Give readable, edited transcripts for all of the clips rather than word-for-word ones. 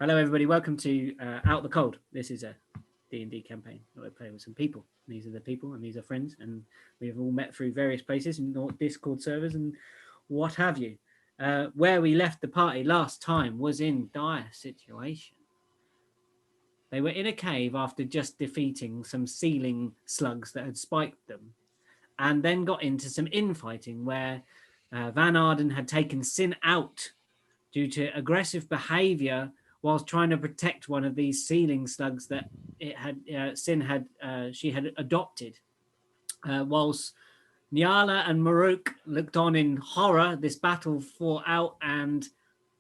Hello, everybody. Welcome to Out the Cold. This is a D&D campaign that I play with some people. These are the people, and these are friends, and we have all met through various places and Discord servers and what have you. Where we left the party last time was in dire situation. They were in a cave after just defeating some ceiling slugs that had spiked them, and then got into some infighting where Van Arden had taken Sin out due to aggressive behavior whilst trying to protect one of these ceiling slugs that she had adopted. Whilst Nyala and Maruk looked on in horror, this battle fought out, and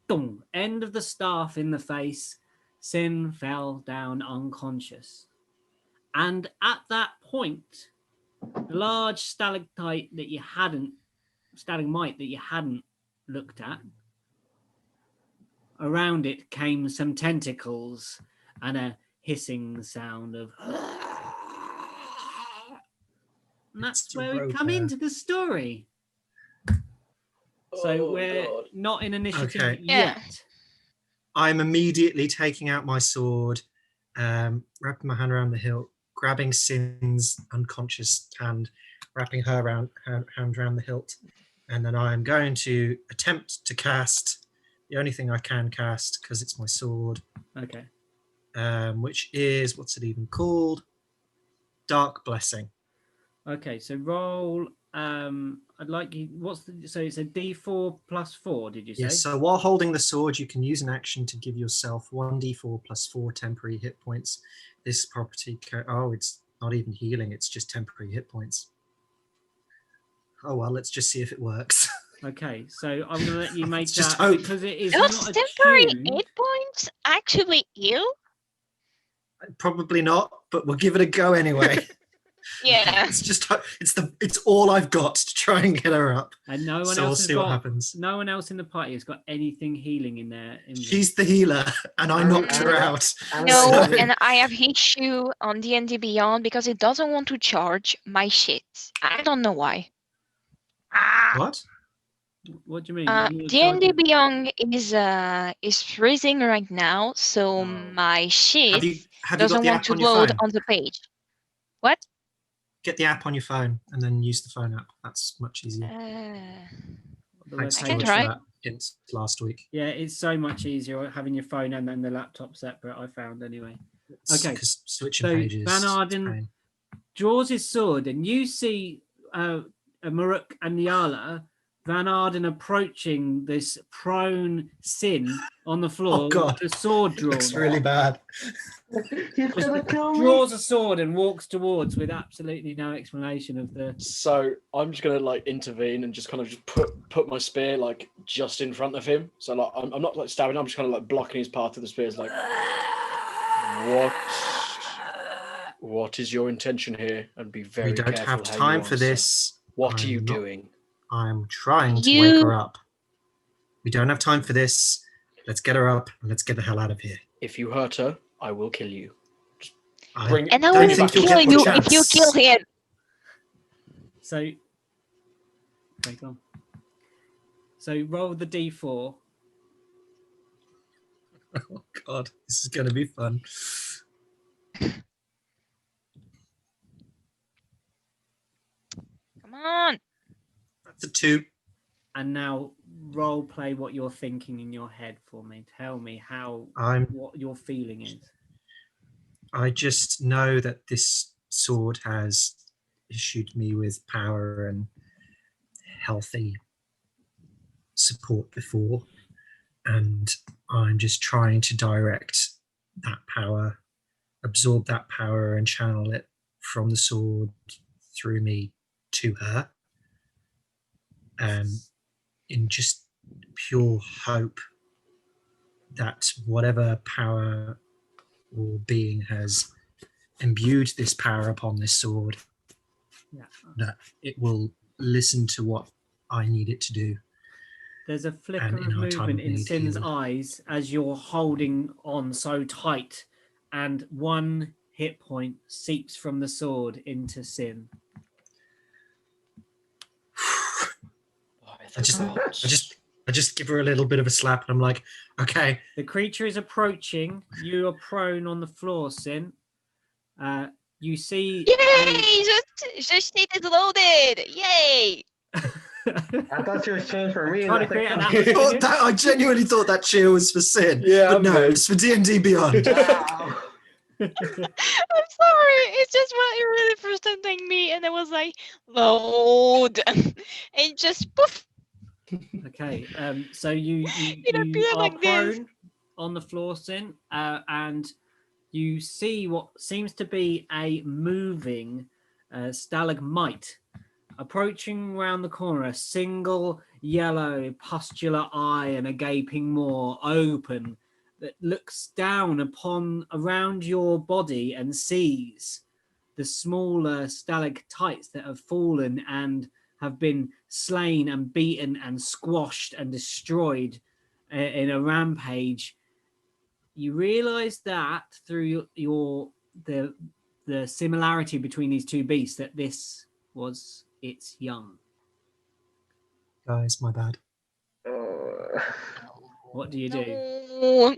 boom, end of the staff in the face. Sin fell down unconscious. And at that point, the large stalagmite that you hadn't looked at, around it came some tentacles and a hissing sound of. And that's where we come into the story. So we're not in initiative yet. I'm immediately taking out my sword, wrapping my hand around the hilt, grabbing Sin's unconscious hand, wrapping her hand around the hilt, and then I'm going to attempt to cast the only thing I can cast, because it's my sword. Okay. Which is, what's it even called? Dark Blessing. Okay, so roll. I'd like you. So it's a D4 plus 4. Did you say? Yes. So while holding the sword, you can use an action to give yourself 1d4 plus 4 temporary hit points. This property. It's not even healing. It's just temporary hit points. Oh well, let's just see if it works. Okay, so I'm going to let you make just that hope. Because it is Those not temporary hit points actually heal? Probably not, but we'll give it a go anyway. Yeah. It's all I've got to try and get her up. And no one so else we'll see what happens. No one else in the party has got anything healing in their inventory. She's the healer, and I knocked her out. No, and I have issue on D&D Beyond because it doesn't want to charge my shit. I don't know why. What? What do you mean? D&D Beyond is freezing right now, so my shit doesn't want to load on the page. What? Get the app on your phone and then use the phone app. That's much easier. I can try. Last week. Yeah, it's so much easier having your phone and then the laptop separate, I found anyway. Okay. Switching pages. Van Arden draws his sword, and you see Maruk and Nyala, Van Arden approaching this prone Sin on the floor with the sword drawn. Looks really bad. He's gonna kill me. Draws a sword and walks towards with absolutely no explanation of the. So I'm just gonna intervene and just kind of just put my spear just in front of him. So I'm not stabbing. I'm just kind of blocking his path to the spears. What is your intention here? And be very careful. We don't have time for this. What are you doing? I'm trying to wake her up. We don't have time for this. Let's get her up and let's get the hell out of here. If you hurt her, I will kill you. I will kill you if you kill him. So, wait on. So roll the D4. Oh God, this is going to be fun. Come on. That's a 2. And now role play what you're thinking in your head for me. Tell me what your feeling is. I just know that this sword has issued me with power and healthy support before, and I'm just trying to direct that power, absorb that power and channel it from the sword through me to her, in just pure hope that whatever power or being has imbued this power upon this sword, that it will listen to what I need it to do. There's a flicker of movement in Sin's eyes as you're holding on so tight, and 1 hit point seeps from the sword into Sin. I just I just give her a little bit of a slap, and I'm like, okay. The creature is approaching. You are prone on the floor, Sin. You see. Yay! The sheet is loaded. Yay! I thought she was changed for me. Trying to create an I atmosphere. genuinely thought that cheer was for Sin. Yeah, but no, mate. it's for D&D Beyond. Wow. I'm sorry. It's just what you really presenting me, and it was like load, and just poof. Okay. So you appeared are like this. prone on the floor, Sin, and you see what seems to be a moving stalagmite approaching round the corner. A single yellow pustular eye and a gaping maw open that looks down upon around your body and sees the smaller stalactites that have fallen and have been slain and beaten and squashed and destroyed in a rampage. You realize that through the similarity between these two beasts, that this was its young. Guys, my bad. What do you do? No.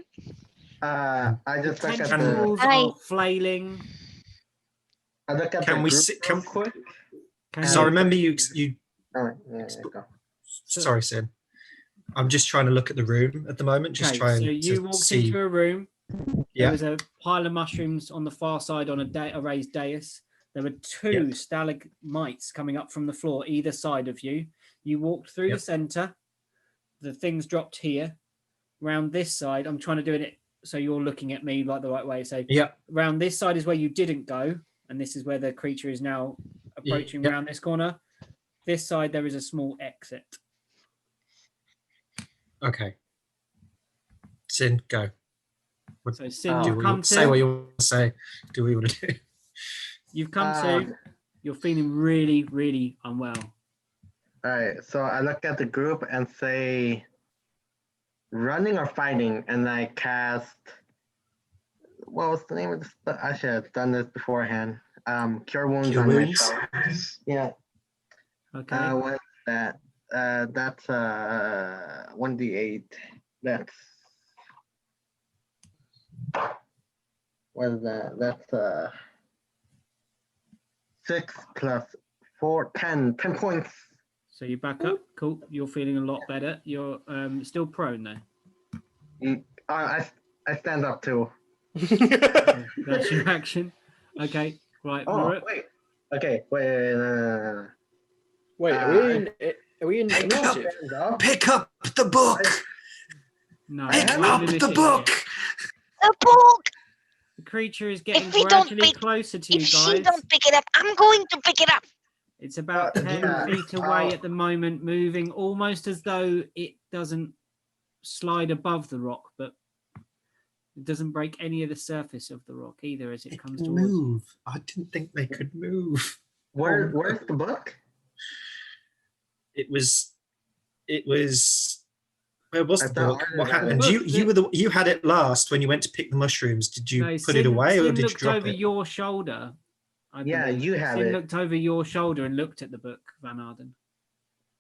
I just look at the. Tentacles are flailing. I look at Can the we group sit? real quick. So I remember you. Oh, yeah, go. Sorry, Sin. I'm just trying to look at the room at the moment. Just Okay, trying so you to walked see. into a room. There Yeah. was a pile of mushrooms on the far side on a raised dais. There were two stalagmites coming up from the floor either side of you. You walked through the center. The things dropped here. Round this side, I'm trying to do it so you're looking at me like the right way. So round this side is where you didn't go, and this is where the creature is now approaching round this corner. This side, there is a small exit. Okay. Sin, go. So Sin, you've come to. Say what you want to say. Do what you want to do. You've come to. You're feeling really, really unwell. All right, so I look at the group and say, running or fighting, and I cast. What was the name of this? I should have done this beforehand. Cure wounds Cure on wounds? myself. Yeah. Okay. What's that? That's 1d8. That's. What is that? That's 6 plus 4, 10 points. So you back up. Cool. You're feeling a lot better. You're still prone though. I stand up too. Okay, that's your action. Okay. Right. Oh, wait. Okay. Wait. Wait, are we in Pick up, initiative? pick up the book. No. Pick we're up in the initiative. book. The book. The creature is getting we don't gradually pick- closer to you If guys. she don't pick it up, I'm going to pick it up. It's about 10 feet away at the moment, moving almost as though it doesn't slide above the rock, but it doesn't break any of the surface of the rock either as it comes towards you. Move. I didn't think they could move. Where's the book? It was. Where was I the thought book? I What had happened? it. You had it last when you went to pick the mushrooms. Did you No, put it away or Sin did you looked drop over it? your shoulder. I Yeah, believe. you have Sin it. looked over your shoulder and looked at the book, Van Arden.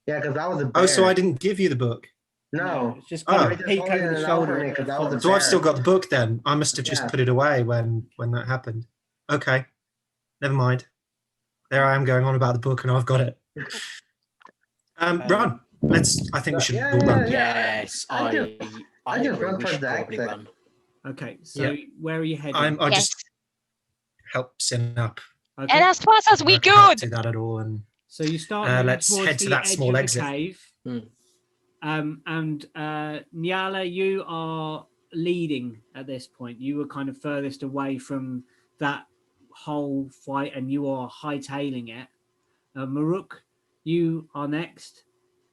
Yeah, because I was a bear. Oh, so I didn't give you the book. No. It's just kind Oh. of a peek Just holding over the it out shoulder. for me at 'cause the I was a font. So I've still got the book then. I must have just Yeah. put it away when that happened. Okay. Never mind. There I am going on about the book and I've got it. Run. I think we should all run. Yes, I I just agree. run We towards should the probably exit. run. Okay, so where are you heading? I'll Yes. just help Sin up. Okay. And as fast as we I can't could. do that at all. And So you start moving let's towards head to the that edge small of the exit. cave. And Nyala, you are leading at this point. You were kind of furthest away from that whole fight and you are hightailing it. Maruk, you are next.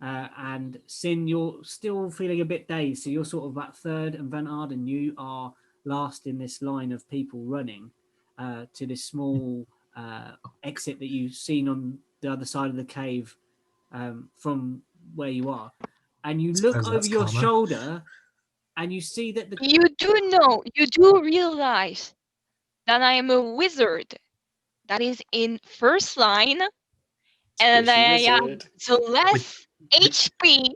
And Sin, you're still feeling a bit dazed. So you're sort of about third. And Van Arden, you are last in this line of people running to this small exit that you've seen on the other side of the cave from where you are. And you look Suppose over that's your karma. shoulder and you see that the You do realize that I am a wizard that is in first line, and I Squishy have wizard. the less HP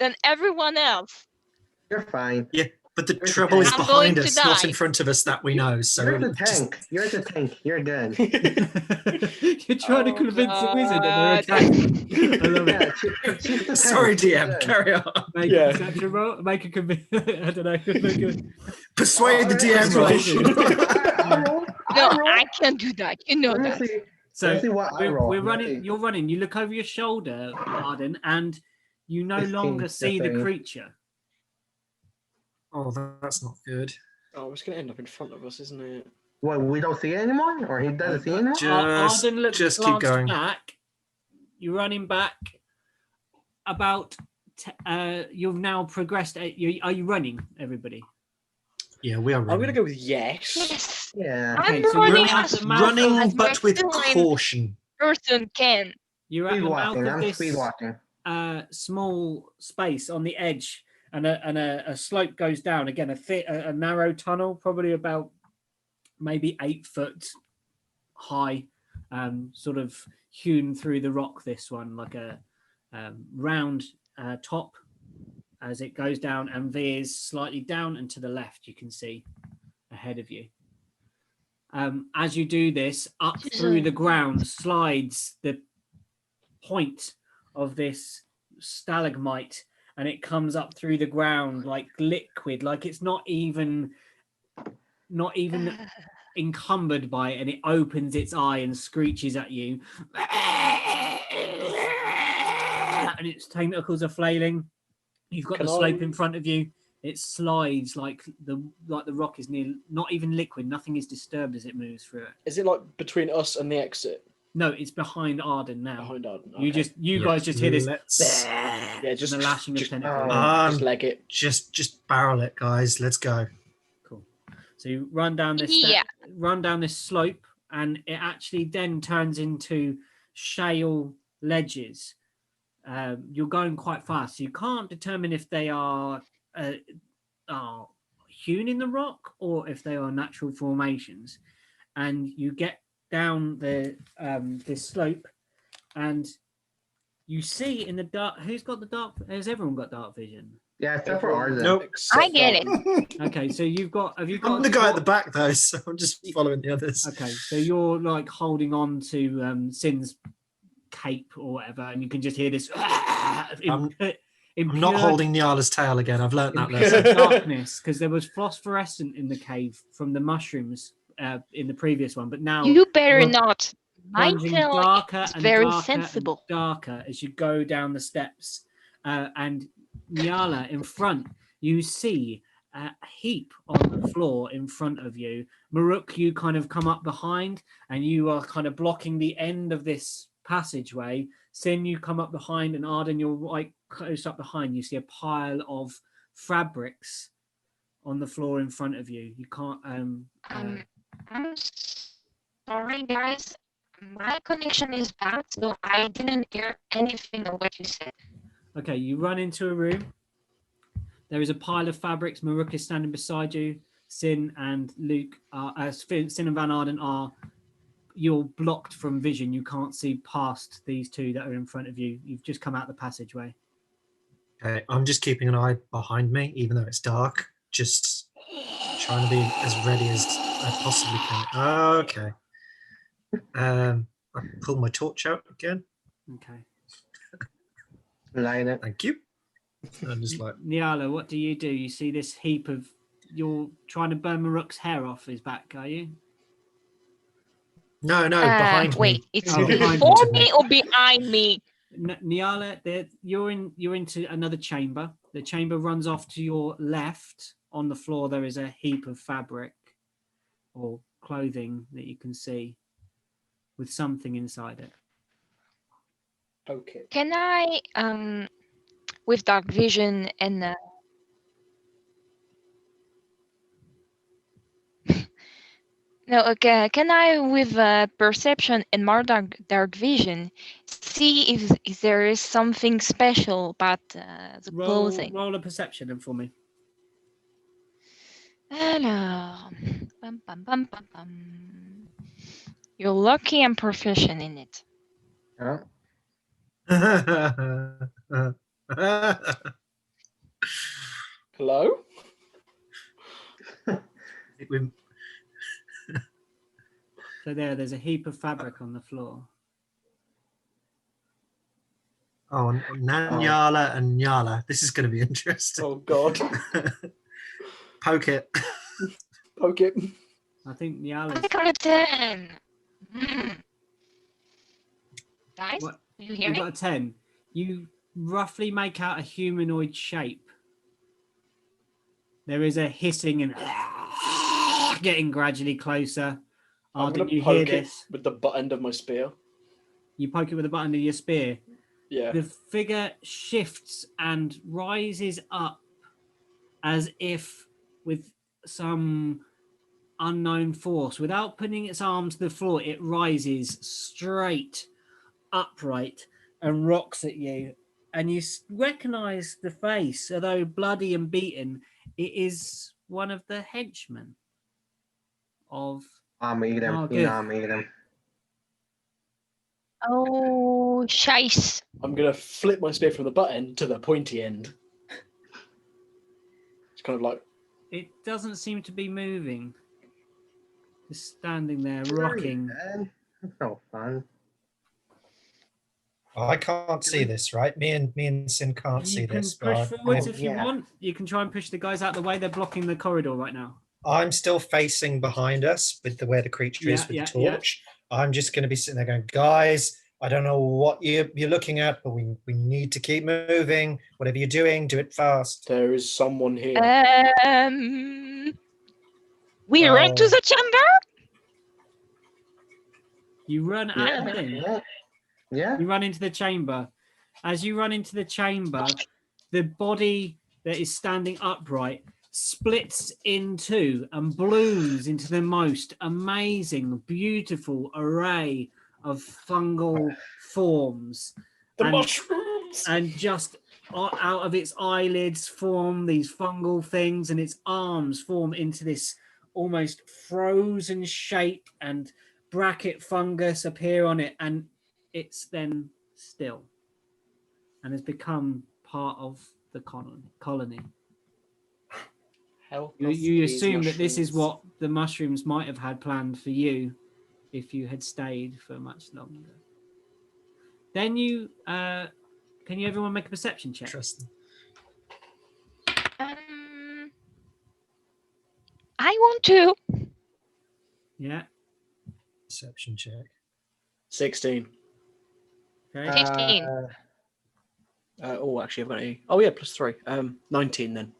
than everyone else. You're fine. Yeah, but the You're the trouble is tank. I'm going behind to us, not in die. front of us that we know. So You're the just- tank. You're the tank. You're good. You're trying to Oh, convince the wizard that they're God. attacking. I love it. Yeah, she's the tank. Sorry, She's DM, good. carry on. Make Yeah. a perception roll. Make a I don't know. Make a Persuade the DM Persuasion. roll. No, I can't do that. You know Let me that. see. So Let's see what I roll. we're Let's running. see. You're running. You look over your shoulder, Arden, and you no 15, longer just see the saying. creature. Oh, that's not good. Oh, it's going to end up in front of us, isn't it? What, we don't see it anymore? Or he doesn't see it anymore? Just- Arden looks just keep glanced going. back. You're running back. About. You've now progressed. Are you running, everybody? Yeah, we are I'm going to running. go with yes. Yes. Yeah. Okay, I'm so you're running at as the mouth fast Running, as my but with feline caution. person can. You're at Speed the mouth walking. of I'm this speed walking. small space on the edge, and a slope goes down. Again, a narrow tunnel, probably about maybe 8 foot high, sort of hewn through the rock. This one, like a round top, as it goes down and veers slightly down and to the left. You can see ahead of you. As you do this, up through the ground slides the point of this stalagmite, and it comes up through the ground like liquid, like it's not even encumbered by it, and it opens its eye and screeches at you, and its tentacles are flailing. You've got Can the slope I- in front of you. It slides like the rock is not even liquid. Nothing is disturbed as it moves through it. Is it like between us and the exit? No, it's behind Arden now. Behind Arden. You okay. you guys just hear this. Let's Yeah, just and the lashing of just, tentacles. just leg it. just barrel it, guys. Let's go. Cool. So you run down this run down this slope, and it actually then turns into shale ledges. You're going quite fast. You can't determine if they are hewn in the rock or if they are natural formations. And you get down this slope, and you see in the dark. Who's got the dark? Has everyone got dark vision? Yeah, except for Arden. Nope. I get it. Okay, so have you got? I'm the guy at the back though, so I'm just following the others. Okay, so you're like holding on to Sin's cape or whatever, and you can just hear this. I'm not holding Nyala's tail again. I've learnt that pure lesson. darkness, because there was phosphorescent in the cave from the mushrooms in the previous one, but now You better you're not. My plunging tail darker is and very darker and sensible. darker as you go down the steps, and Nyala in front, you see a heap on the floor in front of you. Maruk, you kind of come up behind, and you are kind of blocking the end of this passageway. Sin, you come up behind, and Arden, you're right close up behind. You see a pile of fabrics on the floor in front of you. You can't. I'm sorry, guys. My connection is bad, so I didn't hear anything of what you said. Okay, you run into a room. There is a pile of fabrics. Maruk is standing beside you. Sin and Luke are, Sin and Van Arden are. You're blocked from vision. You can't see past these two that are in front of you. You've just come out the passageway. Okay, I'm just keeping an eye behind me, even though it's dark. Just trying to be as ready as I possibly can. Okay. I pull my torch out again. Okay. Light it. Thank you. I'm just like, Nyala, what do? You see this heap of. You're trying to burn Maruk's hair off his back, are you? no, behind Wait, me. it's Oh, behind before you. me or behind me? Nyala, you're into another chamber. The chamber runs off to your left. On the floor, there is a heap of fabric or clothing that you can see with something inside it. Okay. Can I, with dark vision and no, okay. Can I, with perception and more dark vision, see if there is something special about the clothing? Roll a perception then for me. Alors, bum, bum, bum, bum, bum. You're lucky I'm proficient in it. Huh? Hello? So there's a heap of fabric on the floor. Oh, Nanyala and Nyala. This is going to be interesting. Oh, God. Poke it. Poke it. I think I Nyala's. got a 10. Guys, What? do you hear You me? got a 10. You roughly make out a humanoid shape. There is a hissing and getting gradually closer. I'm Arden, going to you hear poke it this. with the butt end of my spear. You poke it with the butt end of your spear. Yeah. The figure shifts and rises up as if with some unknown force. Without putting its arm to the floor, it rises straight, upright, and rocks at you. And you recognize the face, although bloody and beaten. It is one of the henchmen of I'm eat him. Oh, You know good. I'm eat him. Oh, shice. I'm going to flip my spear from the butt end to the pointy end. It's kind of like, It doesn't seem to be moving. Just standing there, rocking. Man, that's no fun. Oh, I can't see this, right? Me and Sin can't see You can this. push But forwards Oh, if you yeah. want. You can try and push the guys out the way. They're blocking the corridor right now. I'm still facing behind us with the where the creature is with the torch. I'm just going to be sitting there going, guys, I don't know what you're looking at, but we need to keep moving. Whatever you're doing, do it fast. there is someone here. We run to Oh. the chamber. You run at the thing. Yeah. You run into the chamber. As you run into the chamber, the body that is standing upright splits in two and blooms into the most amazing, beautiful array of fungal forms. The and- mushrooms! And just out of its eyelids form these fungal things, and its arms form into this almost frozen shape, and bracket fungus appear on it, and it's then still and has become part of the colony. Help You, us, you these assume that this is mushrooms. what the mushrooms might have had planned for you if you had stayed for much longer. Then you can you everyone make a perception check? Interesting. I want to. Yeah. Perception check. 16. Okay. 15. Oh, actually, I've got a... Oh, yeah, +3. 19 then.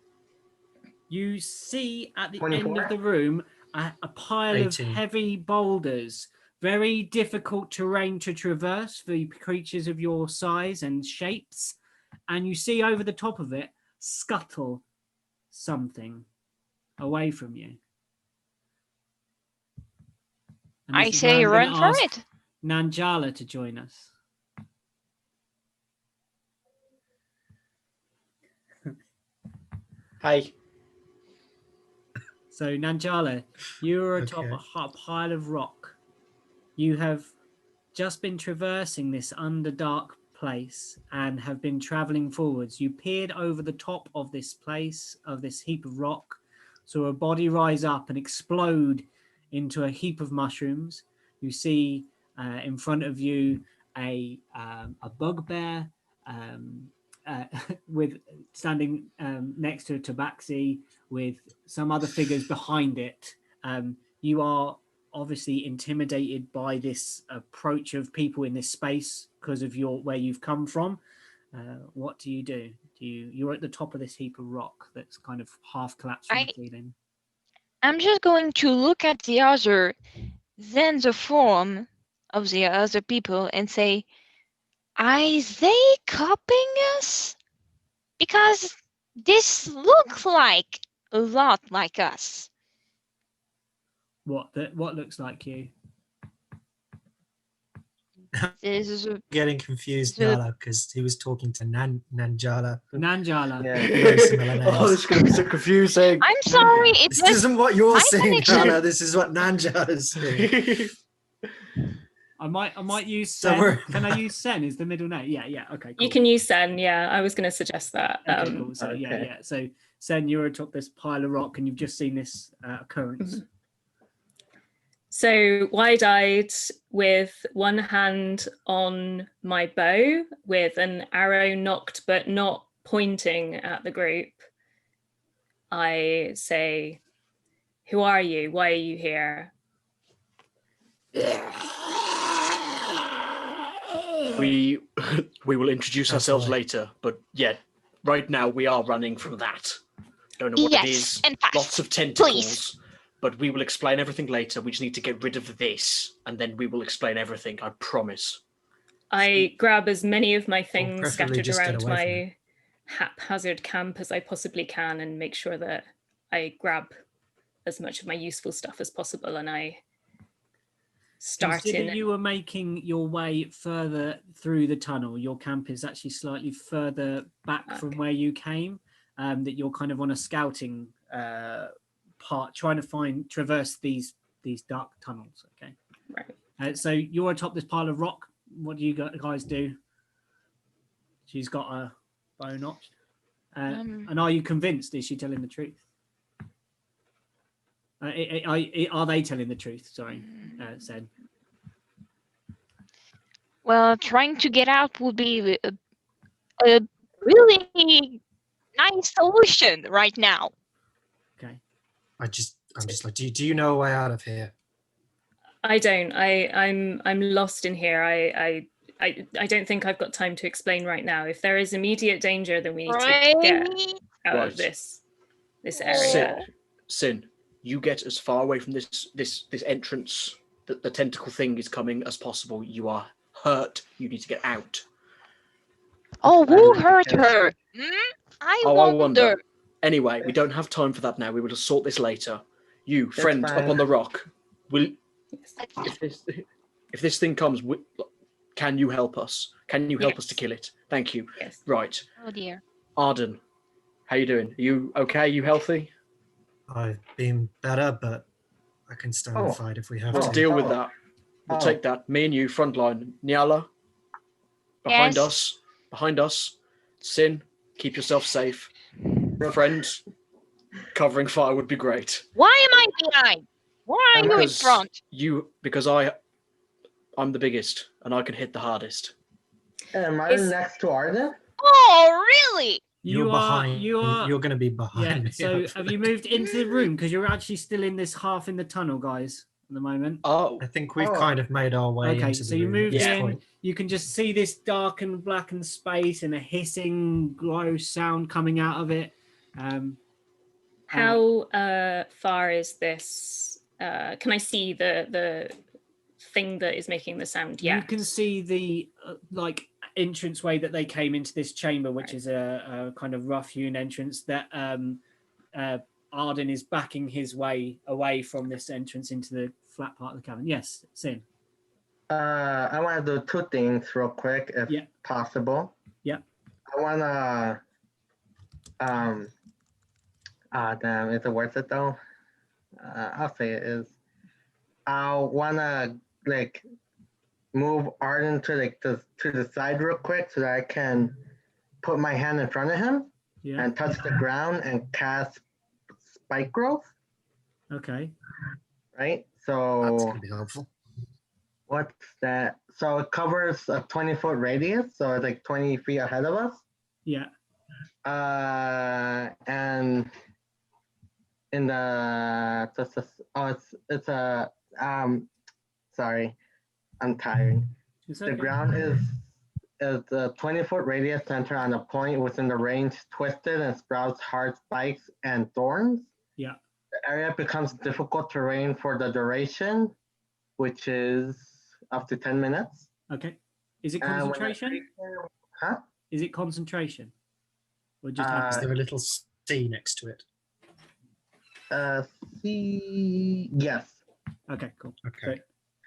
You see at the end 24? of the room a pile 18. of heavy boulders, very difficult terrain to traverse for creatures of your size and shapes. And you see over the top of it scuttle something away from you. And I this is where say I'm gonna run for ask it. Nanjala to join us. Hey. So Nanjala, you are atop Okay. a pile of rock. You have just been traversing this Underdark place and have been traveling forwards. You peered over the top of this place, of this heap of rock, saw a body rise up and explode into a heap of mushrooms. You see in front of you a bugbear with standing next to a tabaxi with some other figures behind it. You are obviously intimidated by this approach of people in this space because of where you've come from. What do? You're at the top of this heap of rock that's kind of half collapsed from the ceiling. I'm just going to look at the other, then the form of the other people and say, are they copying us? Because this looks like a lot like us. What looks like you? This is Getting confused, So- Nala, because he was talking to Nanjala. Nanjala. Yeah. Very similar names. Oh, this is going to be so confusing. I'm sorry, it This was isn't what you're my saying, connection. Nala. This is what Nanjala's saying. I might use So Sen. we're- Can I use Sen? Is the middle name? Yeah. Okay. Cool. You can use Sen, yeah. I was going to suggest that. Okay, cool. So Okay. yeah. So Sen, you're atop this pile of rock and you've just seen this occurrence. So wide-eyed with one hand on my bow with an arrow knocked but not pointing at the group, I say, "Who are you? Why are you here?" We will introduce That's ourselves right. later, but yeah, right now we are running from that. Don't know what it Yes, is. and fast, Lots of tentacles. But we will explain everything later. We just need to get rid of this, and then we will explain everything. I promise. I grab as many of my things preferably scattered just get around away from my haphazard camp as I possibly can and make sure that I grab as much of my useful stuff as possible, and I start Consider in. you were making your way further through the tunnel. Your camp is actually slightly further back from Okay. where you came. That you're kind of on a scouting part, trying to traverse these dark tunnels. Okay. Right. So you're atop this pile of rock. What do you guys do? She's got a bow notched. And are you convinced? Is she telling the truth? Are they telling the truth? Sorry, said. Well, trying to get out would be a really nice solution right now. Okay. I'm just like, do you know a way out of here? I don't. I'm lost in here. I don't think I've got time to explain right now. If there is immediate danger, then we need to get Right? out Right. of this Oh. area. Sin, you get as far away from this entrance that the tentacle thing is coming as possible. You are hurt. You need to get out. Oh, who hurt her? I Oh, I wonder. wonder. Anyway, we don't have time for that now. We will sort this later. You, It's friend, up fine. on the rock. Will Yes. if this thing comes, can you help us? Can you help us to Yes. kill it? Thank you. Yes. Right, Oh dear. Arden, how you doing? Are you okay? You healthy? I've been better, but I can stand Oh. and fight if we have Let's to. deal with that. We'll Oh. take that. Me and you, front line. Nyala, behind Yes. us. Behind us. Sin, keep yourself safe. Friend, covering fire would be great. Why am I behind? Why are you in Because front? because I'm the biggest and I can hit the hardest. Am I Is- next to Arden? Oh, really? You're behind. You are. You're going to be behind Yeah. me. So have you hopefully. moved into the room? Because you're actually still in this half in the tunnel, guys, at the moment. Oh, I think we've Oh. kind of made our way Okay, into so the you room moved at this in. point. You can just see this dark and blackened space and a hissing, gross sound coming out of it. How far is this? Can I see the thing that is making the sound? You Yeah. can see the entranceway that they came into this chamber, which is a kind of rough-hewn entrance that Arden is backing his way away from this entrance into the flat part of the cavern. Yes, Sin. I want to do two things real quick, if Yeah. possible. Yeah. I want to, damn, is it worth it though? I'll say it is. I want to move Arden to the side real quick so that I can put my hand in front of him Yeah. and touch the ground and cast spike growth, Okay. right? That's So going to be helpful. what's that? So it covers a 20-foot radius, so it's like 20 feet ahead of us. Yeah. And in the it's a sorry, I'm tired. It's The okay. ground is a 20-foot radius centered on a point within the range, twisted and sprouts hard spikes and thorns. Yeah. The area becomes difficult terrain for the duration, which is up to 10 minutes. Okay. Is it And when the concentration? creature- Huh? Is it concentration? Or just Uh, Is happens? there a little C next to it? Yes. Okay, cool. Okay.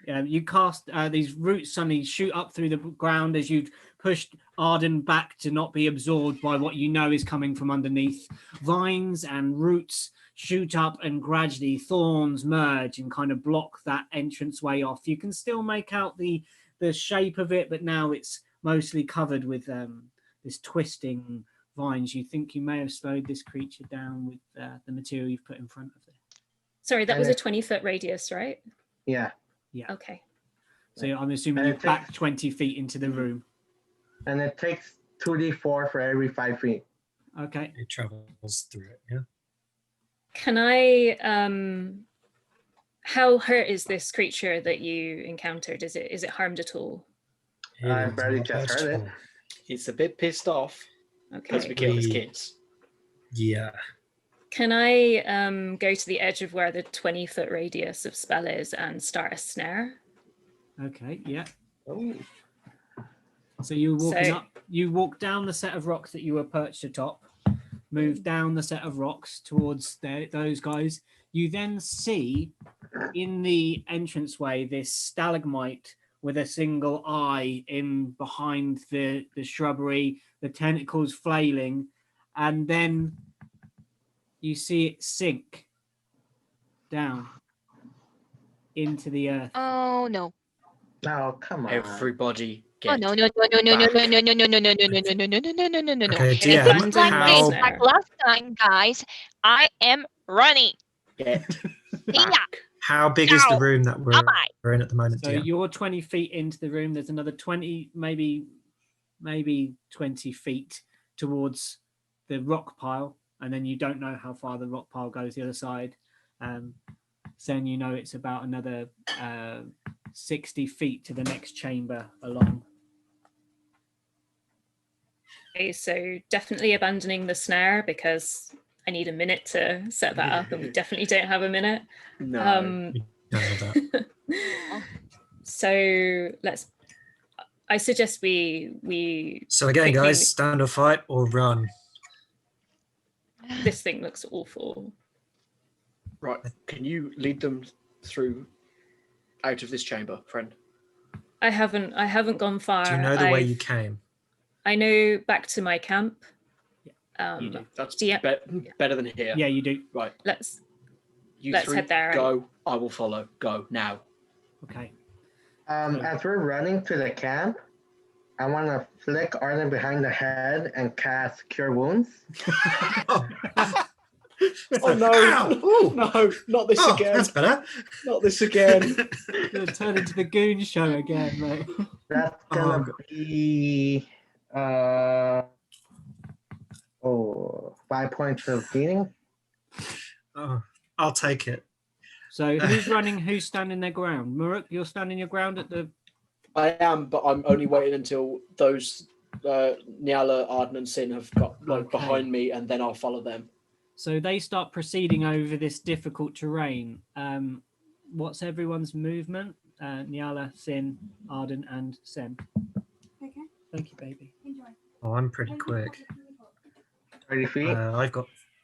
You cast these roots suddenly shoot up through the ground as you've pushed Arden back to not be absorbed by what you know is coming from underneath. Vines and roots shoot up and gradually thorns merge and kind of block that entranceway off. You can still make out the shape of it, but now it's mostly covered with this twisting vines, you think you may have slowed this creature down with the material you've put in front of it. Sorry, that And was a it- 20-foot radius, right? Yeah. Okay. So I'm assuming And you it back takes- 20 feet into the room. And it takes 2d4 for every 5 feet. Okay. It travels through it. Yeah. Can I how hurt is this creature that you encountered? Is it harmed at all? I It is barely not just hurt heard at it. all. He's a bit pissed off because Okay. we killed his We- kids. Yeah. Can I go to the edge of where the 20-foot radius of spell is and start a snare? Okay. Yeah. Oh. So you're walking So- up. You walk down the set of rocks that you were perched atop. Move down the set of rocks towards those guys. You then see in the entranceway this stalagmite with a single eye in behind the shrubbery, the tentacles flailing, and then you see it sink down into the earth. Oh no. Oh, come on. Everybody Oh get no no no no no no back. no no no no no no no no no no no no no no no. Okay, If DM, it's like how- this, like last time, guys, I am running. Get Yeah. back. How big is the Ow. room that Bye-bye. we're in at the moment? So DM? you're 20 feet into the room. There's another 20, maybe 20 feet towards the rock pile, and then you don't know how far the rock pile goes the other side. Then you know it's about another 60 feet to the next chamber along. Okay, so definitely abandoning the snare because I need a minute to set that up, and we definitely don't have a minute. No. We don't have that. So I suggest we So again, quickly- guys, stand or fight or run. this thing looks awful. Right. Can you lead them through out of this chamber, friend? I haven't gone far. Do you know the way I've- you came? I know back to my camp. You do. That's Yeah. better than here. Yeah, you do. Right. Let's You Let's three head there. go. I will follow. Go now. Okay. As we're running to the camp, I want to flick Arden behind the head and cast Cure Wounds. Oh no! Ow! Ooh! No, not this Oh, again. that's better. Not this again. Gonna turn into the goon show again, mate. That's Oh, gonna God. be 5 points of healing. Oh, I'll take it. So who's running? Who's standing their ground? Muruk, you're standing your ground at the. I am, but I'm only waiting until those Nyala, Arden, and Sin have got Okay. behind me, and then I'll follow them. So they start proceeding over this difficult terrain. What's everyone's movement? Nyala, Sin, Arden, and Sen. Okay, Thank you, baby. enjoy. Oh, I'm pretty quick. 30 feet. I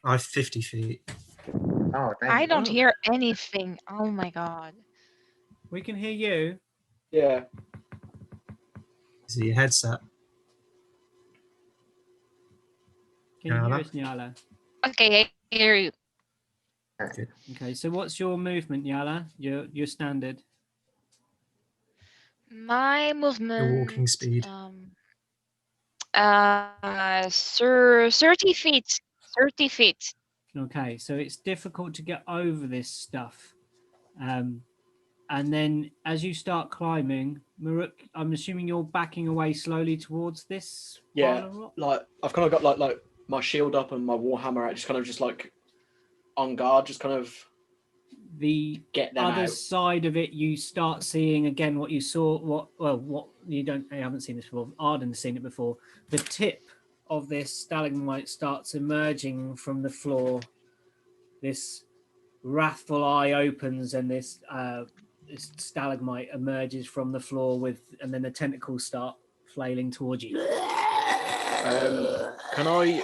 have 50 feet. Oh, thank I you. don't hear anything. Oh my god. We can hear you. Yeah. Is it your headset? Can you hear Nyala? us, Nyala? Okay, I hear you. Okay, so what's your movement, Nyala? Your standard. My movement. walking speed. 30 feet. 30 feet. Okay, so it's difficult to get over this stuff. And then as you start climbing, Maruk, I'm assuming you're backing away slowly towards this Yeah. pile of rock? Like I've kind of got like my shield up and my warhammer out, just like on guard, just kind of The get them other out. side of it, you start seeing again what you saw. What you haven't seen this before. Arden's seen it before. The tip of this stalagmite starts emerging from the floor. This wrathful eye opens, and this stalagmite emerges from the floor and then the tentacles start flailing towards you. Can I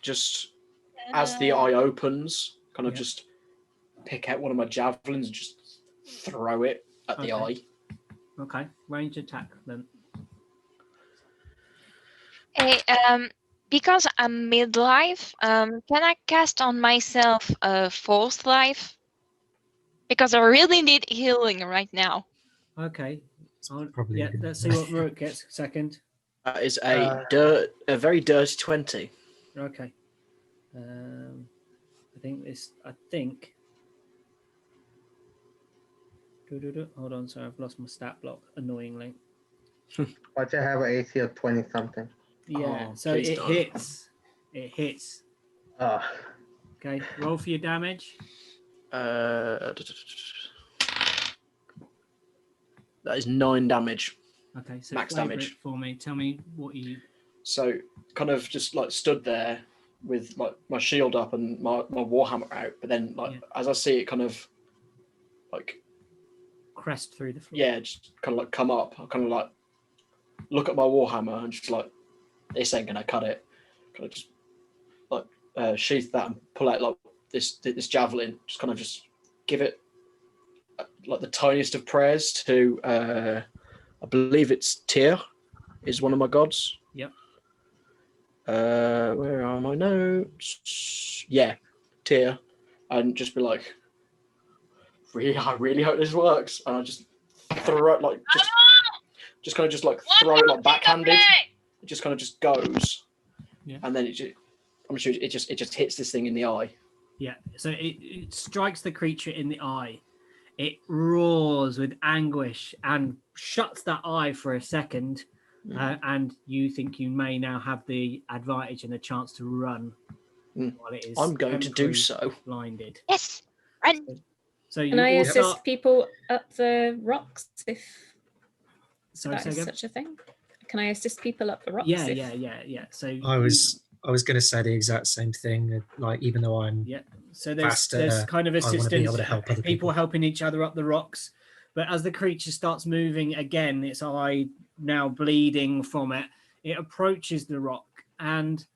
just as the eye opens, kind of Yeah. just pick out one of my javelins and just throw it at the Okay. eye? Okay, range attack then. Hey, because I'm midlife, can I cast on myself a fourth life? Because I really need healing right now. Okay. Probably a good Let's see what Rook gets second. That is a very dirty 20. Okay. I think. Hold on, sorry, I've lost my stat block. Annoyingly. Watch, I have an AC of 20 something. Yeah. Oh, So please it don't. hits. It hits. Okay. Roll for your damage. That is 9 damage. Okay. So Max flavour damage. it for me. Tell me what you. So kind of just like stood there with like my shield up and my warhammer out, but then like as I see it kind of like Crest through the floor. yeah, just kind of like come up. I kind of like look at my warhammer and just like this ain't gonna cut it. Kind of just like sheath that and pull out like this javelin. Just kind of just give it like the tiniest of prayers to I believe it's Tyr is one of my gods. Yep. Where are my notes? Yeah, Tyr, and just be like, I really hope this works, and I just throw it like just kind of just like throw it like backhanded. It just kind of just goes, and then I'm sure it just hits this thing in the eye. Yeah. So it strikes the creature in the eye. It roars with anguish and shuts that eye for a second. And you think you may now have the advantage and the chance to run while it is. I'm going to do so. Blinded. Yes, run. So you Can I all assist start... people up the rocks if Sorry, that is such a thing? Can I assist people up the rocks? Yeah. So I was going to say the exact same thing. Like, even though I'm so there's faster, kind of I want to be assistance, able to help other people. helping each other up the rocks. But as the creature starts moving again, its eye now bleeding from it, it approaches the rock, and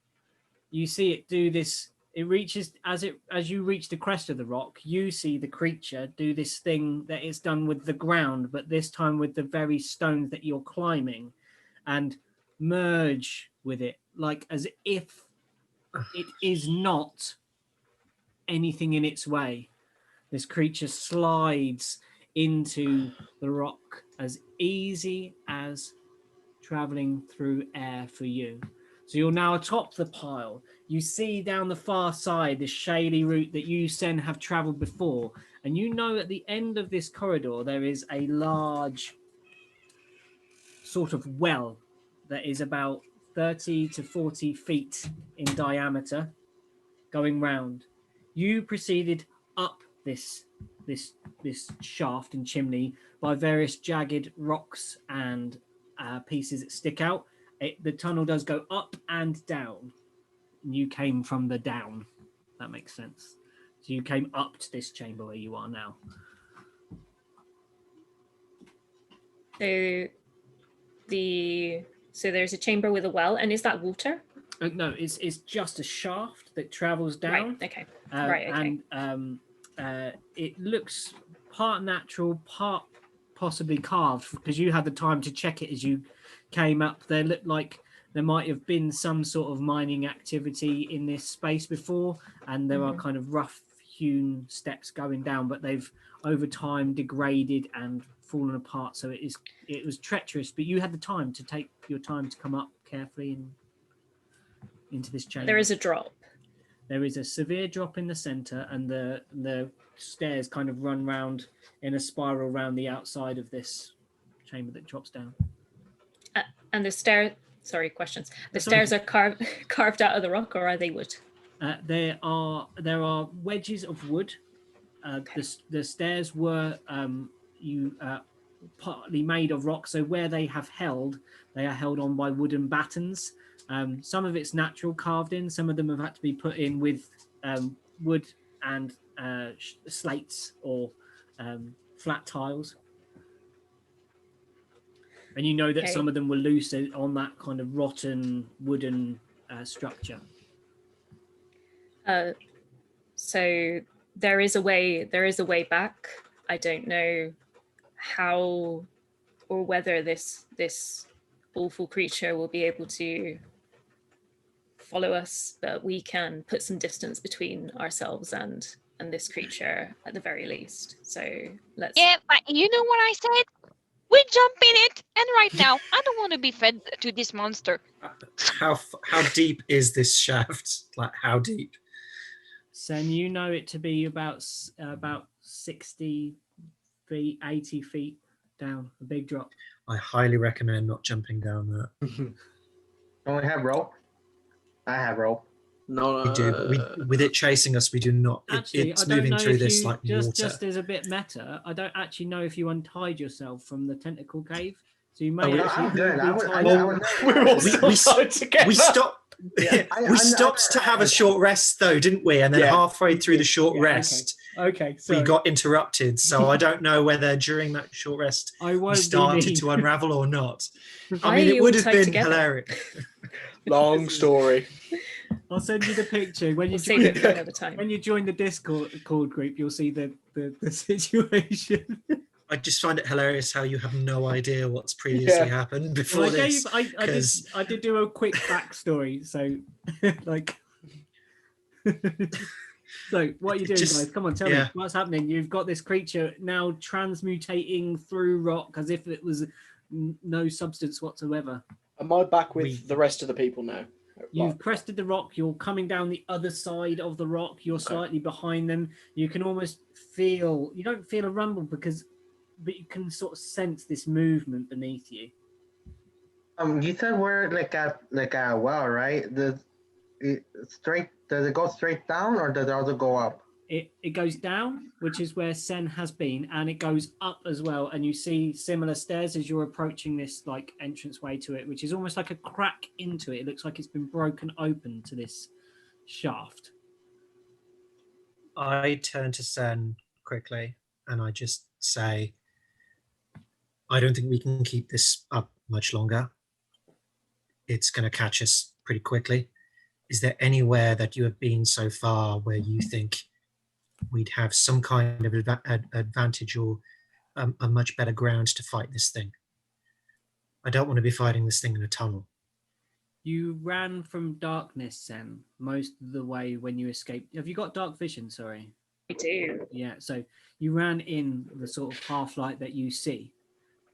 you see it do this. It reaches as you reach the crest of the rock, you see the creature do this thing that it's done with the ground, but this time with the very stones that you're climbing, and merge with it, like as if it is not anything in its way. This creature slides into the rock as easy as traveling through air for you. So you're now atop the pile. You see down the far side the shady route that you, Sen, have traveled before. And you know at the end of this corridor there is a large sort of well that is about 30 to 40 feet in diameter going round. You proceeded up this shaft and chimney by various jagged rocks and pieces that stick out. The tunnel does go up and down. You came from the down. That makes sense. So you came up to this chamber where you are now. So there's a chamber with a well, and is that water? No, it's just a shaft that travels down. Right. Okay. Right. Okay. And it looks part natural, part possibly carved, because you had the time to check it as you came up. There looked like there might have been some sort of mining activity in this space before, and there are kind of rough hewn steps going down, but they've over time degraded and fallen apart. So it was treacherous, but you had the time to take your time to come up carefully and into this chamber. There is a drop. There is a severe drop in the center, and the stairs kind of run round in a spiral around the outside of this chamber that drops down. And the stair. Sorry, questions. The stairs are carved out of the rock, or are they wood? There are wedges of wood. Okay. The stairs were partly made of rock, so where they are held on by wooden battens. Some of it's natural carved in. Some of them have had to be put in with wood and slates or flat tiles. And you know that some of them were loose on that kind of rotten wooden structure. So there is a way back. I don't know how or whether this awful creature will be able to follow us, but we can put some distance between ourselves and this creature at the very least. So let's. Yeah, but you know what I said? We jump in it, and right now, I don't want to be fed to this monster. How deep is this shaft? Like, how deep? Sen, you know it to be about 60 feet, 80 feet down, a big drop. I highly recommend not jumping down that. Don't we have rope? I have rope. No, We do, but with it chasing us, we do not. Actually, It's I don't moving know through if this you like just water. as a bit meta. I don't actually know if you untied yourself from the tentacle cave, so you may Oh, actually I'm good. I would retie- we're all we still tied together. We stopped. Yeah, we stopped to have a short rest, though, didn't we? And then Yeah. halfway through the short Yeah, okay. rest, Okay, we so got interrupted. So I don't know whether during that short rest I we won't be started mean. to unravel or not. I Why mean, are it you would all have tied been together? hilarious. Long story. I'll send you the picture when you We'll save it for another time. when you join the Discord group. You'll see the situation. I just find it hilarious how you have no idea what's previously Yeah. happened before Well, this. I did do a quick backstory, so like. So what are you doing, Just- guys? Come on, tell me yeah. what's happening. You've got this creature now transmutating through rock as if it was no substance whatsoever. Am I back with We- the rest of the people now? You've Like, crested the rock. You're coming down the other side of the rock. You're Okay. slightly behind them. You can almost feel. You don't feel a rumble but you can sort of sense this movement beneath you. You said we're like a well, right? Does it go straight down or does it also go up? It goes down, which is where Sen has been, and it goes up as well. And you see similar stairs as you're approaching this like entranceway to it, which is almost like a crack into it. It looks like it's been broken open to this shaft. I turn to Sen quickly and I just say, I don't think we can keep this up much longer. It's going to catch us pretty quickly. Is there anywhere that you have been so far where you think we'd have some kind of advantage or a much better ground to fight this thing? I don't want to be fighting this thing in a tunnel. You ran from darkness, Sen, most of the way when you escaped. Have you got dark vision? Sorry. We do. Yeah, so you ran in the sort of half light that you see.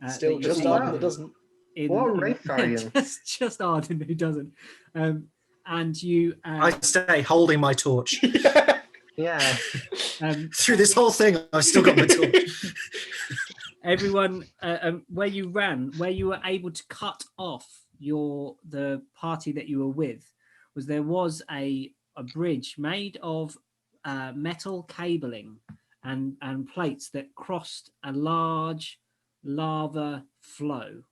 still that you just see Arden Arden that doesn't. What race are you? Just Arden who doesn't. And you. I stay holding my torch. Yeah. Through this whole thing, I've still got my torch. Everyone, where you ran, where you were able to cut off the party that you were with, there was a bridge made of metal cabling and plates that crossed a large lava flow.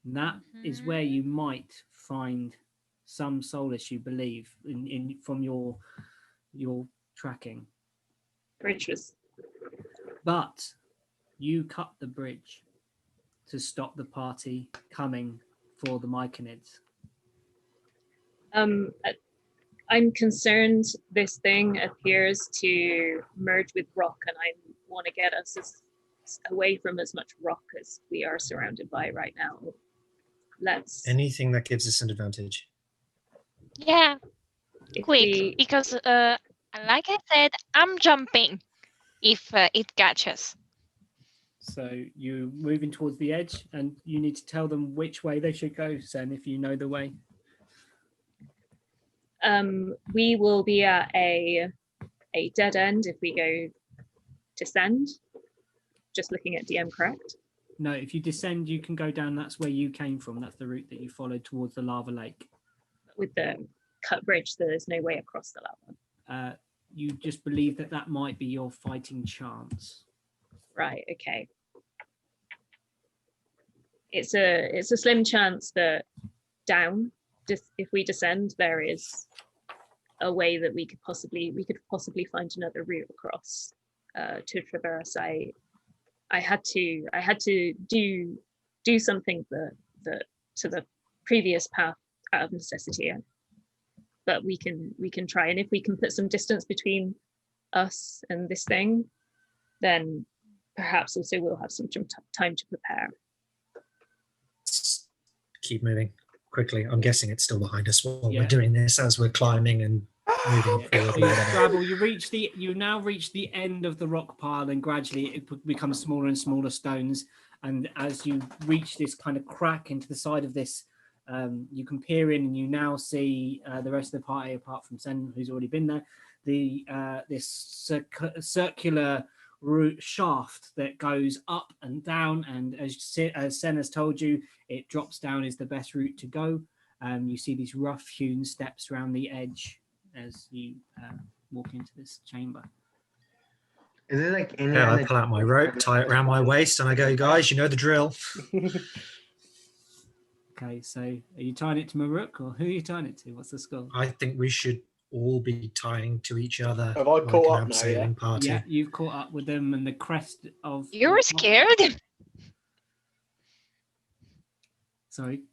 And that is where you might find some solace, you believe, in from your tracking. Bridges. But you cut the bridge to stop the party coming for the Myconids. I'm concerned this thing appears to merge with rock, and I want to get us away from as much rock as we are surrounded by right now. Let's Anything that gives us an advantage. Yeah, if quick, we- because like I said, I'm jumping if it catches. So you're moving towards the edge, and you need to tell them which way they should go, Sen, if you know the way. we will be at a dead end if we go descend. Just looking at DM, correct? No, if you descend, you can go down. That's where you came from. That's the route that you followed towards the lava lake. With the cut bridge, there's no way across the lava. You just believe that might be your fighting chance. Right. Okay. It's a slim chance that down, if we descend, there is a way that we could possibly find another route across to traverse. I had to do something that to the previous path out of necessity, but we can try, and if we can put some distance between us and this thing, then perhaps also we'll have some time to prepare. Keep moving quickly. I'm guessing it's still behind us while Yeah. we're doing this as we're climbing and moving So forward. you or whatever. scrabble. You now reach the end of the rock pile, and gradually it becomes smaller and smaller stones. And as you reach this kind of crack into the side of this, you can peer in, and you now see the rest of the party, apart from Sen, who's already been there. This circular route shaft that goes up and down, and as Sen has told you, it drops down is the best route to go. You see these rough-hewn steps around the edge as you walk into this chamber. Is it like any Yeah, I other pull out my rope, tie it around my waist, and I go, guys, you know the drill. Okay, so are you tying it to Maruk, or who are you tying it to? What's the score? I think we should all be tying to each other. Have I like caught an up now, abseiling party. Yeah, you've caught up with them, and the crest of... You're scared? Sorry,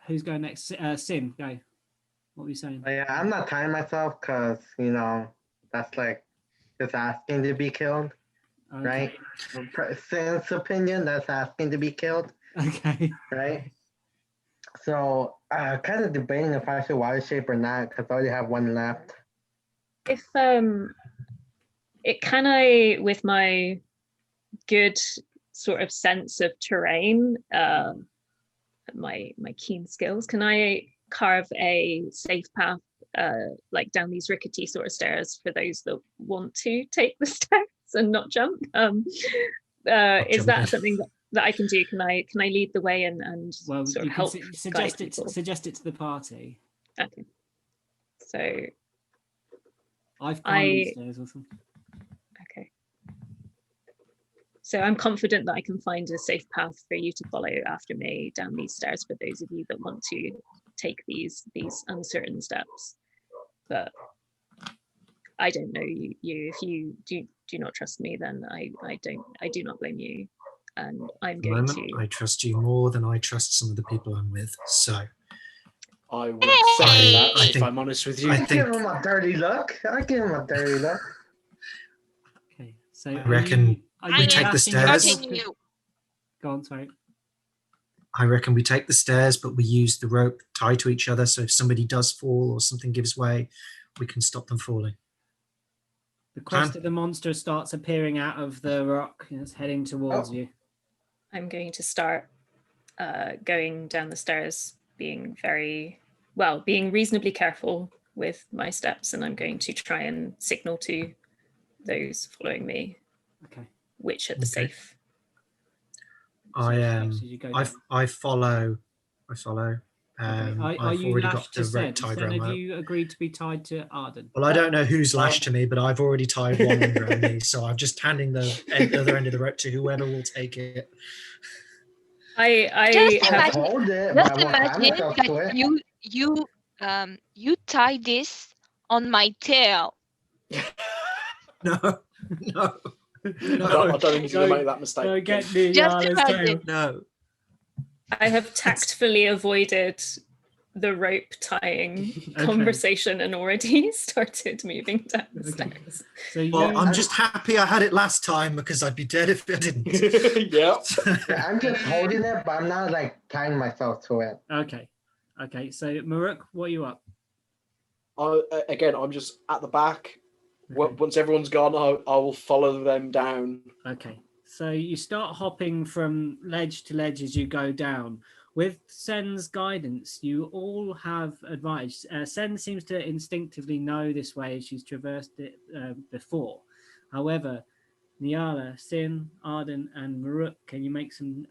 who's going next? Sin, go. What were you saying? Yeah, I'm not tying myself because, you know, that's like just asking to be killed, right? Since opinion, that's asking to be killed, Okay. right? So, kind of debating if I should water shape or not because I already have one left. If can I, with my good sort of sense of terrain, my keen skills, can I carve a safe path like down these rickety sort of stairs for those that want to take the stairs and not jump? Is that something that I can do? Can I lead the way and Well, sort you of can help suggest guide it. people? Suggest it to the party. Okay. So I've climbed stairs or something. okay. So I'm confident that I can find a safe path for you to follow after me down these stairs for those of you that want to take these uncertain steps. But I don't know you. If you do not trust me, then I do not blame you. And I'm At the going moment, to... I trust you more than I trust some of the people I'm with. So I would say that, I if think- I'm honest with you. I I give him a dirty look. I give him a dirty look. Okay, so I reckon we take the stairs. You. Go on, sorry. I reckon we take the stairs, but we use the rope tied to each other. So if somebody does fall or something gives way, we can stop them falling. The crest of the monster starts appearing out of the rock, and it's heading towards you. I'm going to start going down the stairs, being reasonably careful with my steps, and I'm going to try and signal to those following me. Okay. Which are the safe. I follow. Okay. I've Are you already got lashed the to Sen? rope tied Sen, around have my... you agreed to be tied to Arden? Well, I don't know who's lashed to me, but I've already tied one end around me, so I'm just handing the other end of the rope to whoever will take it. I Just hold it, Just but I won't tie imagine myself to that it. you tie this on my tail. No. I don't think he's going to make that mistake. Go get the Just Yala's imagine. tail. No. I have tactfully avoided the rope tying conversation and already started moving down the stairs. So Well, I'm just happy I had it last time because I'd be dead if I didn't. Yeah. Yeah, I'm just holding it, but I'm not like tying myself to it. Okay. So Maruk, what are you up? I'm just at the back. Okay. Once everyone's gone, I will follow them down. Okay. So you start hopping from ledge to ledge as you go down. With Sen's guidance, you all have advantage. Sen seems to instinctively know this way as she's traversed it before. However, Nyala, Sin, Arden, and Maruk, can you make some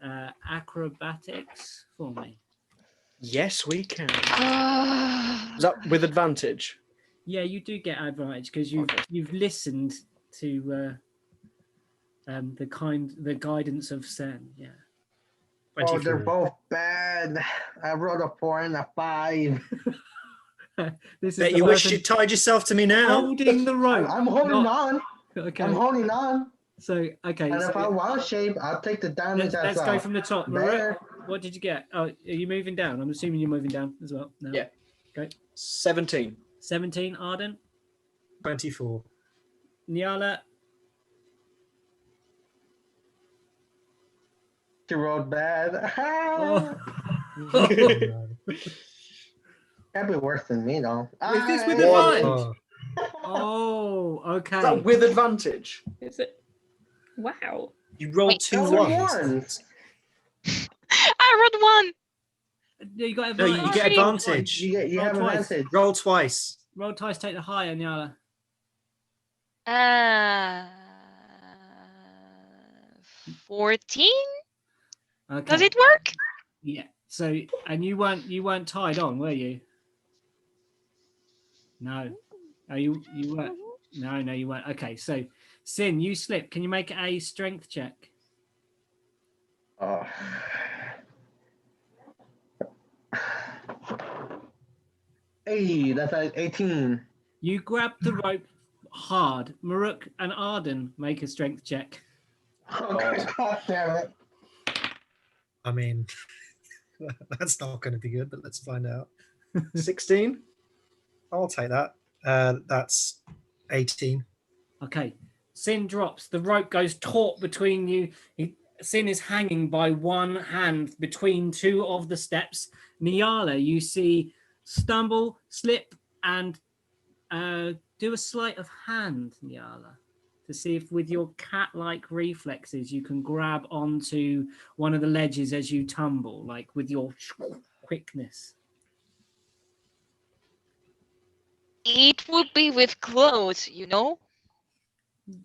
acrobatics for me? Yes, we can. Is that with advantage? Yeah, you do get advantage because you've listened to the guidance of Sen. Yeah. Oh, they're 24. both bad. I rolled a 4 and a 5. This is Bet the you wish person you tied yourself to me now. holding the rope. I'm holding on. Okay. I'm holding on. So okay. And So if I wild shape, I'll take the damage let's as go a from the top. bear. Maruk, what did you get? Oh, are you moving down? I'm assuming you're moving down as well. No. Yeah. Okay. 17. 17, Arden. 24. Nyala. She rolled bad. Oh. That'd be worse than me, though. Is this with One. advantage? Oh, Oh, Is okay. that with advantage? Is it? Wow. You rolled Wait, 2 those are ones. ones. I rolled one. You got No, advantage. you get Roll advantage. You Roll have twice. advantage. Roll twice. Roll twice, take the higher, Nyala. 14. Okay. Does it work? Yeah. So, and you weren't tied on, were you? No. Oh, you weren't. No, you weren't. Okay. So, Sin, you slip. Can you make a strength check? Oh. Hey, that's like 18. You grab the rope hard. Maruk and Arden make a strength check. Oh, God damn it. I mean, that's not going to be good, but let's find out. 16. I'll take that. That's 18. Okay. Sin drops. The rope goes taut between you. Sin is hanging by one hand between two of the steps. Nyala, you see, stumble, slip, and do a sleight of hand, Nyala, to see if with your cat-like reflexes you can grab onto one of the ledges as you tumble, like with your quickness. It would be with clothes, you know?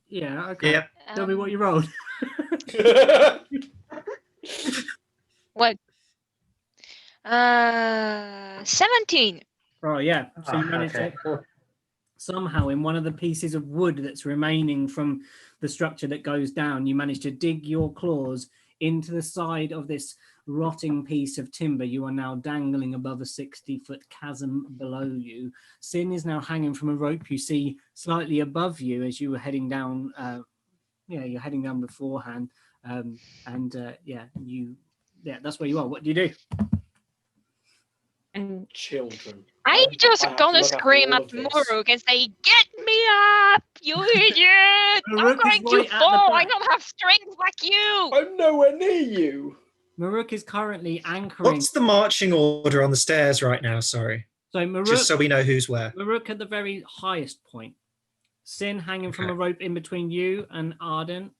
Yeah, okay. Yep. Tell me what you rolled. What? 17. Oh, yeah. So you managed okay. to somehow in one of the pieces of wood that's remaining from the structure that goes down, you manage to dig your claws into the side of this rotting piece of timber. You are now dangling above a 60-foot chasm below you. Sin is now hanging from a rope you see slightly above you as you were heading down. You're heading down beforehand. That's where you are. What do you do? And Children. I just have to gonna look after scream all at of this. Muruk and say, "Get me up, you idiot! I'm Muruk is going right to at the fall. I back. don't have strength like you." I'm nowhere near you. Maruk is currently anchoring. What's the marching order on the stairs right now? Sorry. So Maruk, Just so we know who's where. Maruk at the very highest point. Sin hanging from Okay. a rope in between you and Arden,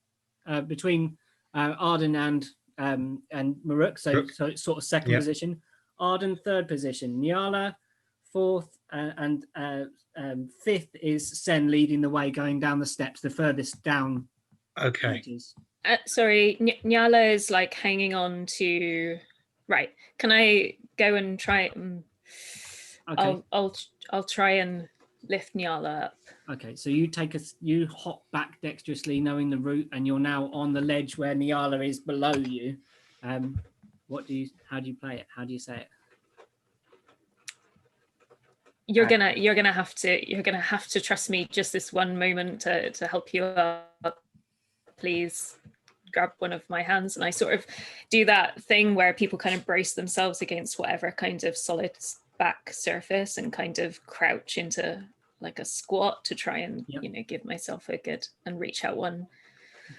between Arden and Maruk. So it's sort of second Yeah. position. Arden third position. Nyala fourth, and fifth is Sen leading the way, going down the steps, the furthest down. Okay. Edges. sorry, Nyala is like hanging on to. Right. Can I go and try? Okay. I'll try and lift Nyala up. Okay, so you hop back dexterously, knowing the route, and you're now on the ledge where Nyala is below you. How do you play it? How do you say it? You're gonna have to trust me just this one moment to help you up. Please grab one of my hands, and I sort of do that thing where people kind of brace themselves against whatever kind of solid back surface and kind of crouch into like a squat to try and give myself a good and reach out one.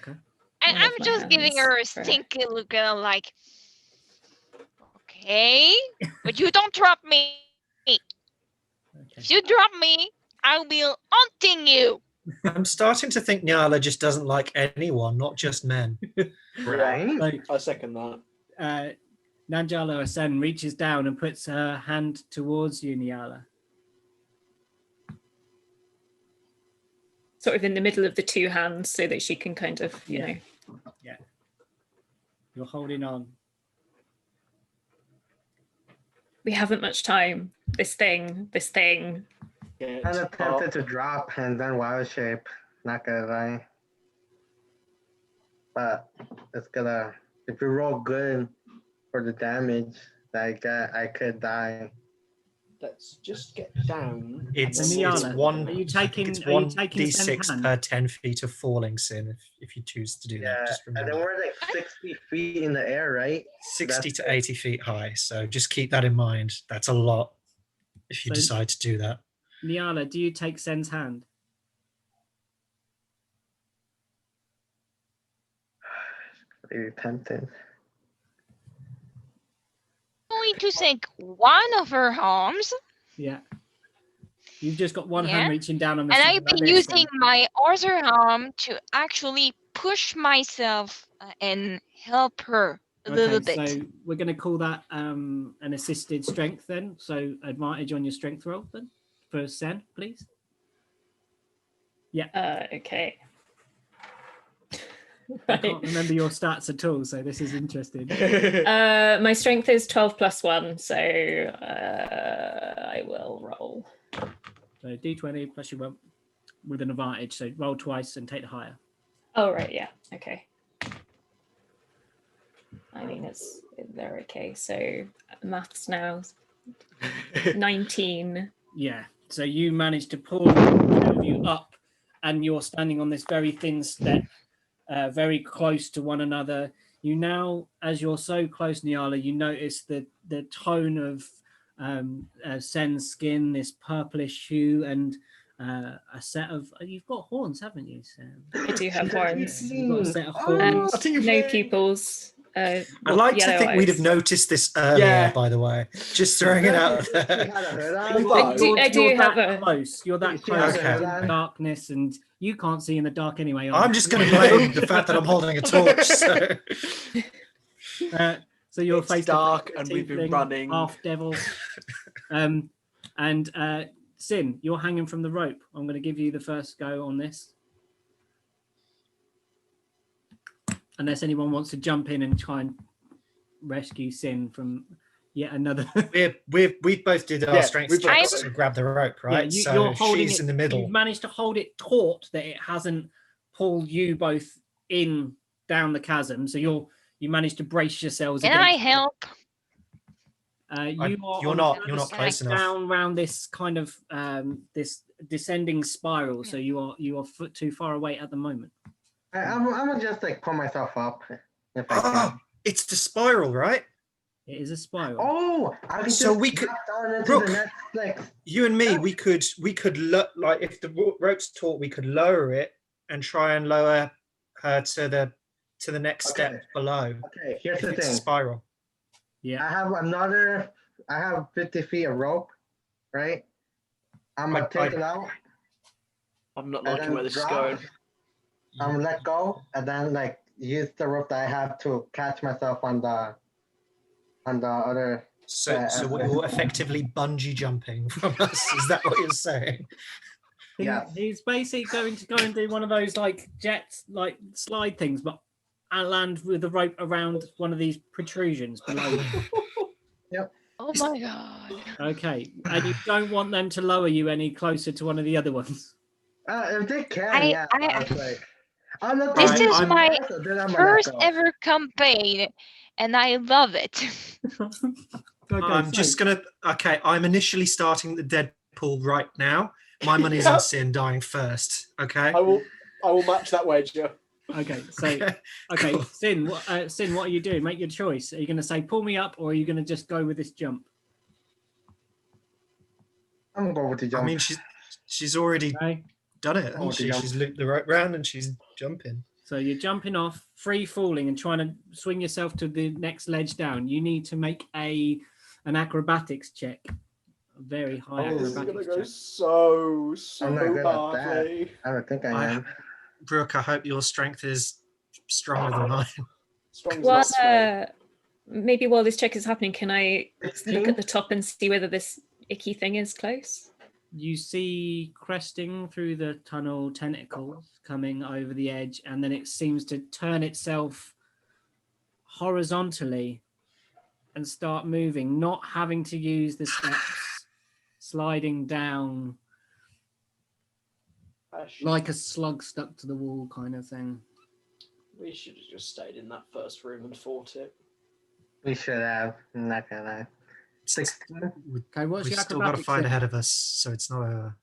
Okay. And I'm just giving her a stinky look, like, okay, but you don't drop me. Okay. If you drop me, I will haunting you. I'm starting to think Nyala just doesn't like anyone, not just men. Right? So, I second that. Nanjala Asen reaches down and puts her hand towards you, Nyala. Sort of in the middle of the two hands so that she can kind of, you know. Yeah. You're holding on. We haven't much time. This thing. I'm tempted to drop and then wild shape. Not gonna lie. But it's gonna, if you roll good for the damage that I get, I could die. Let's just get down. It's Nyala, one. are you I think taking it's are you one taking Sen's d6 hand? per 10 feet of falling, Sin. If you choose to do that, Yeah, just and then remember. we're like 60 feet in the air, right? 60 to 80 feet high. So just keep that in mind. That's a lot if you So- decide to do that. Nyala, do you take Sen's hand? Really tempted. Going to take one of her arms Yeah. You've just got one Yeah. hand reaching down on the And side I've like been this, using my other arm to actually push myself and help her a little bit. So we're going to call that an assisted strength then. So advantage on your strength roll then for Sen, please. Okay. I can't remember your stats at all, so this is interesting. My strength is 12 plus 1, so I will roll. So D20 plus your one with an advantage. So roll twice and take the higher. Oh, right, yeah, okay. I mean, they're okay. So maths now, 19. Yeah. So you managed to pull you up, and you're standing on this very thin step, very close to one another. You now, as you're so close, Nyala, you notice the tone of Sen's skin, this purplish hue, and a set of. You've got horns, haven't you, Sen? I do have horns. You've got a set of And horns. no pupils. I'd like to think we'd have noticed this earlier, by the way. Just throwing it out there. I do have a close. You're that close Okay. in darkness, and you can't see in the dark anyway. I'm just going to blame the fact that I'm holding a torch. So, so you're It's faced dark with and we've been tiefling, running. half devil, and Sin, you're hanging from the rope. I'm going to give you the first go on this. Unless anyone wants to jump in and try and rescue Sin from yet another. we both did our strength we've both- checks to grab the rope, right? Yeah, you're so holding she's it, in the middle. You've managed to hold it taut that it hasn't pulled you both in down the chasm. So you managed to brace yourselves. Can I against it. help? You're not just close enough. down around this kind of this descending spiral. So you are too far away at the moment. I'm gonna just like pull myself up if I can. It's the spiral, right? It is a spiral. Oh, I can So just we could- drop down into Brooke, the next like. You and me, we could like if the rope's taut, we could lower it and try and lower her to the next step below. Okay, here's If the it's a thing. spiral. Yeah. I have 50 feet of rope, right? I'm gonna take it out. I'm not and liking then where this is drop. going. I'm gonna let go and then like use the rope that I have to catch myself on the other. So you're effectively bungee jumping from us. Is that what you're saying? Yeah. He's basically going to go and do one of those like jets, like slide things, but I land with the rope around one of these protrusions below. Oh my god. Okay, and you don't want them to lower you any closer to one of the other ones. If they can, I- was like, I'm not This doing is it, my so then I'm gonna let First go. ever campaign, and I love it. I'm just gonna. Okay, I'm initially starting the Deadpool right now. My money's on Sin dying first. Okay. I will match that wager. Okay, so okay, Sin, what are you doing? Make your choice. Are you going to say pull me up, or are you going to just go with this jump? I'm gonna go with the jump. I mean, she's already Okay, done it. Oh, hasn't she? the jump. She's looped the rope round and she's jumping. so you're jumping off, free falling, and trying to swing yourself to the next ledge down. You need to make an acrobatics check, a very high Oh, This is acrobatics gonna go check. so I'm not good at that. badly. I don't think I am. Brooke, I hope your strength is stronger than mine. Strong as Well, that sway. maybe while this check is happening, can I look 16? at the top and see whether this icky thing is close? You see cresting through the tunnel tentacles coming over the edge, and then it seems to turn itself horizontally and start moving, not having to use the steps, sliding down like a slug stuck to the wall kind of thing. We should have just stayed in that first room and fought it. We should have. I'm not gonna lie. 16. Okay, what's We've your still got a acrobatics? fight then? ahead of us, so it's not a.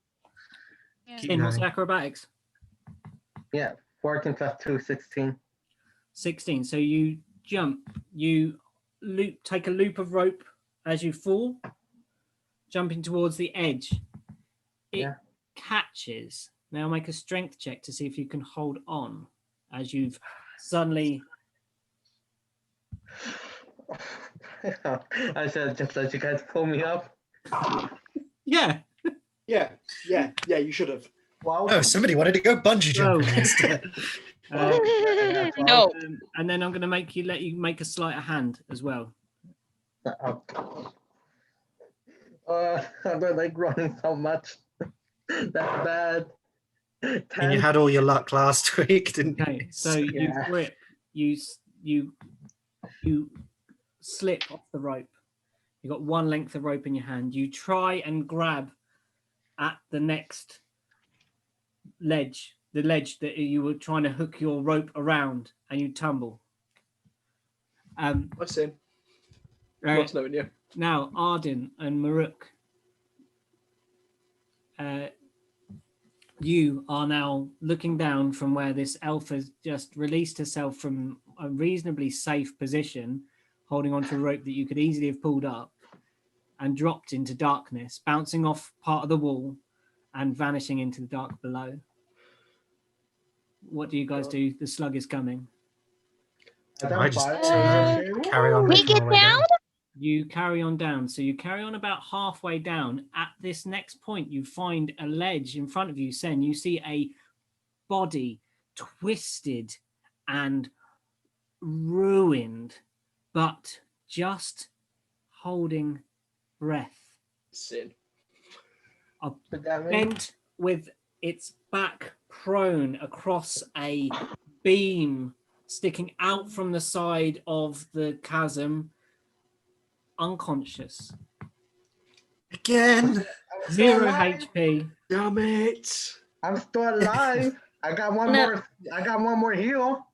Keep Sin, what's going. the acrobatics? Yeah, 14 plus 2, 16. 16. So you jump, you take a loop of rope as you fall, jumping towards the edge. It Yeah. catches. Now make a strength check to see if you can hold on as you've suddenly. I should just let you guys pull me up. Yeah. Yeah, you should have. Well, Oh, somebody wanted to go bungee jumping Well, instead. No. And then I'm going to let you make a sleight of hand as well. I don't like running so much. That's bad. And you had all your luck last week, didn't you? Okay, so you Yeah. grip, you slip off the rope. You got one length of rope in your hand. You try and grab at the next ledge, the ledge that you were trying to hook your rope around, and you tumble. I sin. Not knowing you. Now, Arden and Maruk, you are now looking down from where this elf has just released herself from a reasonably safe position, holding onto a rope that you could easily have pulled up, and dropped into darkness, bouncing off part of the wall and vanishing into the dark below. What do you guys do? The slug is coming. I just Uh, carry on We making get my way down. down? You carry on down. So you carry on about halfway down. At this next point, you find a ledge in front of you, Sen. You see a body twisted and ruined, but just holding breath. Sin. Bent with its back prone across a beam sticking out from the side of the chasm, unconscious. Again. 0 HP. Damn it. I'm still alive. I got one No. more. I got one more heal.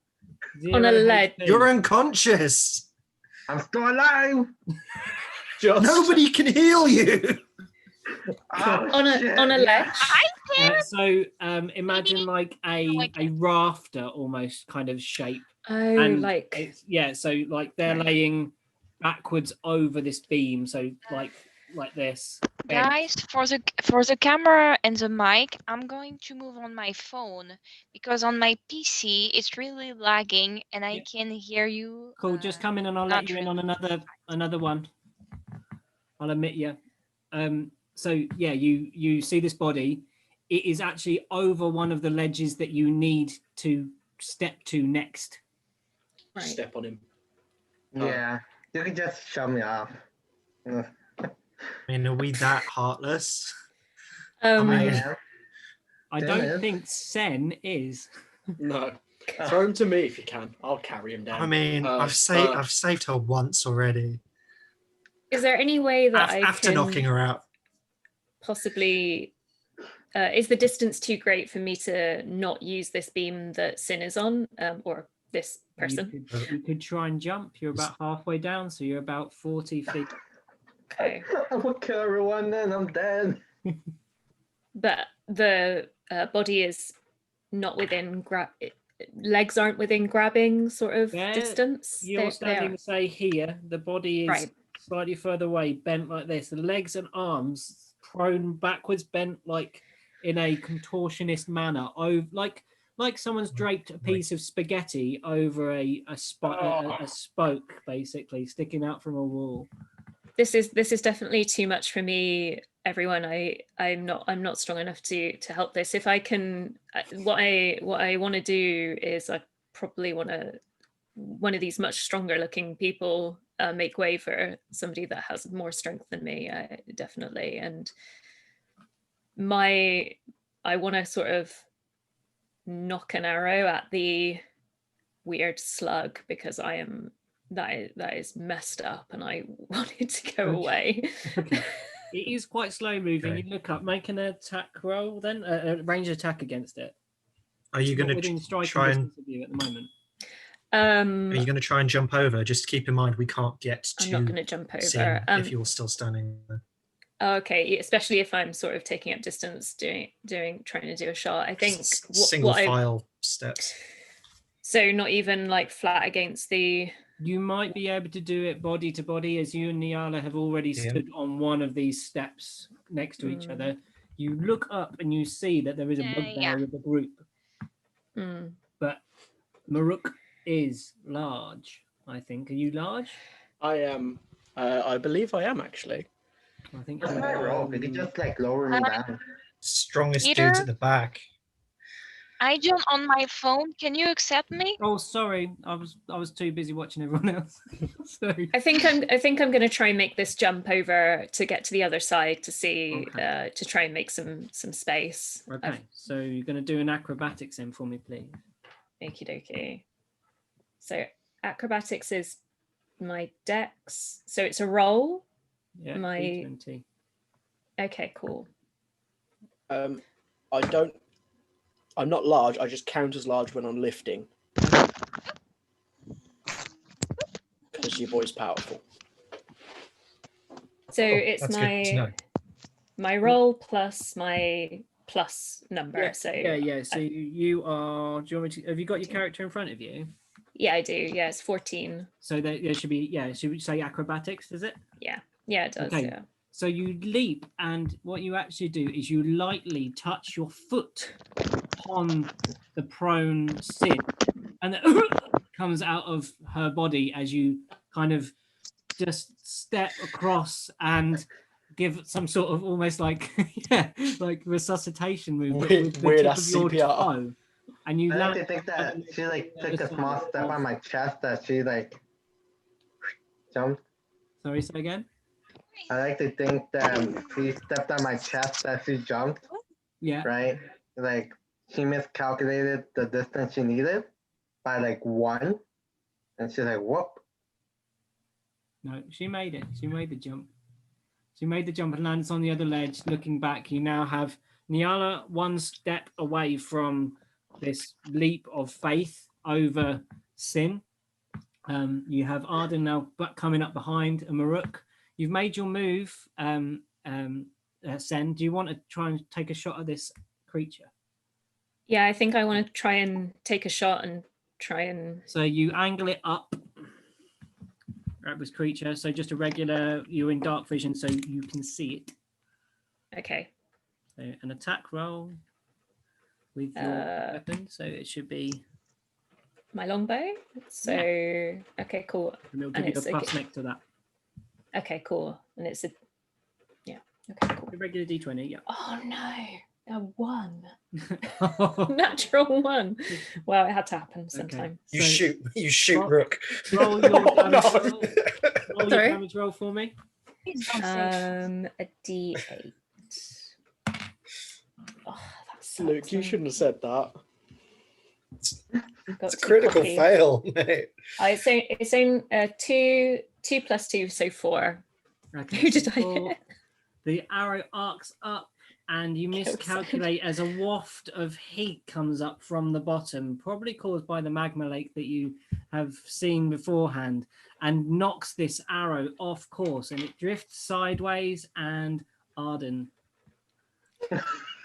On a 0 ledge. HP. You're unconscious. I'm still alive. Just Nobody can heal you. Oh, On a shit, ledge. So imagine like a rafter almost kind of shape. Oh, And like it's, yeah, so like they're laying backwards over this beam, so like this. bent. Guys, for the camera and the mic, I'm going to move on my phone because on my PC it's really lagging and I Yeah. can hear you. Cool, just come in and I'll not let you in on really. another one. I'll admit you. So yeah, you see this body. It is actually over one of the ledges that you need to step to next. right. step on him. Yeah, you can just shove me off. I mean, are we that heartless? I mean- am. I Damn don't it. think Sen is. No. Throw him to me if you can. I'll carry him down. I mean, I've saved her once already. Is there any way that I After can knocking her out. possibly? Is the distance too great for me to not use this beam that Sin is on, or this person? You could try and jump. You're about halfway down, so you're about 40 feet. Okay, I will kill everyone, then I'm dead. but the body is not within legs aren't within grabbing sort of Yeah, distance. You're They standing, are. say, here. The body is Right. slightly further away, bent like this. The legs and arms prone backwards, bent like in a contortionist manner. Like someone's draped a piece of spaghetti over a spoke, basically sticking out from a wall. This is definitely too much for me, everyone. I'm not strong enough to help this. If I can, what I want to do is I probably want to one of these much stronger looking people make way for somebody that has more strength than me, definitely. And I want to sort of knock an arrow at the weird slug because that is messed up and I want it to go away. Okay. It is quite slow moving. Okay. You look up, make an attack roll, then a ranged attack against it. Are you It's not going within to striking try and distance of you at the moment? are you going to try and jump over? Just keep in mind we can't get to I'm not going to jump Sin over. if you're still standing there. Okay, especially if I'm sort of taking up distance, trying to do a shot. I think Single file steps. So not even like flat against the. You might be able to do it body to body, as you and Niala have already stood on one of these steps next to each other. You look up and you see that there is a bugbear with the group. But Maruk is large, I think. Are you large? I am. I believe I am actually. I think What's my role? Could you just like lower me down? Strongest Peter? dudes at the back. I jump on my phone. Can you accept me? Oh, sorry, I was too busy watching everyone else. Sorry. I think I'm going to try and make this jump over to get to the other side to see Okay. to try and make some space. Okay, so you're going to do an acrobatics then for me, please. Okie dokie. So acrobatics is my dex. So it's a roll. Yeah, My- D20. Okay, cool. I'm not large. I just count as large when I'm lifting. Because your boy's powerful. So Oh, it's that's good to know. my roll plus my plus number. Yeah, So yeah. So you are. Do you want me to? Have you got your character in front of you? yeah, I do. Yeah, it's 14. So there should be. Yeah, should we say acrobatics? Does it? Yeah, it does. Okay. Yeah. So you leap, and what you actually do is you lightly touch your foot on the prone Sid, and then comes out of her body as you kind of just step across and give some sort of almost like like resuscitation move but with the Weird tip ass of your CPR. toe, and you I like land. to think that she like took a small step on my chest that she like jumped. Sorry, say again. I like to think that she stepped on my chest as she jumped, Yeah. right? Like she miscalculated the distance she needed by like 1. And she's like, whoop. No, she made it. She made the jump. She made the jump and lands on the other ledge. Looking back, you now have Nyala one step away from this leap of faith over Sin. You have Arden now coming up behind, and Maruk. You've made your move, Sen. Do you want to try and take a shot at this creature? Yeah, I think I want to try and take a shot and try and. So you angle it up at this creature. So just a regular, you're in dark vision, so you can see it. Okay. So an attack roll with your weapon. So it should be my longbow. So okay, cool. And it'll And give you a it's plus okay. next to that. Okay, cool. And it's a okay, cool. A regular D20, yeah. Oh no, a 1. Natural 1. Well, it had to happen sometime. You So shoot Rook. roll your damage roll. Roll your Sorry? damage roll for me. Please don't say. A D8. Oh, that's Luke, you shouldn't have said that. It's a critical fail, mate. It's in 2 plus 2, so 4. Okay, Who did so I four. hit? The arrow arcs up and you Kills miscalculate as a waft of heat comes up from the bottom, probably caused by the magma lake that you have seen beforehand, and knocks this arrow off course, and it drifts sideways, and Arden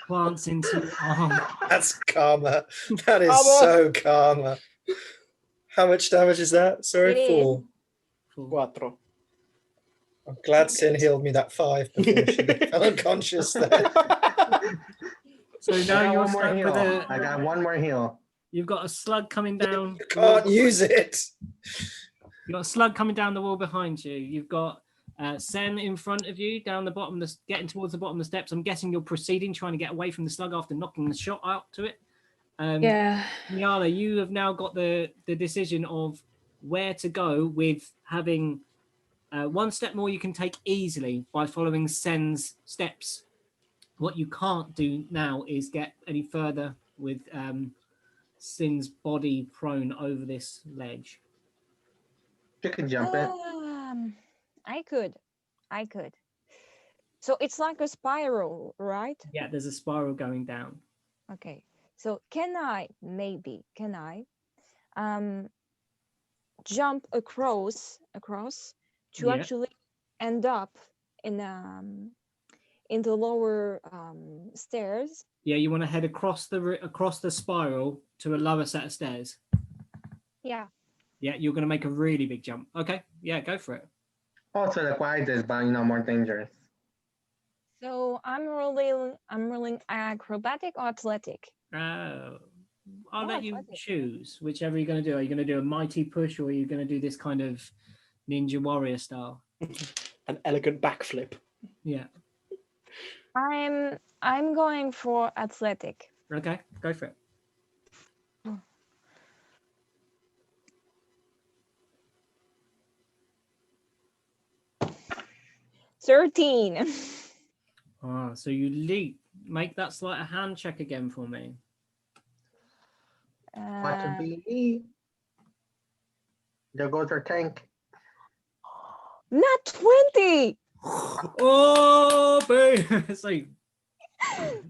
plants into your arm. That's karma. That is Karma. so karma. How much damage is that? Sorry, It is. 4. Quattro. I'm glad Sin healed me that 5 before she fell unconscious there. So I now got you're one more stuck heal. with I got one more heal. You've got a slug coming down. You can't use it. You've got a slug coming down the wall behind you. You've got Sen in front of you, down the bottom, getting towards the bottom of the steps. I'm guessing you're proceeding, trying to get away from the slug after knocking the shot out to it. Yeah. Nyala, you have now got the decision of where to go with having one step more you can take easily by following Sen's steps. What you can't do now is get any further with Sin's body prone over this ledge. You can jump it. I could. So it's like a spiral, right? Yeah, there's a spiral going down. Okay. So can I jump across to Yeah. actually end up in the lower stairs? Yeah, you want to head across the spiral to a lower set of stairs. Yeah. Yeah, you're going to make a really big jump. Okay, yeah, go for it. Also the quietest, but more dangerous. So I'm rolling acrobatic or athletic. I'll Oh, let you athletic. choose whichever you're going to do. Are you going to do a mighty push, or are you going to do this kind of ninja warrior style? An elegant backflip. Yeah. I'm going for athletic. Okay, go for it. 13. So you leap. Make that sleight of hand check again for me. Watch it be me. There goes our tank. Not 20. Oh, boom! So you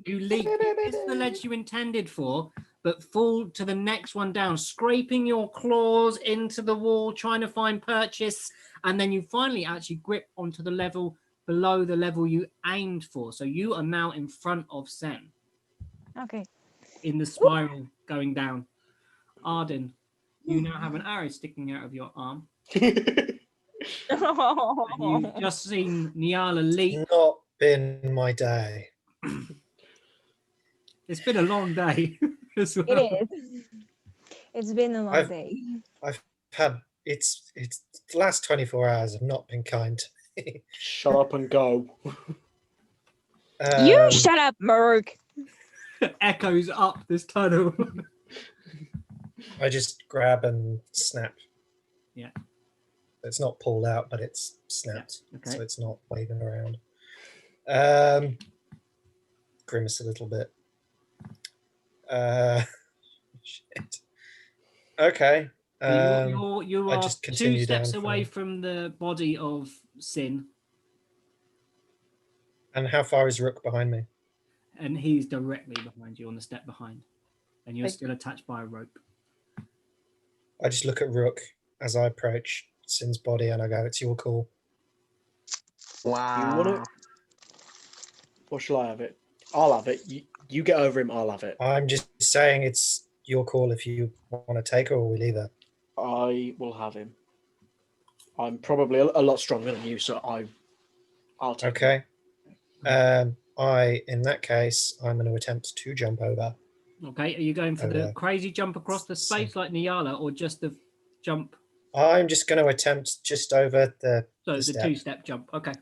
leap. You miss the ledge you intended for, but fall to the next one down, scraping your claws into the wall, trying to find purchase, and then you finally actually grip onto the level below the level you aimed for. So you are now in front of Sen Okay. in the spiral going down. Arden, you now have an arrow sticking out of your arm. And you've just seen Niala leap. Not been my day. It's been a long day as well. It is. It's been a long day. I've had it's the last 24 hours have not been kind to me. Shut up and go. You shut up, Merc. Echoes up this tunnel. I just grab and snap. Yeah. It's not pulled out, but it's snapped. Yeah, okay. So it's not waving around. Grimace a little bit. Shit. Okay. You I are just 2 continue steps down away from the body of Sin, And how far is Rook behind me? and he's directly behind you on the step behind, and you're Okay. still attached by a rope. I just look at Rook as I approach Sin's body and I go, "It's your call." Wow. You want it? Or shall I have it? I'll have it. You get over him, I'll have it. I'm just saying it's your call if you want to take her or we leave her. I will have him. I'm probably a lot stronger than you, so I'll take him. Okay. In that case, I'm going to attempt to jump over. Okay, are you going for the Okay. crazy jump across the space like Niala, or just the jump? I'm just going to attempt just over the So the step. 2-step jump. Okay.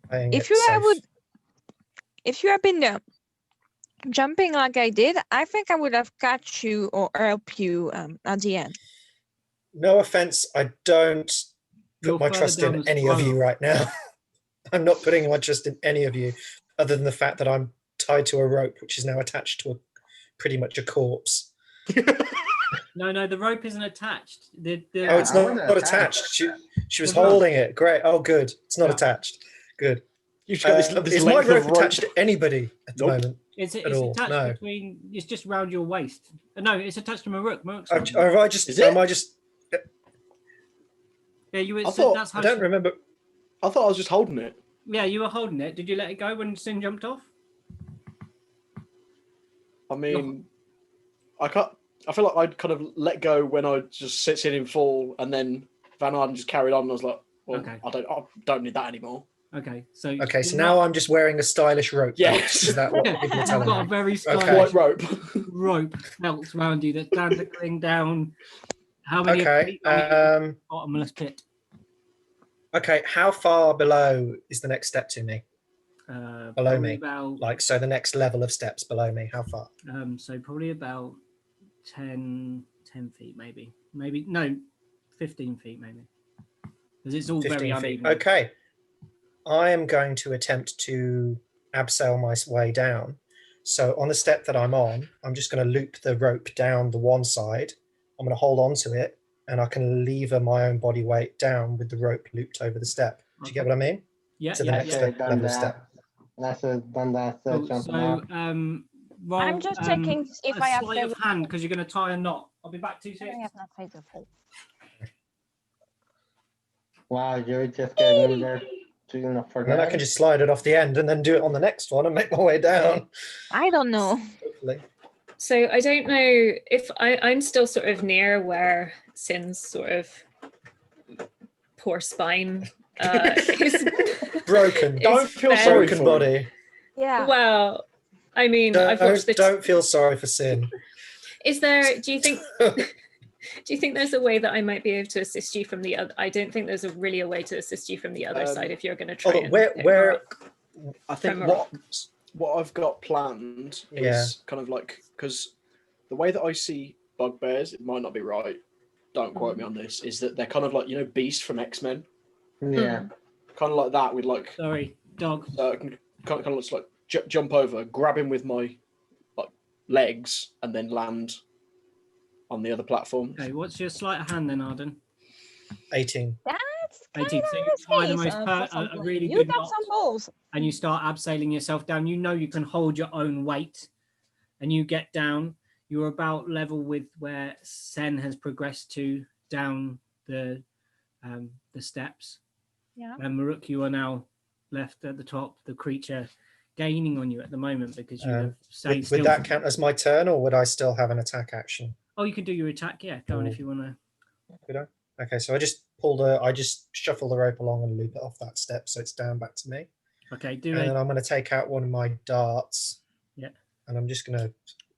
playing If it you safe. if you had been jumping like I did, I think I would have catch you or help you at the end. No offense, I don't You're put my further trust down in the any of you spiral. right now. I'm not putting my trust in any of you, other than the fact that I'm tied to a rope, which is now attached to pretty much a corpse. No, the rope isn't attached. Oh, it's I not, wasn't not attached. attached. She was The rope. holding it. Great. Oh, good. It's not Yeah. attached. Good. You've got this Is my length rope of rope. attached to anybody at the Nope. moment? It's At all, attached no. between. It's just around your waist. No, it's attached to Maruk. Maruk's Have holding it. I just? Is it? Am I just? Yeah, you were. I thought- That's how I don't she- remember. I thought I was just holding it. Yeah, you were holding it. Did you let it go when Sin jumped off? I mean, I feel like I'd kind of let go when I just seen him fall, and then Van Arden just carried on. And I was like, "Well, Okay. I don't need that anymore." Okay, so Okay, so you're now not- I'm just wearing a stylish rope. Yes. Is that what Yeah, people are you've telling got a me? very Okay. stylish White rope. rope belts around you that's dangling down. How many Okay. feet are you in the bottomless pit? Okay. How far below is the next step to me? Below Probably me. About, Like, so the next level of steps below me. How far? so probably about 10 feet, maybe. No, 15 feet, maybe. Because it's all very 15 feet. uneven. Okay. I am going to attempt to abseil my way down. So on the step that I'm on, I'm just going to loop the rope down the one side. I'm going to hold on to it, and I can lever my own body weight down with the rope looped over the step. Do you get what I mean? Yeah, To the yeah, next yeah. Okay, step, done level of that. step. That's it, done that. So Cool. jumping So, off. roll, I'm just checking if a I have sleight of feather hand fall. because you're going to tie a knot. I'll be back 2 I seconds. have not feather fall. Wow, you're just getting there to enough for And then that. I can just slide it off the end and then do it on the next one and make my way down. I don't know. Hopefully. So I don't know if I'm still sort of near where Sin's sort of poor spine is. Broken. Don't feel bent. sorry Broken for body. Yeah. Well, I mean, I've watched the. Don't feel sorry for Sin. Is there? Do you think? Do you think there's a way that I might be able to assist you from the other? I don't think there's really a way to assist you from the other side if you're going to try. hold on, and where- pick where- Mark. I think From what I've got planned is kind of like, because the way that I see bugbears, it might not be right. Don't quote me on this. Is that they're kind of like, you know, Beast from X-Men, Yeah. kind of like that with like. Sorry, dog. I can kind of just like jump over, grab him with my like legs, and then land on the other platform. Okay, what's your sleight of hand then, Arden? 18. That's 18. kind So of you try the risky, most for some a play. really You good got knot, some balls. and you start abseiling yourself down. You know you can hold your own weight, and you get down. You're about level with where Sen has progressed to down the steps. Yeah. And Maruk, you are now left at the top. The creature gaining on you at the moment because you have stayed Would still. that count as my turn, or would I still have an attack action? Oh, you can do your attack. Yeah, go on if you want to. Could I? Okay, so I just shuffle the rope along and loop it off that step, so it's down back to me. Okay, do And it. then I'm going to take out one of my darts. Yeah. And I'm just going to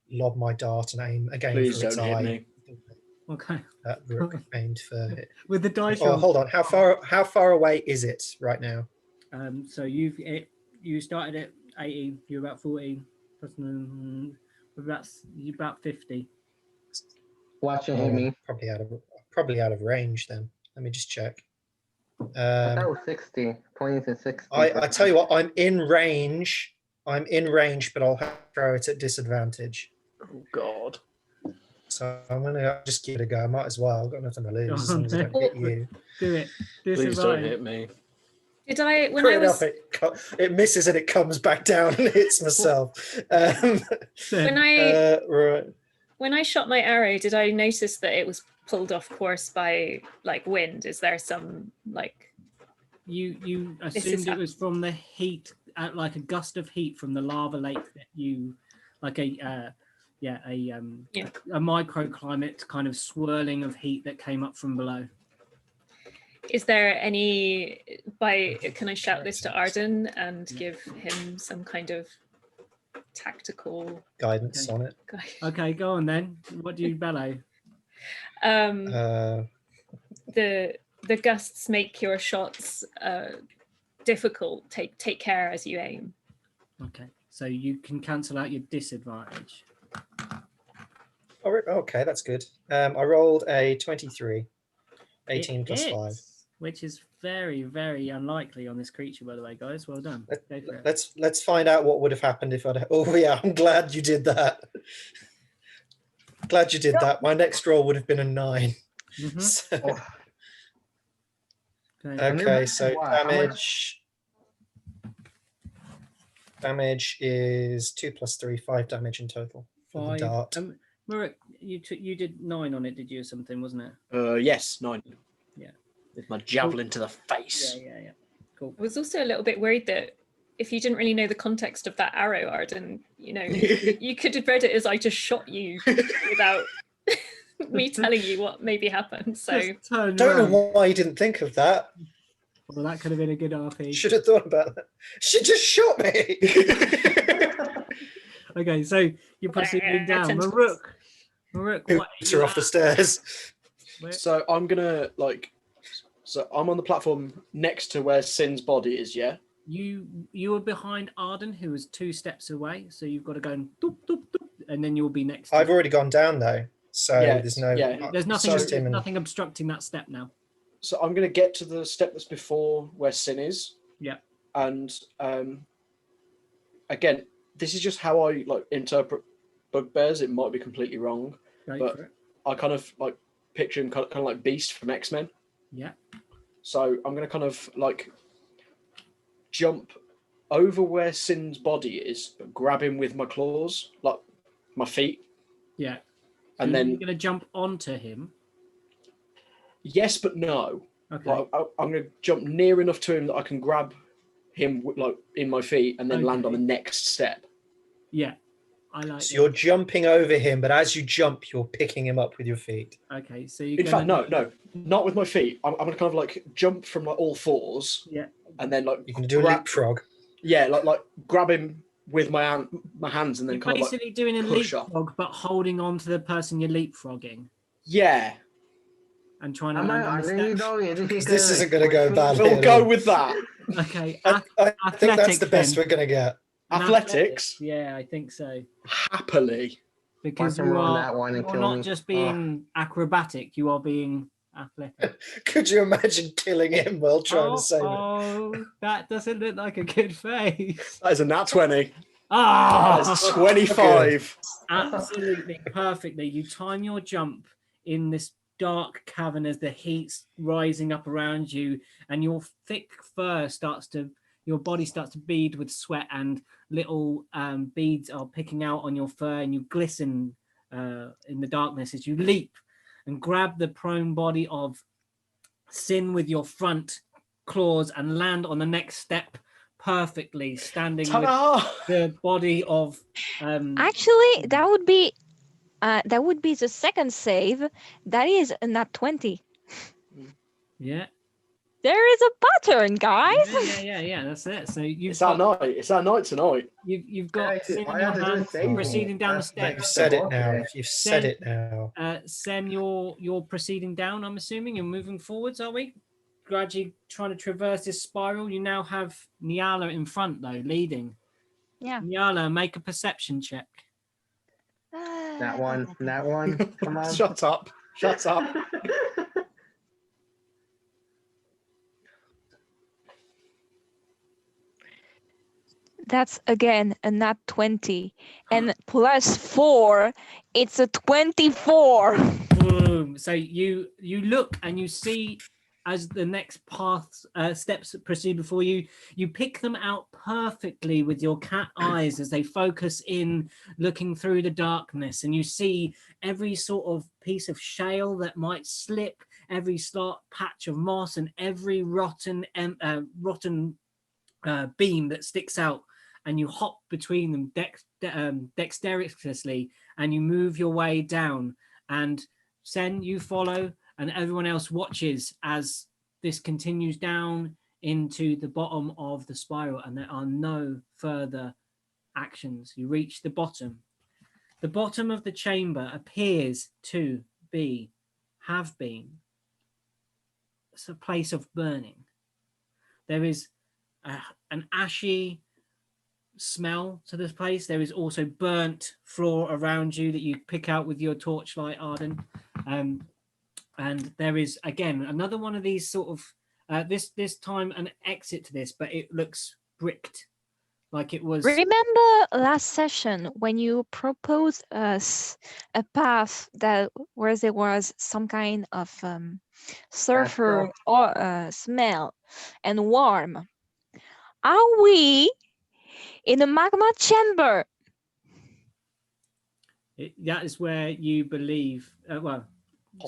lob my dart and aim again Please for its don't hit eye. me. Okay. That Rook aimed for it. With the dice Oh, roll. hold on. How far away is it right now? So you started at 18. You're about 14. You're about 50. Watch it hit me. Probably out of range then. Let me just check. I thought it was 60. 20 to 60. I tell you what, I'm in range, but I'll have to throw it at disadvantage. Oh God. So I'm gonna just give it a go. I might as well. I've got nothing to lose as long as I don't hit you. Do it. Please don't Disadvantage. hit me. Did I when Crit I it was up, it misses and it comes back down and hits myself. when I Right. when I shot my arrow, did I notice that it was pulled off course by like wind? Is there some like You is assumed it was from the heat, like a gust of heat from the lava lake that you, like a microclimate kind of swirling of heat that came up from below. is there any can I shout this to Arden and give him some kind of tactical Guidance on it. guide? Okay, go on then. What do you bellow? The gusts make your shots difficult. Take care as you aim. Okay, so you can cancel out your disadvantage. Oh, okay, that's good. I rolled a 23. 18 It plus 5. hits, which is very, very unlikely on this creature, by the way, guys. Well done. Go for it. Let's find out what would have happened if I'd. Oh yeah, I'm glad you did that. Glad you did that. My next roll would have been a 9. Mhm. So- Okay. okay, so Wow, how damage is 2 plus 3, 5 damage in total for the dart. Marek, you did 9 on it, did you, or something, wasn't it? Yes, 9. Yeah. With my javelin to the face. Yeah. Cool. I was also a little bit worried that if you didn't really know the context of that arrow, Arden, you could have read it as I just shot you without me telling you what maybe happened. So Just turn Don't around. know why you didn't think of that. Well, that could have been a good RP. Should have thought about that. She just shot me. Okay, so you're proceeding down. Tentacles. Maruk, what? Boots her off the stairs. So I'm gonna I'm on the platform next to where Sin's body is, yeah? You were behind Arden, who was 2 steps away. So you've got to go and doop, doop, doop, and then you'll be next. I've already gone down though, so Yeah, there's no. yeah. There's nothing. It's just There's him and- nothing obstructing that step now. So I'm gonna get to the step that's before where Sin is. Yeah. And again, this is just how I interpret bugbears. It might be completely wrong. Go But- for it. I kind of picture him kind of like Beast from X-Men. Yeah. So I'm gonna kind of jump over where Sin's body is, but grab him with my claws, like my feet. Yeah. And So then you're going to jump onto him. yes, but no. Okay. I'm going to jump near enough to him that I can grab him in my feet and then land on the Okay. next step. Yeah. I like. So you're jumping over him, but as you jump, you're picking him up with your feet. Okay. So you. In fact, no, not with my feet. I'm going to kind of jump from all fours. Yeah. And then You can do a leapfrog. Yeah, like grab him with my hands and then You're kind of basically doing a push up. leapfrog, but holding on to the person you're leapfrogging. Yeah, and trying to Am land I on the under you steps. though? This isn't going to go badly. we'll at go all. with that. Okay, I think that's athletics the best then. we're going to get. An Athletics, Yeah, I think so. happily. Because Watch him you roll are that one and you're kill not me. just Oh. being acrobatic, you are being athletic. Could you imagine killing him while trying to save him? Oh, that doesn't look like a good face. That is a nat 20. Ah, That is 25. absolutely perfectly. You time your jump in this dark cavern as the heat's rising up around you, and your thick fur your body starts to bead with sweat, and little beads are picking out on your fur, and you glisten in the darkness as you leap and grab the prone body of Sin with your front claws and land on the next step perfectly, standing with Ta-da! the body of Actually, that would be the second save. That is a nat 20. yeah. There is a pattern, guys. Yeah. That's it. So you've It's that night. It's that night tonight. You've got Sin in all I your have to do is hand, save me. proceeding down the That's- steps. You've said it now. Okay. You've said it now. Sen, you're proceeding down. I'm assuming you're moving forwards. Are we gradually trying to traverse this spiral? You now have Nyala in front, though, leading. Yeah. Nyala, make a perception check. That one. Come on. Shut up. Shut up. That's again a nat 20, and plus 4, it's a 24. Boom. So you look and you see as the next steps proceed before you, you pick them out perfectly with your cat eyes as they focus in, looking through the darkness, and you see every sort of piece of shale that might slip, every slight patch of moss, and every rotten beam that sticks out, and you hop between them dexterously, and you move your way down. And Sen, you follow, and everyone else watches as this continues down into the bottom of the spiral, and there are no further actions. You reach the bottom. The bottom of the chamber appears to have been a place of burning. There is an ashy smell to this place. There is also burnt floor around you that you pick out with your torchlight, Arden. And there is again another one of these sort of this time an exit to this, but it looks bricked, like it was. Remember last session when you proposed us a path where there was some kind of sulfur or smell and warm? Are we in a magma chamber? That is where you believe.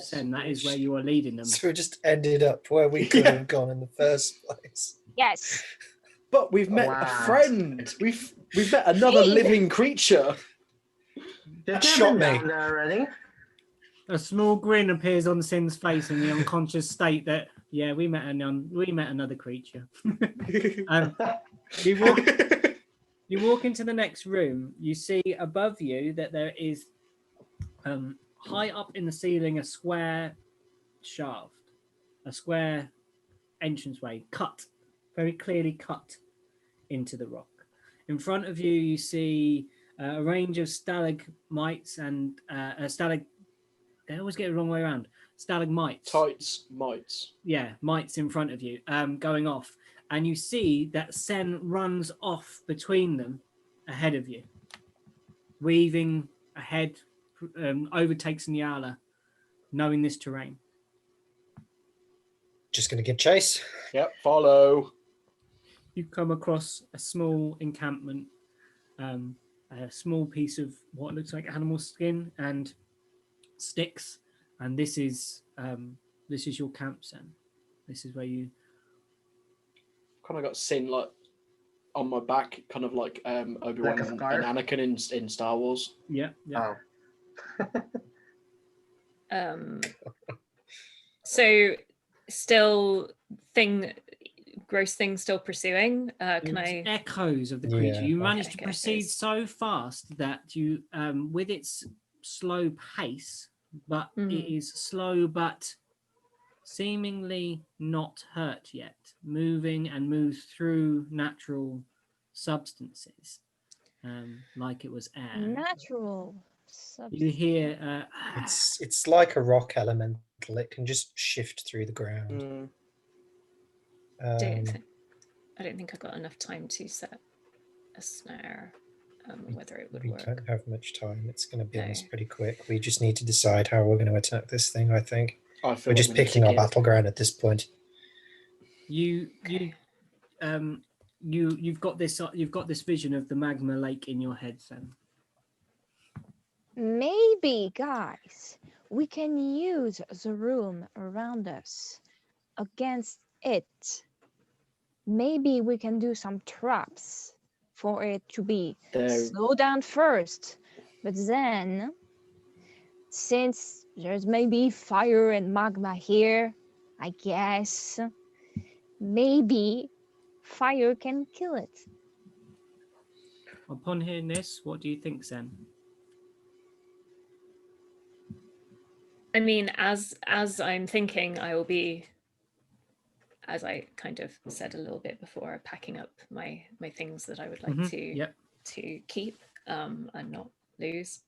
Sen, that is where you are leading them. So we just ended up where we could have gone in the first place. Yes. But we've met Wow. a friend. We've met another living creature. That shot me. down there already. A small grin appears on Sin's face in the unconscious state that we met another creature. You walk into the next room. You see above you that there is high up in the ceiling a square shaft, a square entranceway, very clearly cut into the rock. In front of you, you see a range of stalagmites and they always get it the wrong way around. Stalagmites. Mites. Yeah, mites in front of you, going off. And you see that Sen runs off between them ahead of you, weaving ahead, overtakes Nyala, knowing this terrain. Just going to give chase. Yep, follow. You come across a small encampment, a small piece of what looks like animal skin and sticks, and this is your camp, Sen. This is where you Kind of got Sin like on my back, kind of like Obi-Wan Like a and scarf? Anakin in Star Wars. yeah. Oh. So still gross thing still pursuing. Can It's I? echoes of the creature. Yeah. You managed to Okay, proceed echoes. so fast that you, with its slow pace, but it is slow, but seemingly not hurt yet, moving and moves through natural substances, like it was air. Natural You substance. hear It's like a rock elemental. It can just shift through the ground. Mm. I don't think I got enough time to set a snare. Whether it would We work. don't have much time. It's going to be on No. us pretty quick. We just need to decide how we're going to attack this thing, I think. I feel We're like just we need to picking our kill- battleground at this point. you've got this vision of the magma lake in your head, Sam. Maybe, guys, we can use the room around us against it. Maybe we can do some traps for it to be slow down first, but then, since there's maybe fire and magma here, I guess maybe fire can kill it. Upon hearing this, what do you think, Sam? I mean, as I'm thinking, I will be, as I kind of said a little bit before, packing up my things that I would like to keep and not lose.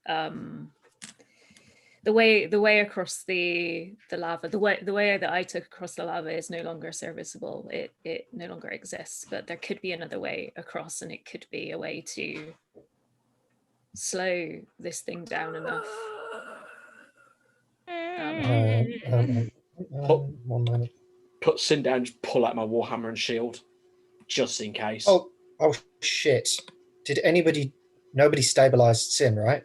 The way across the lava, the way that I took across the lava is no longer serviceable. It no longer exists. But there could be another way across, and it could be a way to slow this thing down enough. 1 minute. Put Sin down, just pull out my warhammer and shield, just in case. Oh shit! Did nobody stabilized Sin, right?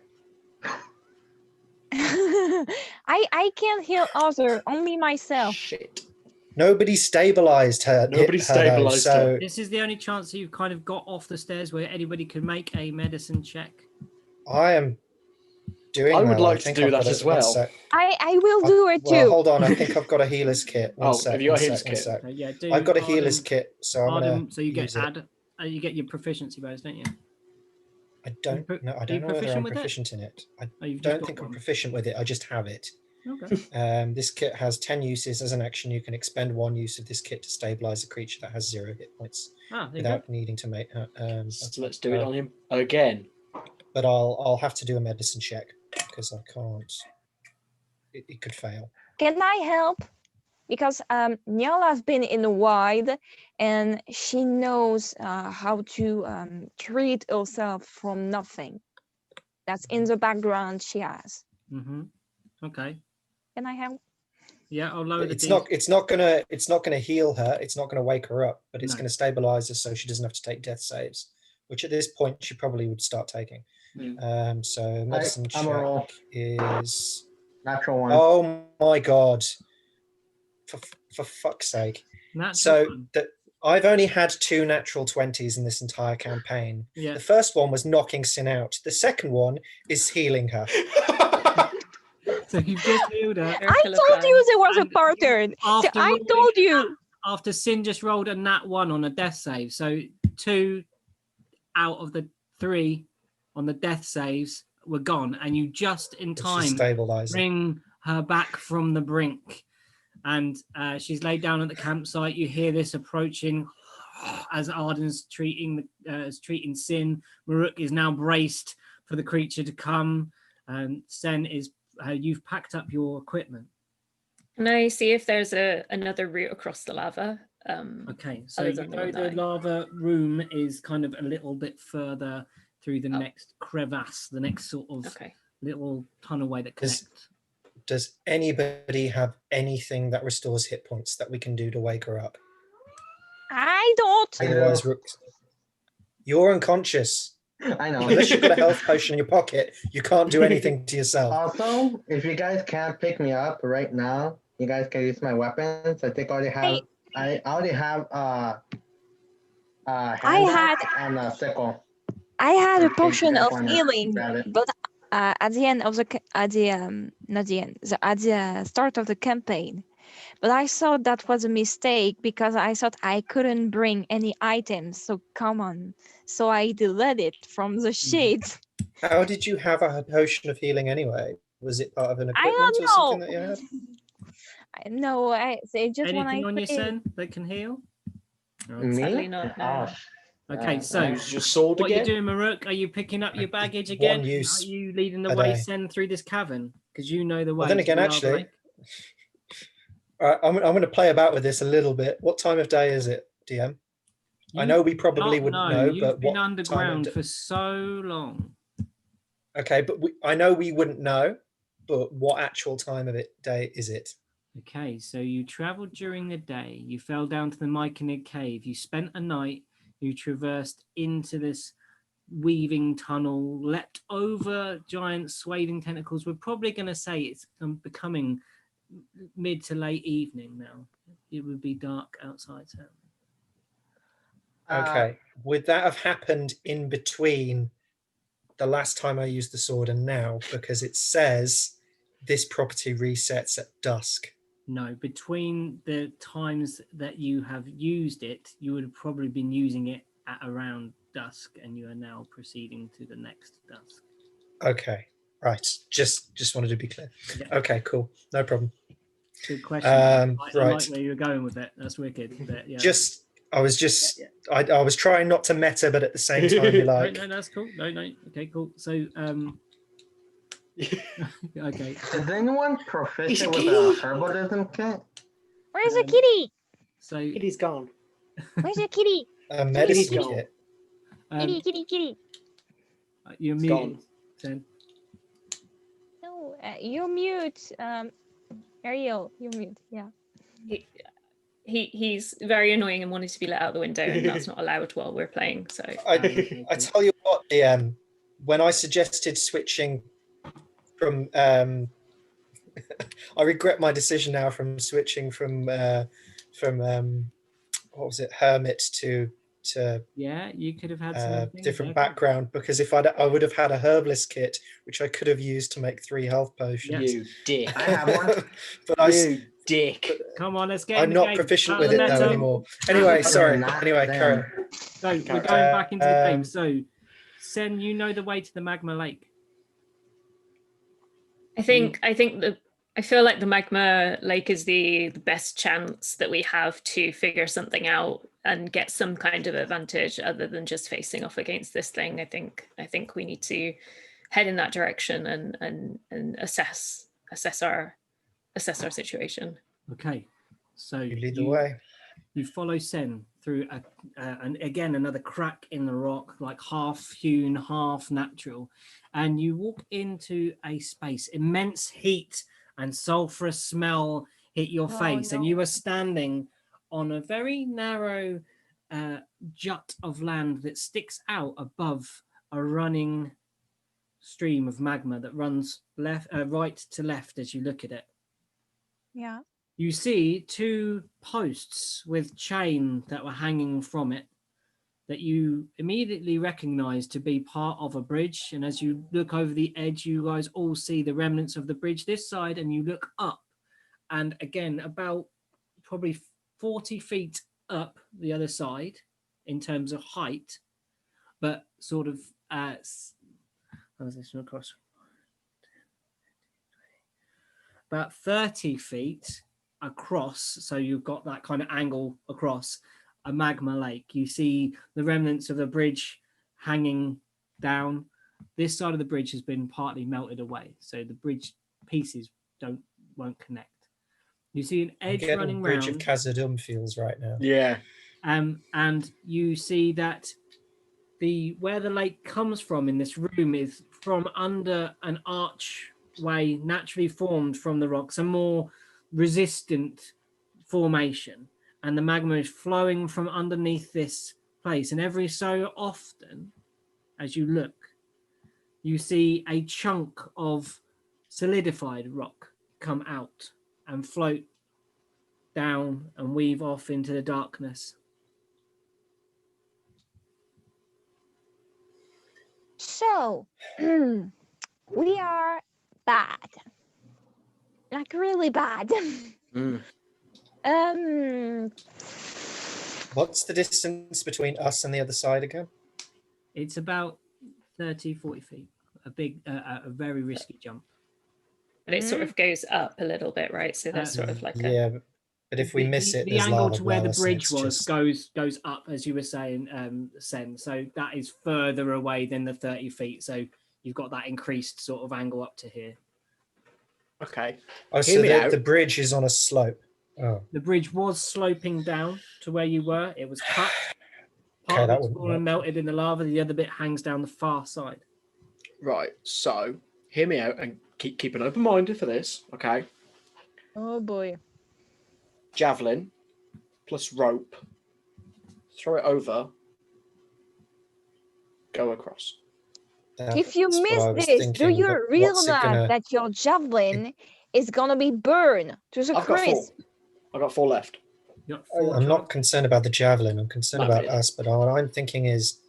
I can't heal Arthur, only myself. Shit. Nobody stabilized her. Nobody stabilized her. This is the only chance you've kind of got off the stairs where anybody can make a medicine check. I am doing. I would well. like I to think do I've that got as it. One well. sec. I will do it Well, too. hold on. I think I've got a healer's kit. One sec. Have you got a one healer's sec, one kit? sec. Okay, yeah, I've got a healer's Arden- kit, so I'm Arden, gonna so you get use it. you get your proficiency bonus, don't you? I don't know. I don't know whether I'm proficient in it. I You've just don't got think I'm one. proficient with it. I just have it. Okay. This kit has 10 uses. As an action, you can expend 1 use of this kit to stabilize a creature that has 0 hit points There you without needing to make. So let's do it on him again. But I'll have to do a medicine check because I can't. It could fail. Can I help? Because Nyala's been in the wild and she knows how to treat herself from nothing. That's in the background she has. Mm-hmm. Okay. Can I help? Yeah, I'll lower the. It's not gonna heal her. It's not gonna wake her up, but it's No. gonna stabilize her so she doesn't have to take death saves, which at this point she probably would start taking. So medicine I'm a roll. check is Natural one. Oh my god! For fuck's sake! I've only had 2 natural 20s in this entire campaign. Yeah. The first one was knocking Sin out. The second one is healing her. So you've just healed her. I told you there was a pattern. I told you. After Sin just rolled a nat 1 on a death save, so 2 out of the 3 on the death saves were gone, and you just in time bring her back from the brink. And she's laid down at the campsite. You hear this approaching as Arden's treating Sin. Maruk is now braced for the creature to come. Sen is. You've packed up your equipment. Can I see if there's another route across the lava? Okay, so you know the lava room is kind of a little bit further through the next crevasse, the next sort of little tunnelway that connects. Does anybody have anything that restores hit points that we can do to wake her up? I don't. Otherwise, you're unconscious. I know. Unless you've got a health potion in your pocket, you can't do anything to yourself. Also, if you guys can't pick me up right now, you guys can use my weapons. I think I already have. I already have and a sickle. I had a potion of healing, but at the end of at the start of the campaign. But I thought that was a mistake because I thought I couldn't bring any items. So come on. So I deleted it from the sheet. How did you have a potion of healing anyway? Was it part of an I equipment don't or something know. that you had? No, I say just when Anything I on your play. Sen that can heal? Me? Sadly not, no. Gosh. Okay, so Use your sword what are you again. doing, Maruk? Are you picking up your baggage One again? use Are you leading the a way, day. Sen, through this cavern? Because you know the way. Well, then to again, the Lava actually, Lake. all right, I'm going to play about with this a little bit. What time of day is it, DM? I You know we do probably not wouldn't know, You've but been what time of underground day? for so long. Okay, but I know we wouldn't know, but what actual time of day is it? Okay, so you traveled during the day. You fell down to the Myconid cave. You spent a night. You traversed into this weaving tunnel, leapt over giant swathing tentacles. We're probably going to say it's becoming mid to late evening now. It would be dark outside. So. Okay, would that have happened in between the last time I used the sword and now? Because it says this property resets at dusk. No, between the times that you have used it, you would have probably been using it at around dusk, and you are now proceeding to the next dusk. Okay, right. Just wanted to be clear. Yeah. Okay, cool. No problem. Good question. I like where you were going with it. That's wicked. But yeah. I was trying not to meta, but at the same time, you're like, no, that's cool. No. Okay, cool. So, okay. Is anyone proficient with a herbalism kit? Where's the kitty? So Kitty's gone. Where's your kitty? a medicine Kitty's kit. Kitty. You're It's muted. gone. Sen. No, you're mute. Ariel, you're mute. Yeah. He's very annoying and wanted to be let out the window, and that's not allowed while we're playing. So I tell you what, when I suggested switching from, I regret my decision now from switching from what was it, hermit to Yeah, you could have had some different background, because if I would have had a herbalist kit which I could have used to make 3 health potions. You dick. I have one. But You dick. Come on, let's get. I'm not proficient with it though anymore. Anyway, sorry. Anyway, carry on. So we're going back into the game. So, Sen, you know the way to the magma lake. I feel like the magma lake is the best chance that we have to figure something out and get some kind of advantage other than just facing off against this thing. I think we need to head in that direction and assess our situation. Okay, so You lead the way. You follow Sen through and again another crack in the rock, like half hewn, half natural, and you walk into a space. Immense heat and sulfurous smell hit your face, and you are standing on a very narrow jut of land that sticks out above a running stream of magma that runs right to left as you look at it. Yeah. You see 2 posts with chain that were hanging from it that you immediately recognize to be part of a bridge. And as you look over the edge, you guys all see the remnants of the bridge this side, and you look up, and again, about probably 40 feet up the other side in terms of height, but sort of across about 30 feet across, so you've got that kind of angle across a magma lake. You see the remnants of the bridge hanging down. This side of the bridge has been partly melted away, so the bridge pieces won't connect. You see an edge running bridge round. of Khazad feels right now. Yeah. And you see that where the lake comes from in this room is from under an archway naturally formed from the rocks, a more resistant formation, and the magma is flowing from underneath this place. And every so often, as you look, you see a chunk of solidified rock come out and float down and weave off into the darkness. So, we are bad. Like really bad. What's the distance between us and the other side again? It's about 30, 40 feet. A very risky jump. And it sort of goes up a little bit, right? So there's sort of like a Yeah, but if we miss it, the there's angle lava to where below the us, and bridge it's was just- goes up, as you were saying, Sen. So that is further away than the 30 feet. So you've got that increased sort of angle up to here. Okay. Oh, Hear so me out. the bridge is on a slope. Oh, The bridge was sloping down to where you were. It was cut. Okay, Part that of it's wouldn't fallen and work. melted in the lava. The other bit hangs down the far side. Right. So hear me out and keep an open mind for this. Okay. Oh boy. Javelin plus rope. Throw it over. Go across. If you that's what miss I was this, do thinking, you but what's it realize gonna- that your javelin is gonna be burned to the I've got 4. crisp? I've got 4 left. You got 4 I'm not chance. concerned about the javelin. I'm concerned Not about really. us. But what I'm thinking is,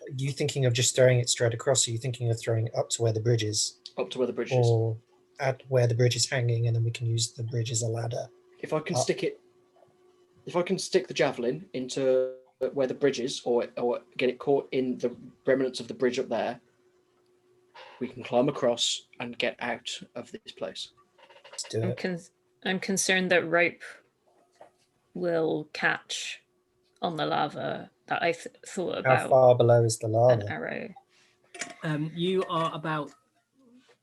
are you thinking of just throwing it straight across? Or are you thinking of throwing it up to where the bridge is, Up to where the bridge is. or at where the bridge is hanging, and then we can use the bridge as a ladder? If I can up. stick it, if I can stick the javelin into where the bridge is, or get it caught in the remnants of the bridge up there, we can climb across and get out of this place. Let's do I'm, it. I'm concerned that rope will catch on the lava that I thought How about far below is the an lava? arrow. You are about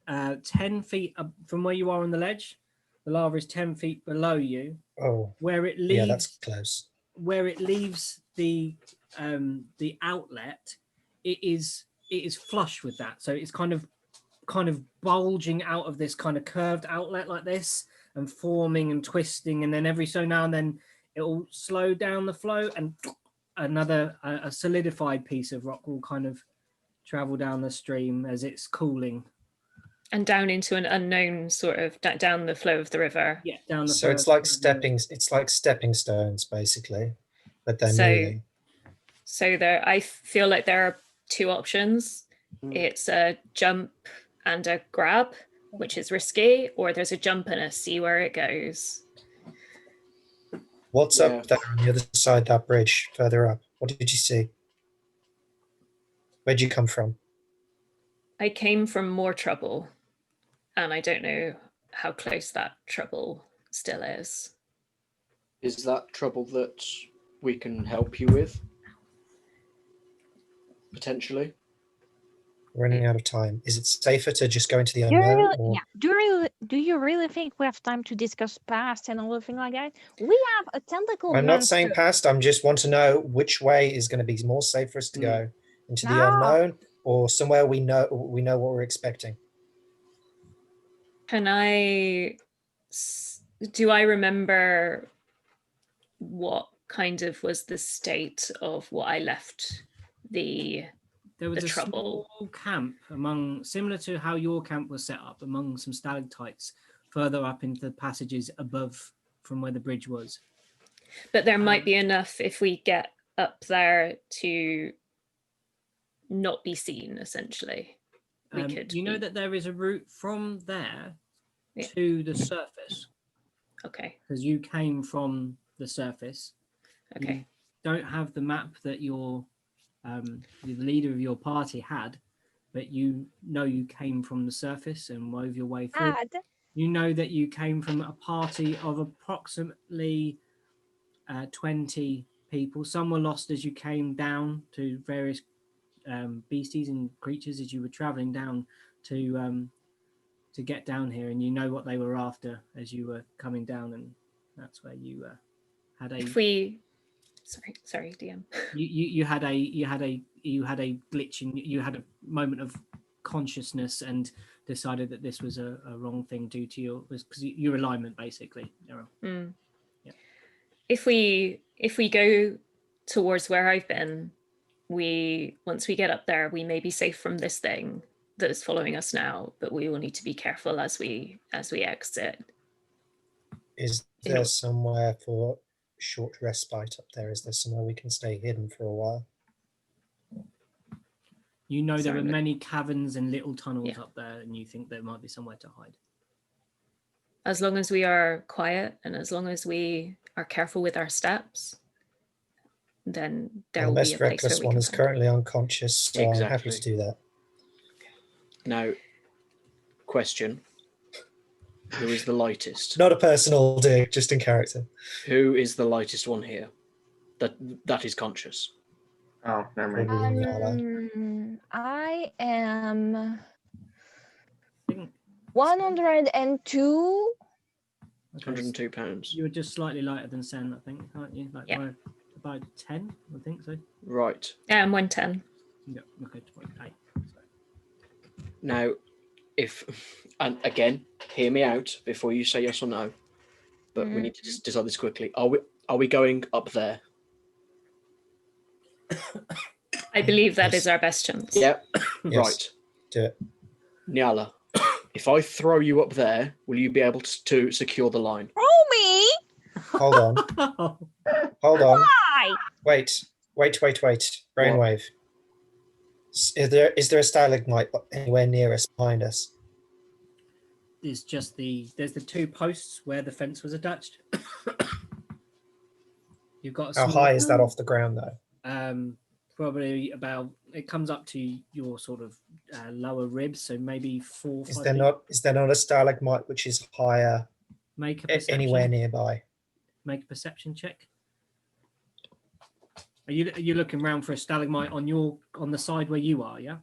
10 feet up from where you are on the ledge. The lava is 10 feet below you. Oh, Where it leaves, yeah, that's close. where it leaves the outlet, it is flush with that. So it's kind of bulging out of this kind of curved outlet like this, and forming and twisting, and then every so now and then it will slow down the flow, and another a solidified piece of rock will kind of travel down the stream as it's cooling. And down into an unknown sort of down the flow of the river. Yeah, down the. So it's like stepping stones, basically, but they're So- moving. So I feel like there are 2 options. It's a jump and a grab, which is risky, or there's a jump and a see where it goes. What's Yeah. up there on the other side of that bridge, further up? What did you see? Where'd you come from? I came from more trouble, and I don't know how close that trouble still is. Is that trouble that we can help you with? Potentially. Running out of time. Is it safer to just go into the Do you, unknown? really, Or... yeah. Do you really think we have time to discuss past and everything like that? We have a tentacle I'm not saying monster. past. I'm just want to know which way is going to be more safe for us to go, into the No. unknown or somewhere we know what we're expecting. Can do I remember what kind of was the state of what I left There was the a trouble? small camp similar to how your camp was set up, among some stalactites further up into the passages above from where the bridge was. But there might be enough if we get up there to not be seen, essentially. We could You know be- that there is a route from there Yeah. to the surface, Okay, because you came from the surface. okay. You don't have the map that the leader of your party had, but you know you came from the surface and wove your way through. You know that you came from a party of approximately 20 people. Some were lost as you came down to various beasties and creatures as you were traveling down to get down here, and you know what they were after as you were coming down, and that's where you had a. If we, sorry, DM. You had a glitch, and you had a moment of consciousness and decided that this was a wrong thing due to your alignment, basically. Mm. Yeah. If we go towards where I've been, once we get up there, we may be safe from this thing that is following us now, but we will need to be careful as we exit. Is You there know- somewhere for short respite up there? Is there somewhere we can stay hidden for a while? You know there Sorry, are but- many caverns and little tunnels Yeah. up there, and you think there might be somewhere to hide. As long as we are quiet and as long as we are careful with our steps, then there Our will be a most place where reckless we one can is find. currently unconscious, so I'm happy to Exactly. do that. Now, question. Who is the lightest? Not a personal dig, just in character. Who is the lightest one here? That is conscious. Oh, never mind. Probably Nyala. I am I think 102. 102 pounds. you were just slightly lighter than Sen, I think, aren't you? Like Yeah. by 10, I think so. Right. Yeah, I'm 110. Yeah, okay, 28. So. Now, and again, hear me out before you say yes or no, but we need to just decide this quickly. Are we going up there? I believe that is our best chance. Yeah. Yes. Right. Do it. Nyala, if I throw you up there, will you be able to secure the line? Throw me? Hold on. Oh, Hold on. Why? Wait. Brainwave. Is there a stalagmite anywhere near us, behind us? there's the 2 posts where the fence was attached. You've got a How small, high is that off the ground, though? probably about, it comes up to your sort of lower ribs, so maybe 4 Is 5 there not a stalagmite which is higher Make a perception. anywhere nearby? Make a perception check. Are you looking around for a stalagmite on the side where you are? Yeah.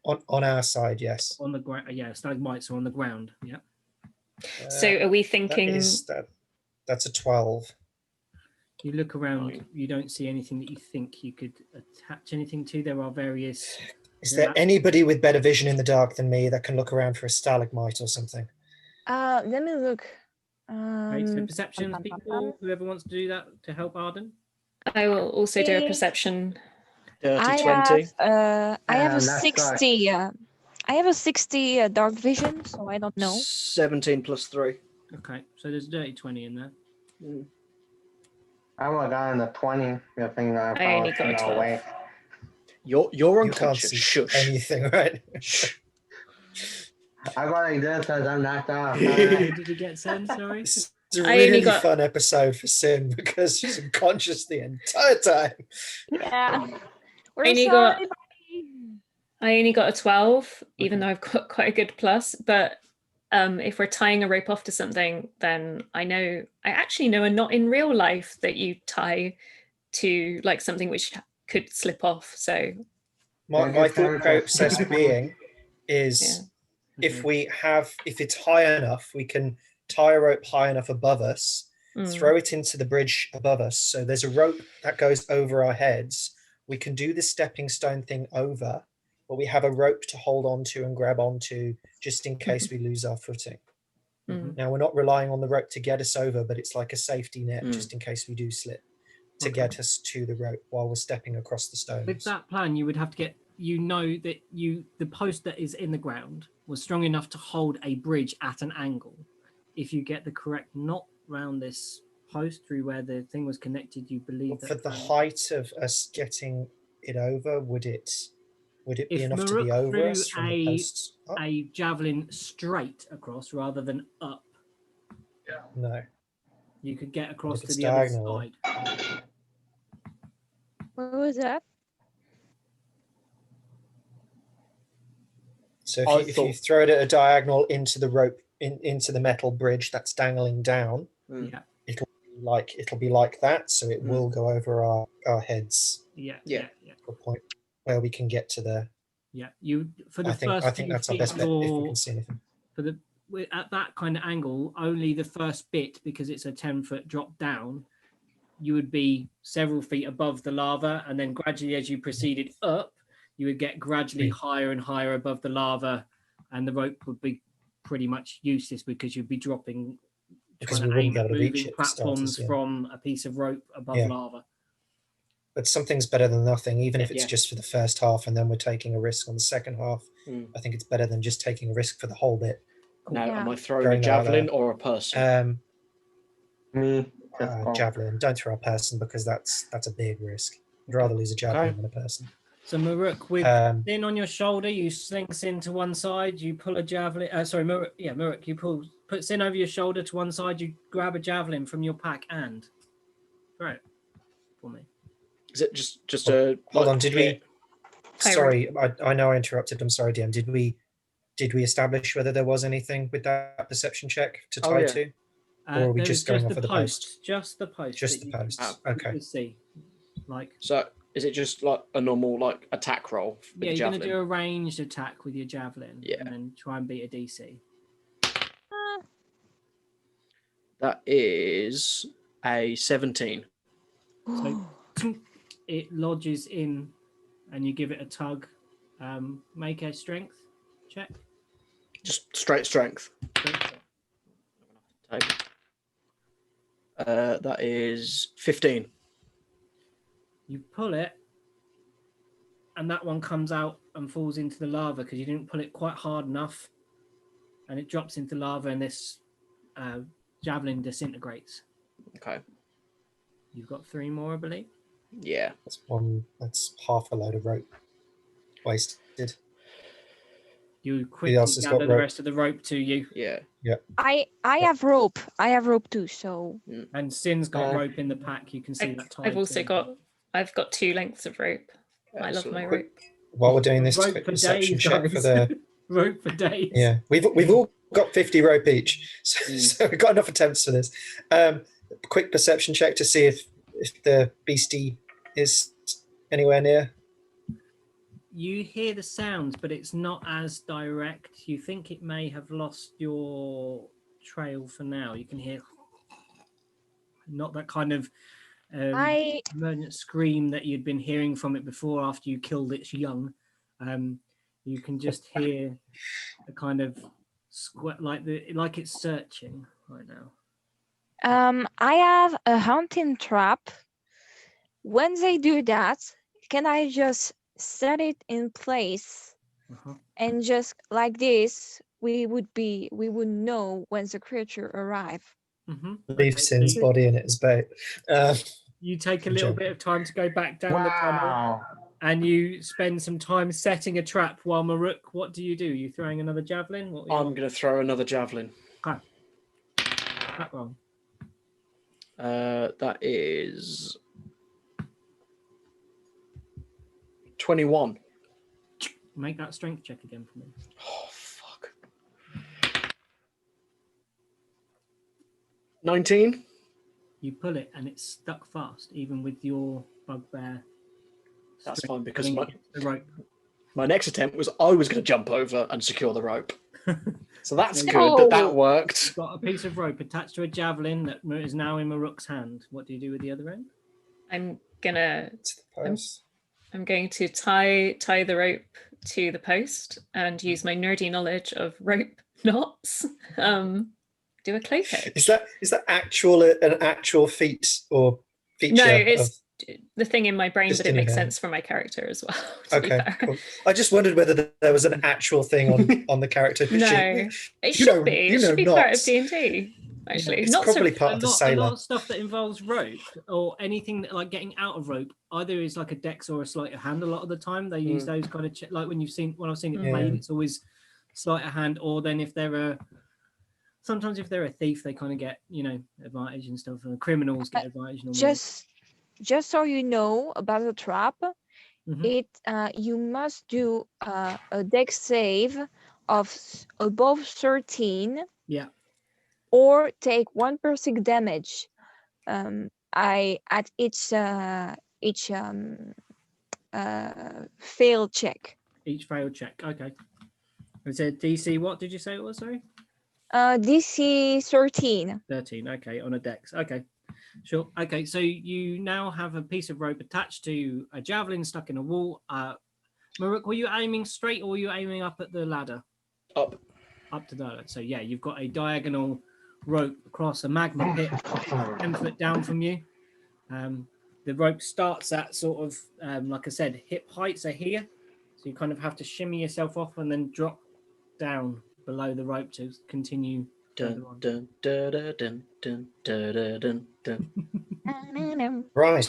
On our side, yes. On the ground. Yeah, stalagmites are on the ground. Yeah. So are we thinking? That's a 12. You look around. Fine. You don't see anything that you think you could attach anything to. There are various. Is there anybody with better vision in the dark than me that can look around for a stalagmite or something? Let me look. Right, so perception, people. Whoever wants to do that to help Arden. I will also do a perception. Dirty 20. I have a that's 60. I have a 60 dark vision, so I don't know. 17 plus 3. Okay, so there's a dirty 20 in there. I would have gotten a 20. I think I only got a 12. way. You're You can't unconscious. see Shush. anything, right? I go like this as I'm knocked off. Did you get Sen? Sorry. This is a I only really got- fun episode for Sim because she's unconscious the entire time. Yeah. We're Only sorry, got- buddy. I only got a 12, even though I've got quite a good plus. But if we're tying a rope off to something, then I actually know a knot in real life that you tie to like something which could slip off. So My thought process being is if it's high enough, we can tie a rope high enough above us, throw it into the bridge above us. So there's a rope that goes over our heads. We can do the stepping stone thing over, but we have a rope to hold on to and grab onto just in case we lose our footing. Now, we're not relying on the rope to get us over, but it's like a safety net just in case we do slip to get us to the rope while we're stepping across the stones. With that plan, you would have to get, that the post that is in the ground was strong enough to hold a bridge at an angle. If you get the correct knot round this post through where the thing was connected, you believe that For the height of us getting it over, would it be if enough to be Maruk over us threw from the posts up? a javelin straight across rather than up, No. you could get across If to it's the other diagonal. side. What was that? So I if you thought- throw it at a diagonal into the rope, into the metal bridge that's dangling down, Yeah, it'll be like that. So it will go over our heads yeah. Yeah. to a point where we can get to the. Yeah, you for the I think first think few that's our feet, best bet if we you're- can see anything. for the at that kind of angle, only the first bit, because it's a 10-foot drop down, you would be several feet above the lava, and then gradually as you proceeded up, you would get gradually higher and higher above the lava, and the rope would be pretty much useless because you'd be dropping Because trying we to wouldn't aim be at able to reach moving it for starters, platforms yeah. from a piece of rope above Yeah. lava. But something's better than nothing, even if it's Yeah. just for the first half and then we're taking a risk on the second half. I think it's better than just taking a risk for the whole bit. Now, Yeah. am I throwing Throwing a that out javelin there. or a person? Me, just go. Javelin. Don't throw a person because that's a big risk. I'd rather lose a javelin Okay. than a person. So Maruk, with Sin on your shoulder, you sling Sin to one side, you pull a javelin. Maruk, you put Sin over your shoulder to one side, you grab a javelin from your pack and throw it for me. Is it just a? Hold like, on, did hit? we? Sorry, I know I interrupted. I'm sorry, DM. Did we did we establish whether there was anything with that perception check to tie yeah. to? Or are we There just was going off of the post? Just the post. Just that the you could- posts. Oh, you Okay. could see. Like, So is it just like a normal like attack roll with yeah, the you're going to javelin? do a ranged attack with your javelin, Yeah. and then try and beat a DC. That is a 17. So it lodges in, and you give it a tug. Make a strength check. Just straight strength. Take. That is 15. You pull it, and that one comes out and falls into the lava because you didn't pull it quite hard enough, and it drops into lava, and this javelin disintegrates. Okay. You've got 3 more, I believe. Yeah. That's half a load of rope wasted. You quickly else has got gather the rope? rest of the rope to you, Yeah. I have rope. I have rope too. So and Sin's got Uh, rope in the pack. You can see that. tied I've also to- got 2 lengths of rope. I love my Excellent. rope. While we're doing this rope quick for perception days, check guys. for the rope for days. yeah, we've all got 50 rope each, so we've got enough attempts for this. Quick perception check to see if the beastie is anywhere near. You hear the sounds, but it's not as direct. You think it may have lost your trail for now. You can hear not that kind of emergent scream that you'd been hearing from it before after you killed its young. You can just hear a kind of like it's searching right now. I have a hunting trap. When they do that, can I just set it in place Uh-huh. and just like this, we would know when the creature arrive. Mm-hmm. Leave Sin's body in it as bait. You take a little bit of time to go back down the tunnel, Wow. and you spend some time setting a trap while Maruk, what do? You throwing another javelin? What were you I'm going to throw another javelin. that wrong? That is 21. Make that strength check again for me. Oh, fuck. 19. You pull it, and it's stuck fast, even with your bugbear. That's strength fine because pulling the rope. my next attempt was I was going to jump over and secure the rope. So that's Yeah, good that worked. You've got a piece of rope attached to a javelin that is now in Maruk's hand. What do you do with the other end? I'm gonna To the post. I'm going to tie the rope to the post and use my nerdy knowledge of rope knots. Do a clay pick. Is that an actual feat or feature? No, of- it's the thing in my brain, Just but it in your makes head. sense for my character as well. to be okay. fair. Cool. I just wondered whether there was an actual thing on the character. No, it should be. It should be part of D&D. Actually, It's not probably so. part of the a lot sailor. of stuff that involves rope or anything that, like getting out of rope, either is like a dex or a sleight of hand. A lot of the time they use those kind of like when I've seen it played, it's always sleight of hand. Or then if they're sometimes if they're a thief, they kind of get advantage and stuff. And criminals get advantage. Normally. Just so you know about the trap, Mhm. you must do a dex save of above 13. Yeah. Or take 1% damage. At each failed check. Each failed check. Okay. It said DC. What did you say it was? Sorry. DC 13. 13. Okay, on a dex. Okay, sure. Okay, so you now have a piece of rope attached to a javelin stuck in a wall. Maruk, were you aiming straight or were you aiming up at the ladder? Up. Up to the ladder. So yeah, you've got a diagonal rope across a magma pit 10 foot down from you. The rope starts at sort of, like I said, hip heights are here. So you kind of have to shimmy yourself off and then drop down below the rope to continue. Dun, dun, dun, dun, dun, dun, dun, dun, dun. Right.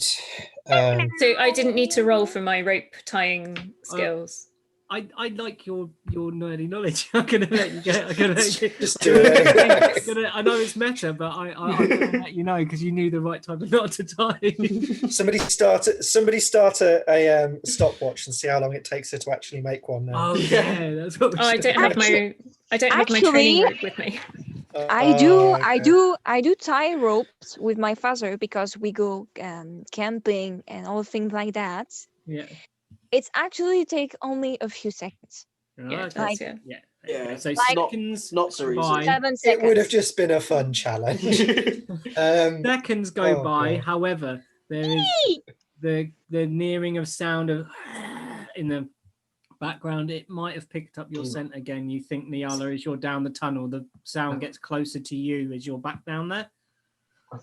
So I didn't need to roll for my rope tying skills. I like your nerdy knowledge. I'm gonna let you get. I'm gonna let you. Just do it. I know it's meta, but I'm gonna let you know because you knew the right time of knot to tie. Somebody start a stopwatch and see how long it takes her to actually make one. Now. Oh yeah, that's what. We Oh, I should don't have my training Actually- rope with me. I do, Okay. I do tie ropes with my father because we go camping and all things like that. Yeah. It's actually take only a few seconds. Yeah, Okay. that's yeah. Yeah. Yeah, So it's not- seconds not so easy. by. 7 It seconds. would have just been a fun challenge. Seconds go Oh, by. God. However, there is the nearing of sound of in the background. It might have picked up your scent again. You think, Niala, as you're down the tunnel, the sound gets closer to you as you're back down there.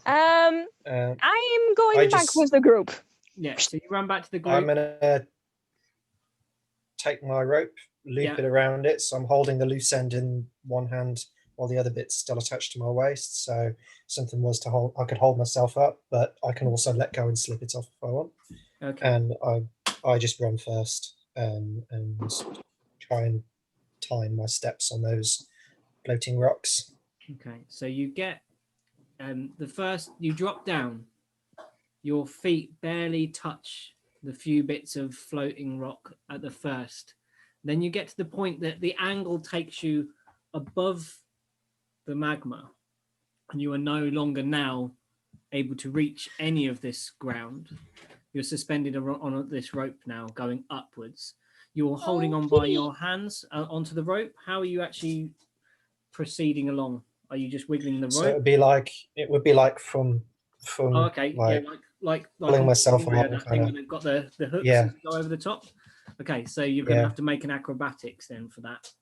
I am going I back just- with the group. Yeah. So you run back to the group. I'm gonna take my rope, loop it around it, so I'm holding the loose end in one hand while the other bit's still attached to my waist. So if something was to hold, I could hold myself up, but I can also let go and slip it off if I want. Okay. And I just run first and try and time my steps on those floating rocks. Okay. So you get the first. You drop down. Your feet barely touch the few bits of floating rock at the first. Then you get to the point that the angle takes you above the magma, and you are no longer now able to reach any of this ground. You're suspended on this rope now, going upwards. You're holding on by your hands onto the rope. How are you actually proceeding along? Are you just wiggling the rope? So it would be like from Oh, okay. like, Yeah, like pulling on myself Warrior, along, that thing kinda. when they've got the hooks Yeah. that go over the top. Okay, so you're gonna Yeah. have to make an acrobatics then for that.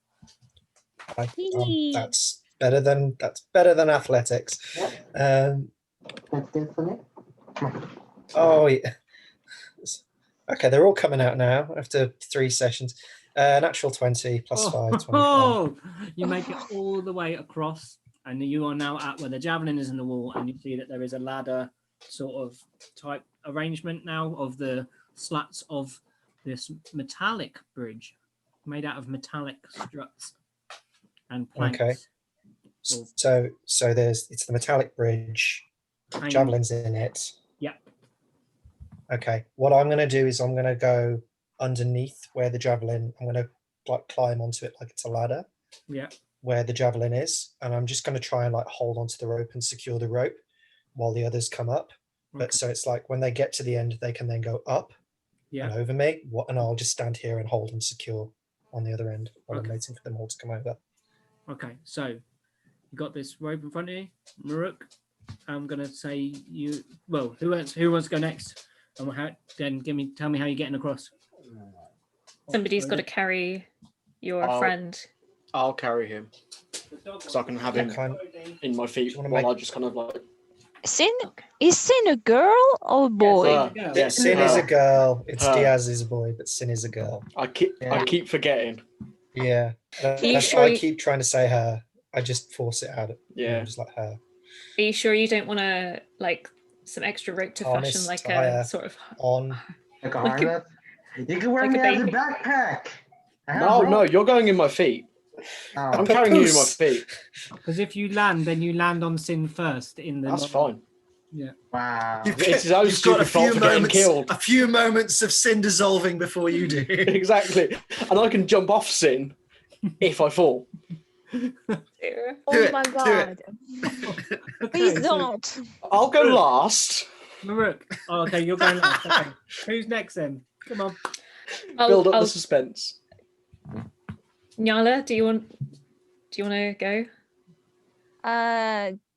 That's better than athletics. Let's do something. Oh yeah. Okay, they're all coming out now after 3 sessions. Natural 20 plus 5, 25. Oh, you make it all the way across, and you are now at where the javelin is in the wall, and you see that there is a ladder sort of type arrangement now of the slats of this metallic bridge made out of metallic struts and planks. Okay. So it's the metallic bridge, hanging- javelins in it. Yeah. Okay. What I'm going to do is I'm going to go underneath where the javelin. I'm going to like climb onto it like it's a ladder. Yeah. Where the javelin is, and I'm just going to try and like hold onto the rope and secure the rope while the others come up. But Okay. so it's like when they get to the end, they can then go up Yeah. and over me, and I'll just stand here and hold and secure on the other end while Okay. I'm waiting for them all to come over. Okay, so you got this rope in front of you, Maruk. I'm gonna say you. Well, who wants to go next? And then tell me how you're getting across. Somebody's got to carry your I'll- friend. I'll carry him so I can have him in my feet wanna while make- I just kind of like. Sin is Sin a girl or a boy? Her. Yeah. Yeah, Sin is a her. girl. It's Her. Diaz is a boy, but Sin is a girl. I keep forgetting. Yeah. Are you That's sure why I you- keep trying to say her. I just force it out. Yeah. I'm just like her. Are you sure you don't want to like some extra rope to Harness, fashion like tie her a sort of? on. Like a Like a- harness. You can wear like a me as a baby. backpack. I have No, rope. you're going in my feet. Oh. I'm carrying you in my Papoose. feet. Because if you land, then you land on Sin first in the. That's fine. Wow. It's his own stupid fault for getting killed. A few moments of Sin dissolving before you do. Exactly. And I can jump off Sin if I fall. Oh it, my do god! Okay, Please so don't. I'll go last. Maruk. Oh, okay, you're going last. Okay. Who's next then? Come on. Build up the suspense. Nyala, do you want to go?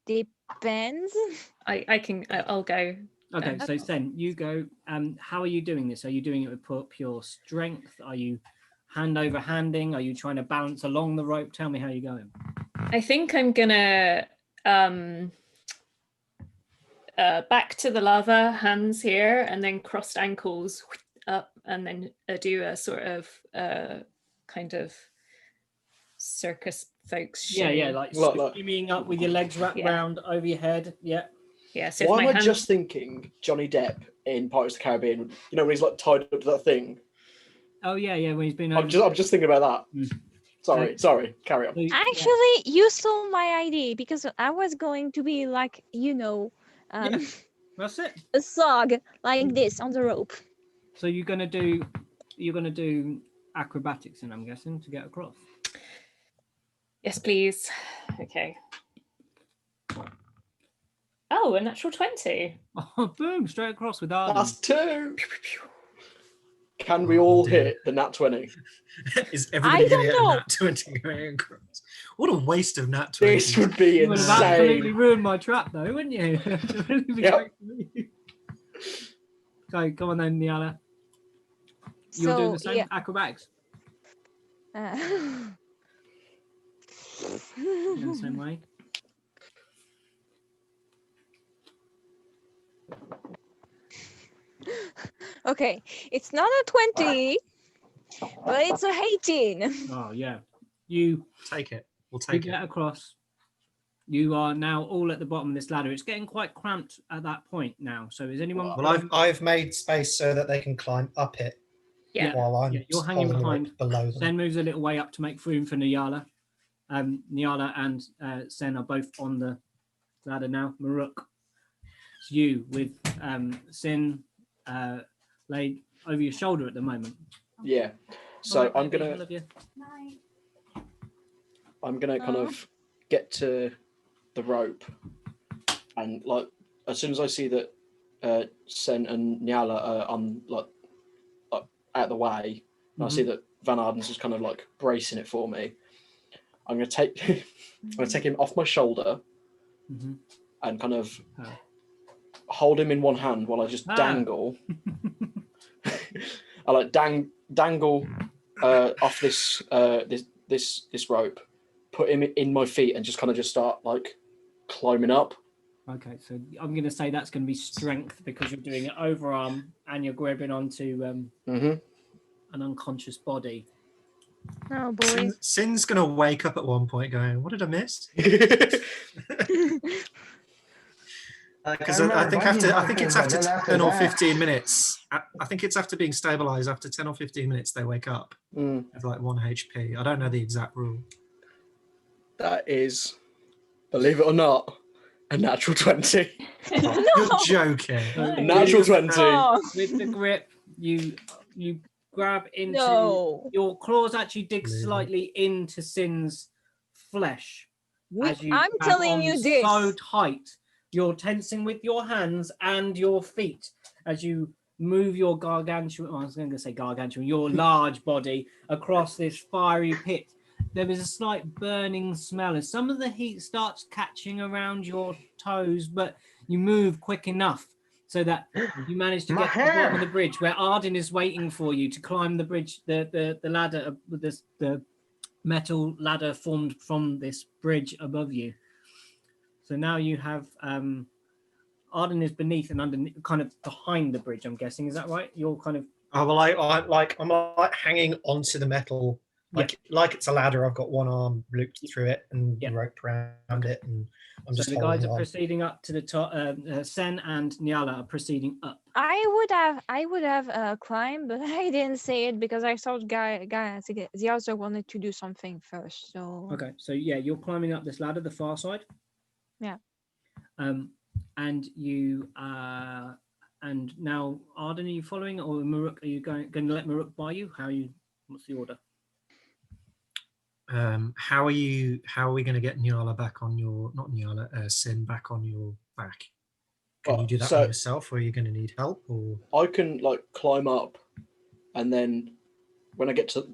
Depends. I'll go. Okay, Yeah. so Sen, you go. How are you doing this? Are you doing it with pure strength? Are you hand over handing? Are you trying to balance along the rope? Tell me how you're going. I think I'm gonna back to the lava, hands here, and then crossed ankles up, and then do a sort of kind of circus folks Yeah, shimmy. like Like- skimmying up with your legs wrapped Yeah. round over your head. Yeah. Yeah, so if Why my am I hand, just thinking Johnny Depp in Pirates of the Caribbean? You know, when he's like tied up to that thing. Oh yeah, yeah. When he's been. I'm just thinking about that. Mm. Sorry. Carry on. Actually, you stole my idea because I was going to be like, Yeah. That's it. a slug like this on the rope. So you're gonna do acrobatics, and I'm guessing to get across. Yes, please. Okay. Oh, a natural 20. Oh, boom! Straight across with Arden. That's 2. Can we all hit the nat 20? Is everybody I going to don't get a know. nat 20 going across? What a waste of nat 20. This would be You would have absolutely insane. ruined my trap, though, wouldn't you? It'd really be Yep. great for me. Okay, come on then, Niala. You're doing the same Yeah. acrobatics in the same way. Okay, it's not a 20, but it's a 18. Oh yeah, you Take it. We'll you take it. get across. You are now all at the bottom of this ladder. It's getting quite cramped at that point now. So is anyone? Well, I've made space so that they can climb up it Yeah. while I'm you're hanging holding the rope behind. below them. Sen moves a little way up to make room for Niala. Niala and Sen are both on the ladder now. Maruk, it's you with Sen laid over your shoulder at the moment. Yeah. So Alright, I'm baby, I gonna love you. kind of get to the rope, and like as soon as I see that Sen and Nyala are on like out the way, and I see that Van Arden's just kind of like bracing it for me, I'm gonna take him off my shoulder and kind of hold him in one hand while I just dangle. I like dangle off this rope, put him in my feet, and just kind of just start like climbing up. Okay, so I'm going to say that's going to be strength because you're doing it overarm and you're grabbing onto an unconscious body. Oh boy. Sin's going to wake up at one point going, what did I miss? Because I think it's after 10 or 15 minutes. I think it's after being stabilized. After 10 or 15 minutes, they wake up with like 1 HP. I don't know the exact rule. That is, believe it or not, a natural 20. You're joking. A natural 20. Oh, With the grip, you grab into no. your claws. Actually, dig Really? slightly into Sin's flesh. as you I'm grab telling on you this. so tight. You're tensing with your hands and your feet as you move your gargantuan, I was going to say gargantuan, your large body across this fiery pit. There is a slight burning smell as some of the heat starts catching around your toes, but you move quick enough so that you manage to get to the bottom of the bridge where Arden is waiting for you to climb the bridge, the ladder, the metal ladder formed from this bridge above you. So now you have Arden is beneath and underneath, kind of behind the bridge. I'm guessing, is that right? You're kind of. Oh well, I'm like hanging onto the metal, like it's a ladder. I've got one arm looped through it and the rope around it, and I'm just. So the guys are proceeding up to the top. Sen and Nyala are proceeding up. I would have climbed, but I didn't say it because I thought the other wanted to do something first. So. Okay, so yeah, you're climbing up this ladder, the far side. Yeah. And you and now Arden, are you following, or Maruk? Are you going to let Maruk by you? What's the order? How are we going to get Nyala back on your, not Nyala, Sin back on your back? Can you do that by yourself, or are you going to need help? Or I can like climb up, and then when I get to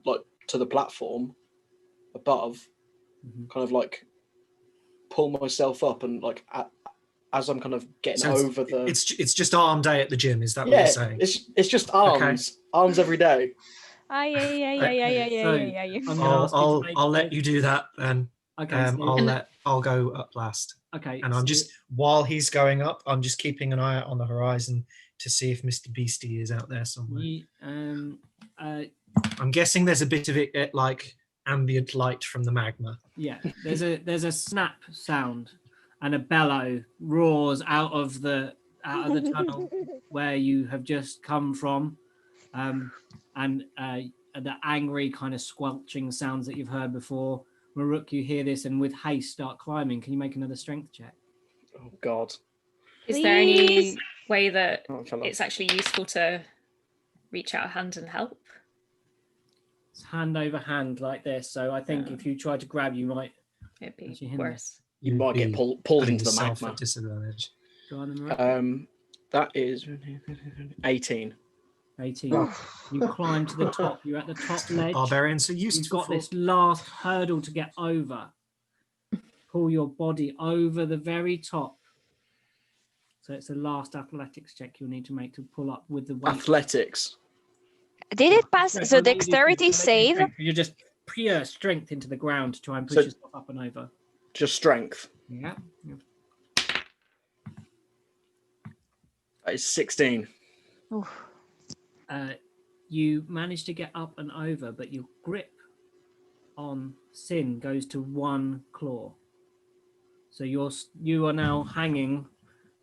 the platform above, kind of like pull myself up and like as I'm kind of getting over the. It's just arm day at the gym. Is that what you're saying? It's just arms, arms every day. Yeah. I'll let you do that then. Okay. I'll go up last. Okay. And I'm just, while he's going up, I'm just keeping an eye out on the horizon to see if Mr. Beastie is out there somewhere. I'm guessing there's a bit of it like ambient light from the magma. Yeah, there's a snap sound and a bellow roars out of the tunnel where you have just come from, and the angry kind of squelching sounds that you've heard before. Maruk, you hear this and with haste start climbing. Can you make another strength check? Oh God. Is there any Please. way that Oh, shut up. it's actually useful to reach out a hand and help? It's hand over hand like this. So I think Yeah. if you try to grab, you might. It'd be Actually hinder. worse. You might get pulled into the yourself magma. at disadvantage. Go on, Maruk. That is 18. 18. You climb to the top. You're at the top ledge. Barbarians are You've useful got for. this last hurdle to get over. Pull your body over the very top. So it's the last athletics check you'll need to make to pull up with the weight. Athletics. Did it pass Strength. the I'll let you do dexterity strength. I'll let you do save? strength. You're just pure strength into the ground to try and push So- yourself up and over. Just strength. Yeah. That is 16. Oof. You manage to get up and over, but your grip on Sin goes to one claw. So you are now hanging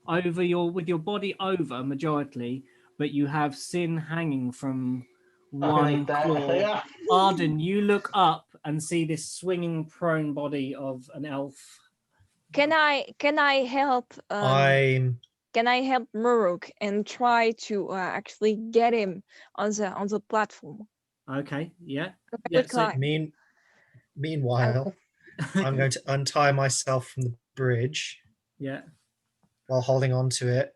over with your body over majority, but you have Sin hanging from one Like that. claw. Yeah. Arden, you look up and see this swinging prone body of an elf. Can I help? I'm Can I help Muruk and try to actually get him on the platform? Okay, yeah. Good so- climb. meanwhile, I'm going to untie myself from the bridge yeah. while holding on to it,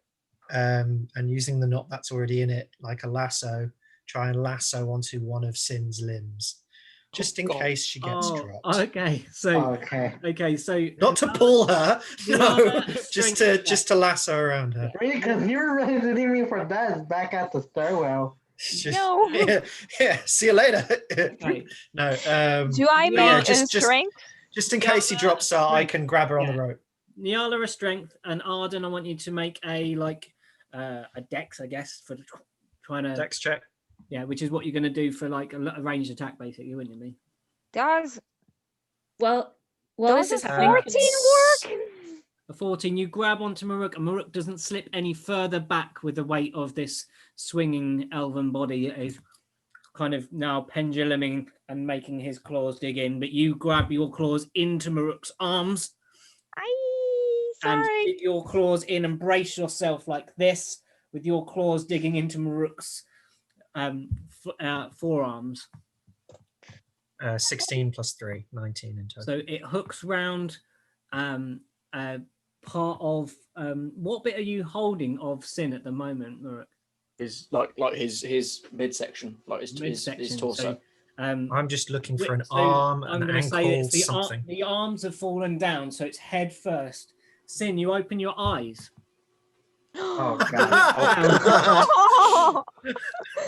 and using the knot that's already in it like a lasso, try and lasso onto one of Sin's limbs, just in God. case she gets Oh, dropped. okay. So Okay. so Not to pull her, the no, other just strength to lasso around her. Really, because you were reasoning me for that back at the stairwell. It's just- No. yeah, see you later. Okay. No, Do I Yeah, make yeah, a just- strength? just in case he drops her, I can grab her on the Yeah. rope. Nyala a strength, and Arden, I want you to make a dex, I guess, for trying to Dex check. yeah, which is what you're going to do for like a ranged attack, basically, wouldn't you? Does Well, while does this a is happening, 14 work? A 14, you grab onto Maruk, and Maruk doesn't slip any further back with the weight of this swinging elven body. It is kind of now penduluming and making his claws dig in, but you grab your claws into Maruk's arms and Sorry. dig your claws in and brace yourself like this, with your claws digging into Maruk's forearms. 16 plus 3, 19 in total. So it hooks round part of what bit are you holding of Sin at the moment, Maruk? His like his midsection, like his Midsection. torso. So, I'm just looking for an so arm, I'm an gonna say ankle, it's something. the arms have fallen down, so it's head first. Sin, you open your eyes. Oh Oh.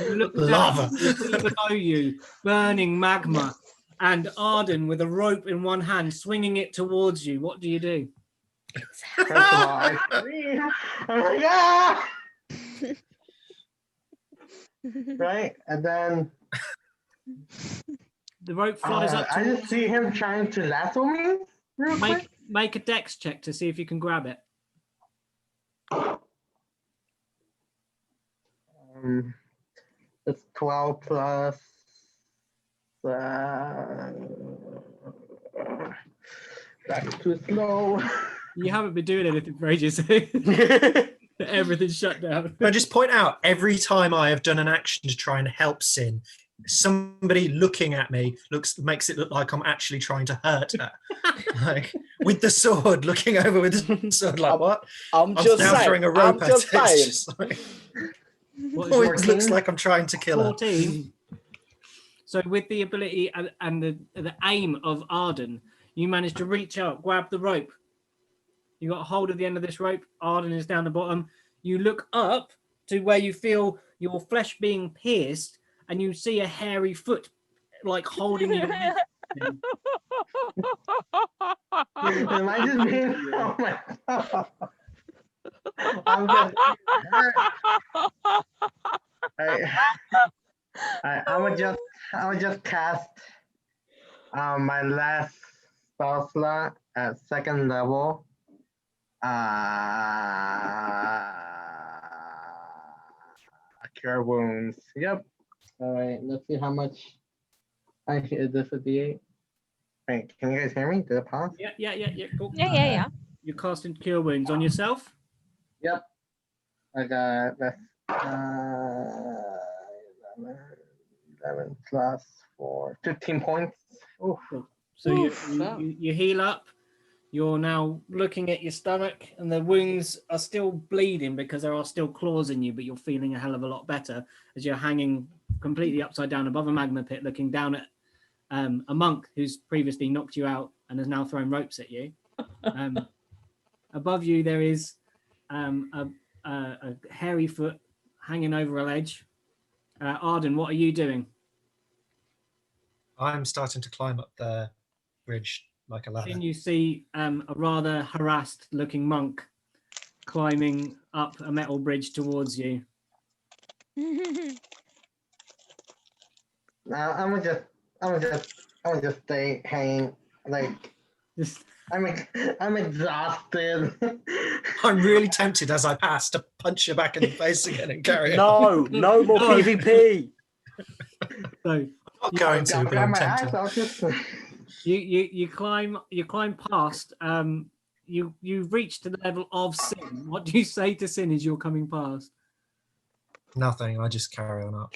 You look Lava. down, you see below you burning magma, and Arden with a rope in one hand, swinging it towards you. What do you do? First of all, I scream. I'm like, ah! Right? And then The rope flies up. I towards just see him trying to lasso me real quick. make a dex check to see if you can grab it. It's 12 plus. That's too slow. You haven't been doing anything for ages. Everything's shut down. I just point out every time I have done an action to try and help Sin, somebody looking at me makes it look like I'm actually trying to hurt her. Like with the sword, looking over with the sword, like what? I'm I'm just now saying. throwing a rope I'm at just it. It's saying. just like, What is always your looks like I'm trying to kill her. 14? So with the ability and the aim of Arden, you manage to reach out, grab the rope. You got a hold of the end of this rope. Arden is down the bottom. You look up to where you feel your flesh being pierced, and you see a hairy foot like holding you. Am I just being? Oh my god! I'm just. I would just cast my last spell slot at second level. Cure wounds. Yep. All right. Let's see how much I hear this a D8. Wait, can you guys hear me? Did it pause? Yeah. Cool. Yeah. You're casting Cure Wounds on yourself. Yep. I got that's 11 plus 4, 15 points. Oof. Cool. So you heal up. You're now looking at your stomach, and the wounds are still bleeding because there are still claws in you, but you're feeling a hell of a lot better as you're hanging completely upside down above a magma pit, looking down at a monk who's previously knocked you out and has now thrown ropes at you. Above you, there is a hairy foot hanging over a ledge. Arden, what are you doing? I'm starting to climb up the bridge like a ladder. Then you see a rather harassed looking monk climbing up a metal bridge towards you. Now I'm gonna just stay hanging. Like Just I'm exhausted. I'm really tempted as I pass to punch you back in the face again and carry No on. more No. PvP. so I'm not going to, but Grab I'm my axe, tempted. I'll just you climb past. You've reached to the level of Sin. What do you say to Sin as you're coming past? Nothing, I just carry on up.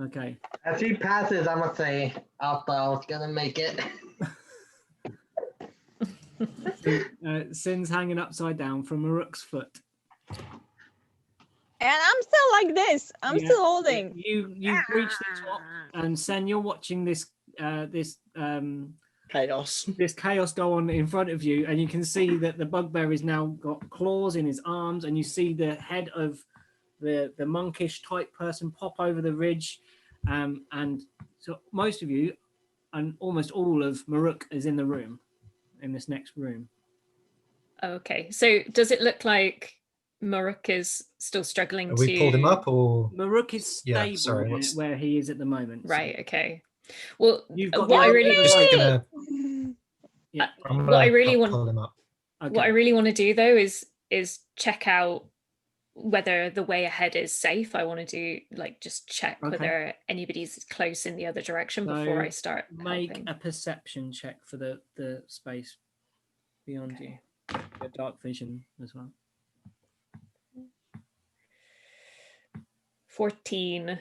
Okay. as he passes, I'm gonna say, I thought I was gonna make it. Sin's hanging upside down from Maruk's foot. And I'm still like this. I'm Yeah, still holding. You've reached the top, and Sen, you're watching this Chaos. this chaos go on in front of you, and you can see that the bugbear has now got claws in his arms, and you see the head of the monkish type person pop over the ridge, and so most of you and almost all of Maruk is in the room, in this next room. Okay, so does it look like Maruk is still struggling Have to... we pulled him up or? Maruk is stable Yeah, sorry, where he is at the moment. so Right, okay. Well, You've got what I the- really... I'm just gonna, Yeah. I'm What I gonna really want- pull him up. Okay. What I really want to do though is check out whether the way ahead is safe. I want to do like just check Okay. whether anybody's close in the other direction before So I start Make helping. a perception check for the space beyond Okay. you. Your dark vision as well. 14.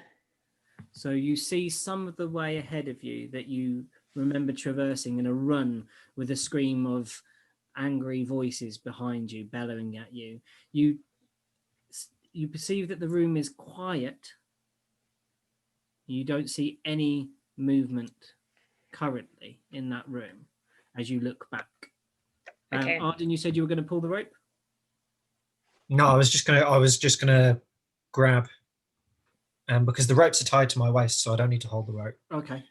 So you see some of the way ahead of you that you remember traversing in a run with a scream of angry voices behind you, bellowing at you. You perceive that the room is quiet. You don't see any movement currently in that room as you look back. Okay. Arden, you said you were going to pull the rope? No, I was just gonna grab, because the ropes are tied to my waist, so I don't need to hold the rope. Okay.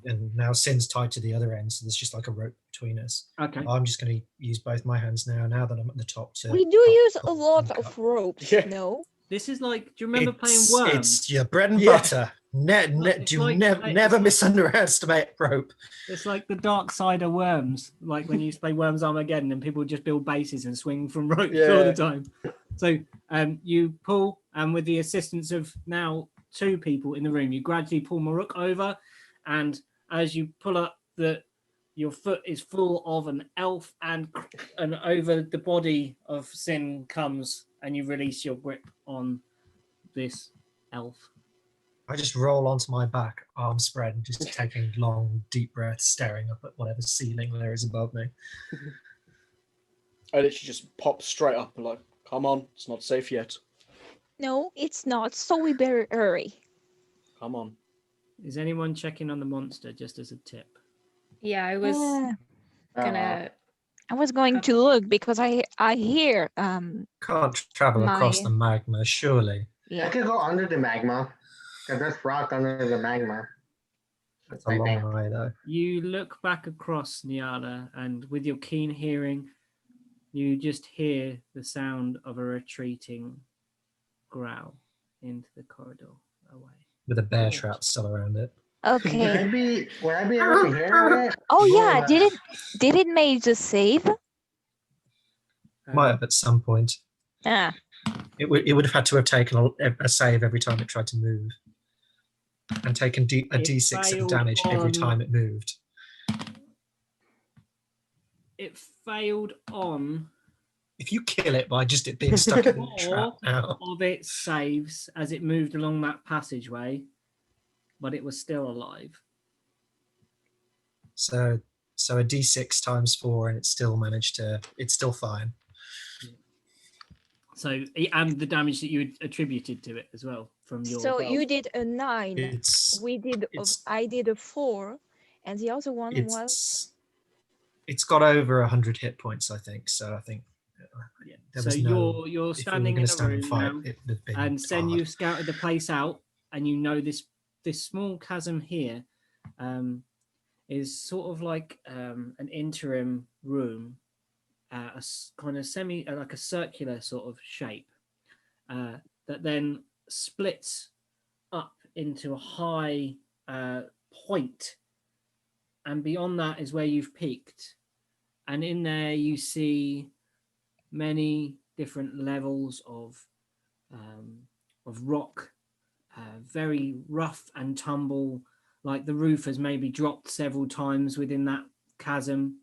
And now Sin's tied to the other end, so there's just like a rope between us. Okay. I'm just going to use both my hands now that I'm at the top. We do use a pull lot and of cut. ropes, Yeah. no? This is like, do you remember playing Worms? It's your bread and Yeah. butter. It's like- Never misunderestimate rope. It's like the dark side of Worms, like when you used to play Worms Armageddon and people just build bases and swing from ropes all Yeah. the time. So you pull, and with the assistance of now 2 people in the room, you gradually pull Maruk over, and as you pull up, your foot is full of an elf, and over the body of Sin comes, and you release your grip on this elf. I just roll onto my back, arms spread, and just taking long, deep breaths, staring up at whatever ceiling there is above me. I literally just pop straight up and like, come on, it's not safe yet. No, it's not, so we better hurry. Come on. Is anyone checking on the monster, just as a tip? Yeah, I was gonna... I was going to look because I hear Can't travel across My- the magma, surely. I yeah. could go under the magma. Because there's rock under the magma. It's a long way, though. You look back across Nyala, and with your keen hearing, you just hear the sound of a retreating growl into the corridor away. With a bear trap still around it. Okay. Would I be able to hear it? Oh yeah, Or- did it make the save? Might have at some point. Ah, It would have had to have taken a save every time it tried to move. and take a D6 of failed damage every on- time it moved. It failed on If you kill it by just it being stuck in a trap all now. of its saves as it moved along that passageway, but it was still alive. So a D6 times 4 and it's still fine. So, and the damage that you attributed to it as well from your. So bow. you did a 9. It's I did a 4, and the other one was. it's got over 100 hit points, I think. So I think Yeah. there So was no. you're If we were standing going in to a stand and room fight, now, it would have been and Sen, hard. you scouted the place out, and you know this small chasm here is sort of like an interim room, kind of like a circular sort of shape that then splits up into a high point, and beyond that is where you've peaked, and in there you see many different levels of rock, very rough and tumble, like the roof has maybe dropped several times within that chasm.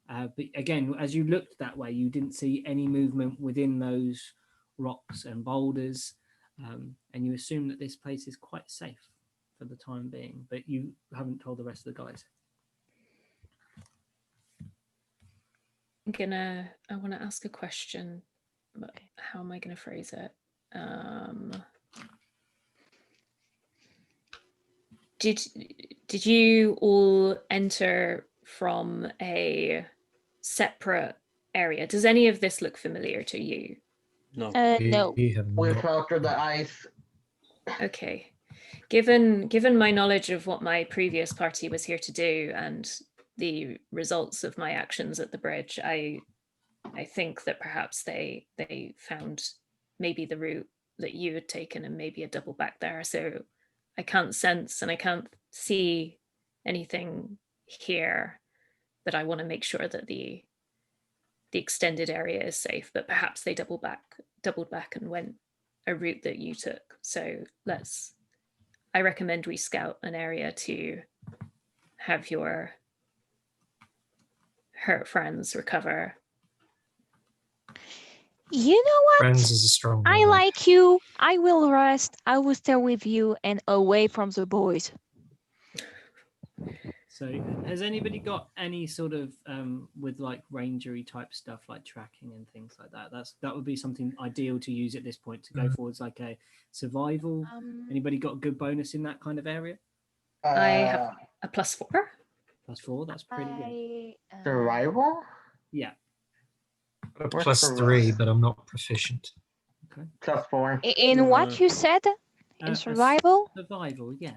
But again, as you looked that way, you didn't see any movement within those rocks and boulders, and you assume that this place is quite safe for the time being, but you haven't told the rest of the guys. I want to ask a question, but how am I going to phrase it? Did you all enter from a separate area? Does any of this look familiar to you? No. No. We have We not. fell through the ice. Okay. Given my knowledge of what my previous party was here to do and the results of my actions at the bridge, I think that perhaps they found maybe the route that you had taken and maybe a double back there. So I can't sense and I can't see anything here, but I want to make sure that the extended area is safe. But perhaps they doubled back and went a route that you took. So I recommend we scout an area to have your hurt friends recover. You know what? Friends is a strong I word. like you. I will rest. I will stay with you and away from the boys. So has anybody got any sort of with like rangery type stuff like tracking and things like that? That would be something ideal to use at this point to go forwards, like a survival. Anybody got a good bonus in that kind of area? I have a +4. +4, that's pretty good. Survival? Yeah. A What's the +3, rest? but I'm not proficient. Okay. +4. In what you said? In survival? Survival, yeah.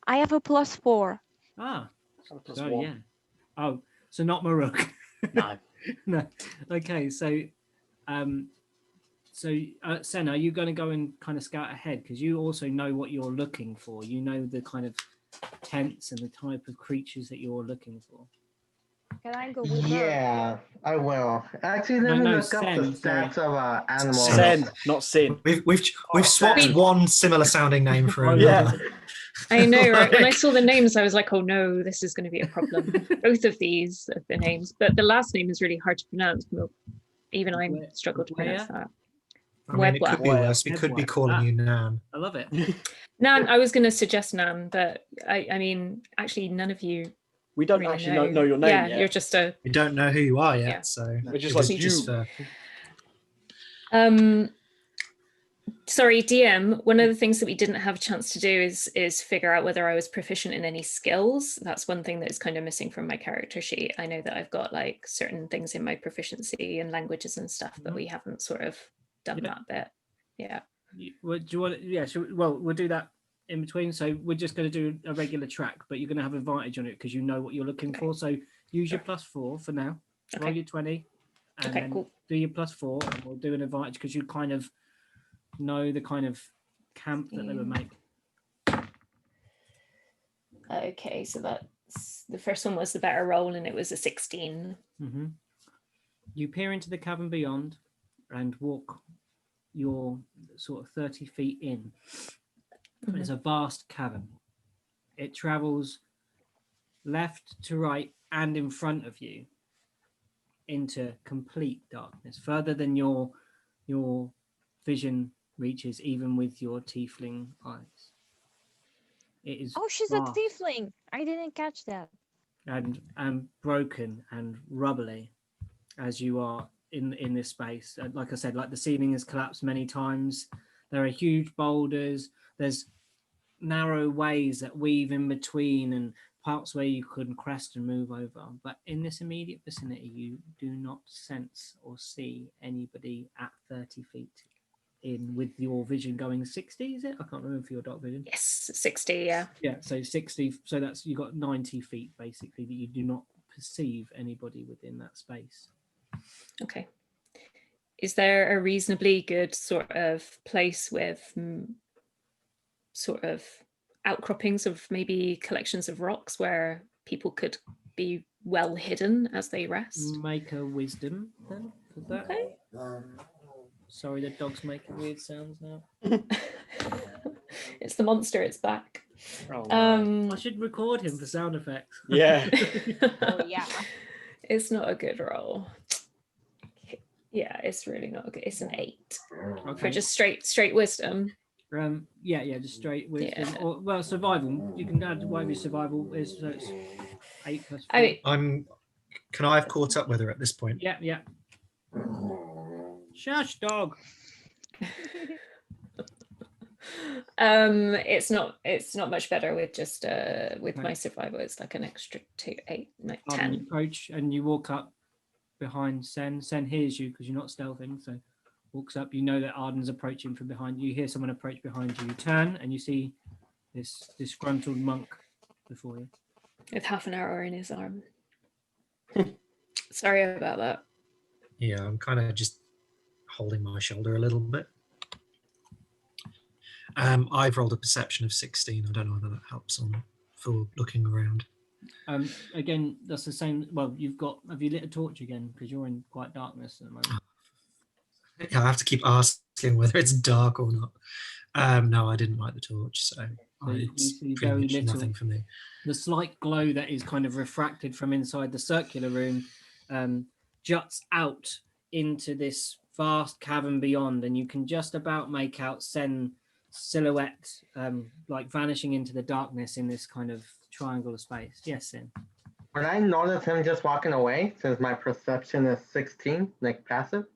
I have a +4. Ah, +1. so yeah. Oh, so not Maruk. No. No. Okay, so Sen, are you going to go and kind of scout ahead, because you also know what you're looking for? You know the kind of tents and the type of creatures that you're looking for. Can I go with her? Yeah, I will. Actually, let me No, look up the Sen, stats of animals. Sen, not Sin. We've swapped Sen. one similar sounding name for Oh, another. yeah. I know, right? When I Like- saw the names, I was like, oh no, this is going to be a problem. Both of these are the names, but the last name is really hard to pronounce. Even I struggle to pronounce that. I mean, it could be Webwa. worse. We could be Webwa. calling Ah. you Nan. I love it. Nan, I was going to suggest Nan, but I mean, actually, none of you We don't really actually know your name yeah, yet. you're just a We don't know who you are yet, Yeah. so We're just it was like just you. for sorry, DM. One of the things that we didn't have a chance to do is figure out whether I was proficient in any skills. That's one thing that is kind of missing from my character sheet. I know that I've got like certain things in my proficiency and languages and stuff, but we haven't sort of done Yeah. that bit. Yeah. Do you want? Yeah. Well, we'll do that in between. So we're just going to do a regular track, but you're going to have advantage on it because you know what you're looking for. So use your +4 for now. Roll Okay. your 20, and Okay, then cool. do your +4, and we'll do an advantage because you kind of know the kind of camp that they would make. Okay, so that's the first one was the better roll, and it was a 16. Mm-hmm. You peer into the cavern beyond and walk your sort of 30 feet in. It's a vast cavern. It travels left to right and in front of you into complete darkness, further than your vision reaches, even with your tiefling eyes. It is Oh, she's vast a tiefling. I didn't catch that. and broken and rubbly as you are in this space. Like I said, like the ceiling has collapsed many times. There are huge boulders. There's narrow ways that weave in between and parts where you can crest and move over. But in this immediate vicinity, you do not sense or see anybody at 30 feet in, with your vision going 60, is it? I can't remember for your dark vision. Yes, 60, yeah. Yeah, so 60, so that's, you got 90 feet basically that you do not perceive anybody within that space. Okay. Is there a reasonably good sort of place with sort of outcroppings of maybe collections of rocks where people could be well hidden as they rest? Make a wisdom then for that. Okay. Sorry, the dog's making weird sounds now. It's the monster, it's back. Oh, no. I should record him for sound effects. Yeah. Oh yeah. It's not a good roll. Yeah, it's really not good. It's an 8 Okay. for just straight wisdom. Yeah, just straight wisdom. Yeah. Or, well, survival. You can add whatever your survival is, so it's 8 plus 4. I mean, Can I have caught up with her at this point? Yeah. Shush, dog. it's not much better with just with my Right. survival. It's like an extra 2, 8, like You 10. approach and you walk up behind Sen. Sen hears you because you're not stealthing, so walks up. You know that Arden's approaching from behind you. You hear someone approach behind you. You turn and you see this disgruntled monk before you. With half an hour in his arm. Sorry about that. Yeah, I'm kind of just holding my shoulder a little bit. I've rolled a perception of 16. I don't know whether that helps on for looking around. Again, that's the same. Well, have you lit a torch again? Because you're in quite darkness at the moment. Yeah, I have to keep asking whether it's dark or not. No, I didn't light the torch, so you it's see pretty very much little. nothing for me. The slight glow that is kind of refracted from inside the circular room juts out into this vast cavern beyond, and you can just about make out Sen silhouette like vanishing into the darkness in this kind of triangle of space. Yes, Sen. Would I notice him just walking away since my perception is 16, like passive?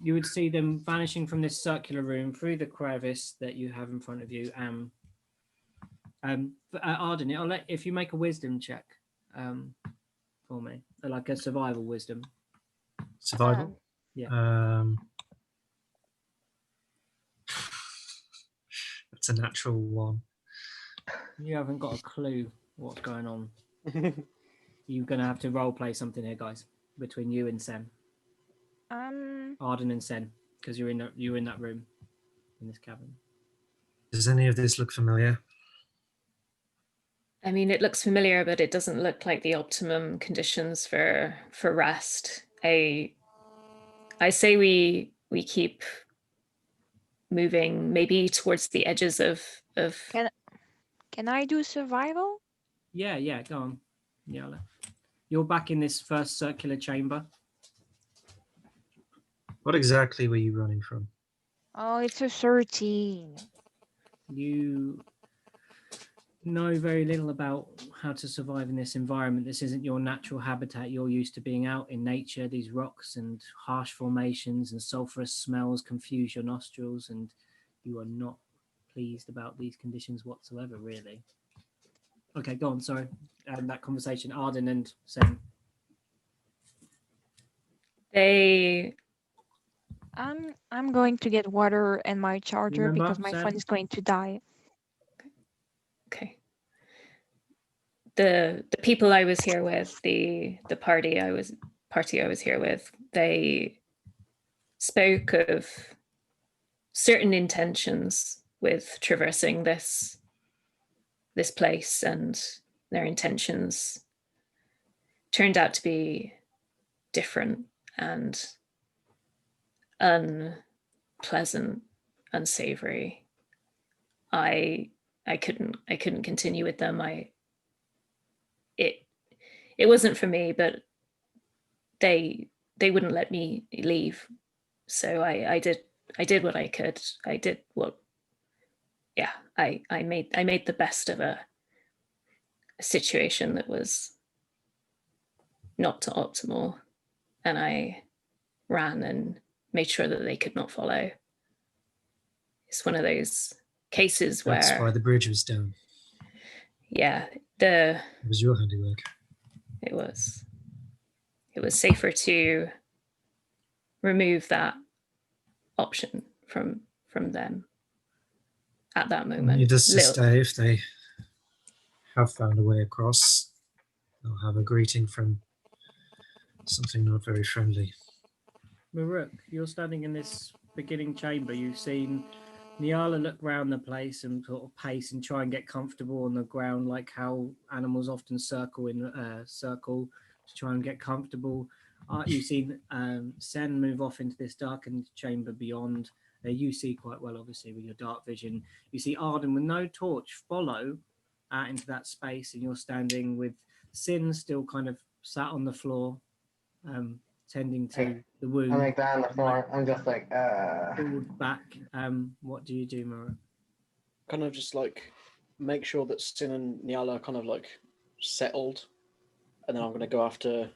You would see them vanishing from this circular room through the crevice that you have in front of you. Arden, I'll let if you make a wisdom check for me, like a survival wisdom. Survival? Yeah. That's a natural one. You haven't got a clue what's going on. You're going to have to role play something here, guys, between you and Sen. Arden and Sen, because you're in that room, in this cabin. Does any of this look familiar? I mean, it looks familiar, but it doesn't look like the optimum conditions for rest. I say we keep moving maybe towards the edges of Can I do survival? Yeah, go on. Yeah, you're back in this first circular chamber. What exactly were you running from? Oh, it's a 13. You know very little about how to survive in this environment. This isn't your natural habitat. You're used to being out in nature. These rocks and harsh formations and sulfurous smells confuse your nostrils, and you are not pleased about these conditions whatsoever, really. Okay, go on, sorry. That conversation, Arden and Sen. I'm going to get water and my charger Remember, because my phone Sam? is going to die. Okay. The people I was here with, the party I was here with, they spoke of certain intentions with traversing this place, and their intentions turned out to be different and unpleasant, unsavory. I couldn't continue with them. It wasn't for me, but they wouldn't let me leave. So I did what I could. I did what, yeah, I made the best of a situation that was not optimal, and I ran and made sure that they could not follow. It's one of those cases where That's why the bridge was down. yeah, It was your handiwork. it was safer to remove that option from them at that moment. Needless to say, if they have found a way across, they'll have a greeting from something not very friendly. Maruk, you're standing in this beginning chamber. You've seen Nyala look round the place and sort of pace and try and get comfortable on the ground, like how animals often circle in circle to try and get comfortable. You've seen Sen move off into this darkened chamber beyond. You see quite well, obviously, with your dark vision. You see Arden with no torch follow out into that space, and you're standing with Sin still kind of sat on the floor, tending to the wound. I'm like that on the floor. I'm just like, Pulled back. What do you do, Mara? Kind of just like make sure that Sin and Nyala are kind of like settled, and then I'm going to go after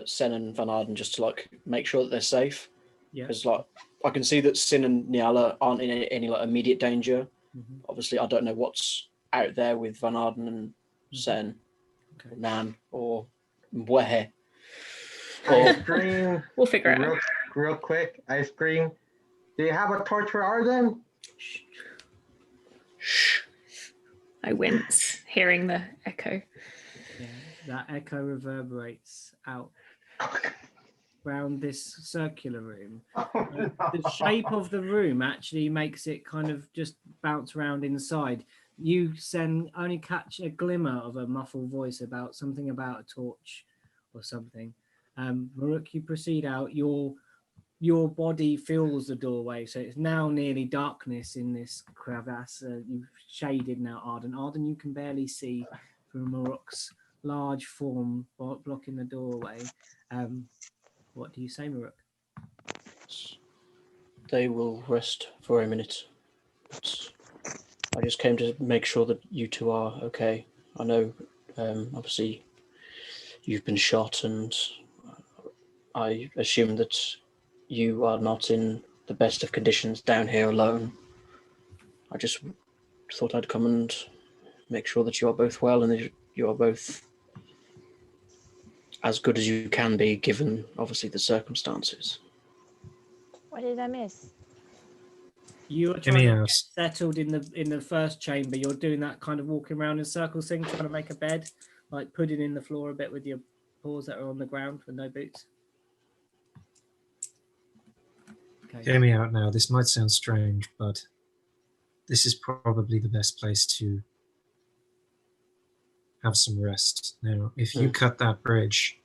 Sen and Van Arden just to like make sure that they're safe. Yeah. Because like I can see that Sin and Nyala aren't in any like immediate danger. Mhm. Obviously, I don't know what's out there with Van Arden and Sen, Okay. or Nan, or where. I scream We'll figure it out. real quick. I scream, do you have a torch for Arden? Shh. I wince hearing the echo. Yeah, that echo reverberates out around this circular room. The shape of the room actually makes it kind of just bounce around inside. You, Sen, only catch a glimmer of a muffled voice about something about a torch or something. Maruk, you proceed out. Your body fills the doorway, so it's now nearly darkness in this crevasse. You've shaded now, Arden. Arden, you can barely see through Maruk's large form blocking the doorway. What do you say, Maruk? They will rest for a minute. But I just came to make sure that you two are okay. I know, obviously, you've been shot, and I assume that you are not in the best of conditions down here alone. I just thought I'd come and make sure that you are both well and that you are both as good as you can be, given obviously the circumstances. What did I miss? You are Give trying me to out. get settled in the first chamber. You're doing that kind of walking around in circles thing, trying to make a bed, like putting in the floor a bit with your paws that are on the ground with no boots. Okay. Hear me out now. This might sound strange, but this is probably the best place to have some rest. Now, if you cut that bridge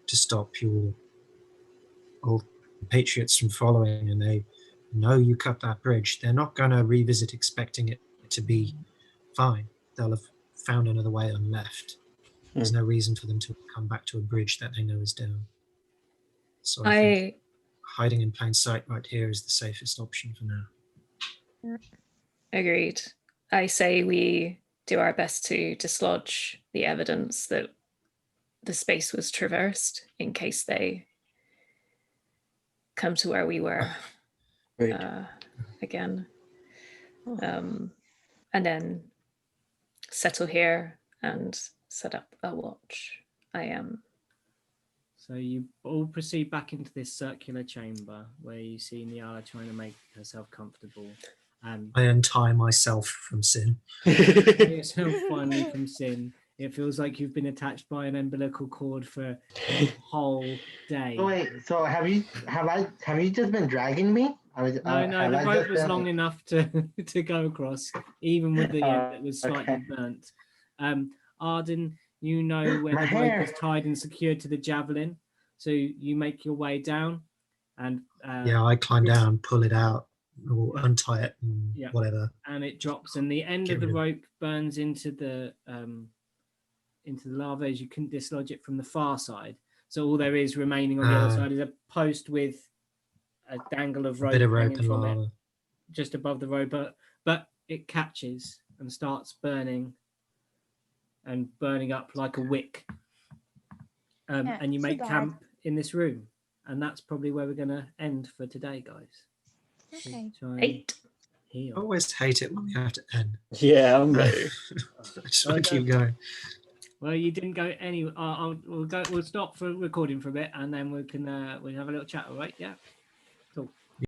to stop your old patriots from following, and they know you cut that bridge, they're not going to revisit expecting it to be fine. They'll have found another way and left. There's no reason for them to come back to a bridge that they know is down. So I think hiding in plain sight right here is the safest option for now. Agreed. I say we do our best to dislodge the evidence that the space was traversed in case they come to where we were again. And then settle here and set up a watch. So you all proceed back into this circular chamber where you see Nyala trying to make herself comfortable. I untie myself from Sin. Yourself finally from Sin. It feels like you've been attached by an umbilical cord for a whole day. So wait, so have you just been dragging me? No, the rope was long enough to go across, even with the end that was slightly burnt. Arden, you know where the rope is tied and secured to the javelin, so you make your way down, and yeah, I climb down, pull it out, or untie it and Yeah. whatever. and it drops, and the end Get of the rid of it. rope burns into the lava as you couldn't dislodge it from the far side. So all there is remaining on the other Ah. side is a post with a dangle of A rope bit of rope hanging and from it lava. just above the rope, but it catches and starts burning and burning up like a wick. Yeah, And you too make bad. camp in this room, and that's probably where we're going to end for today, guys. Okay. Try and 8. I heal. always hate it when we have to end. Yeah, I'm I ready. just want to keep going. Well, you didn't go anywhere. We'll stop for recording for a bit, and then we'll have a little chat. All right? Yeah.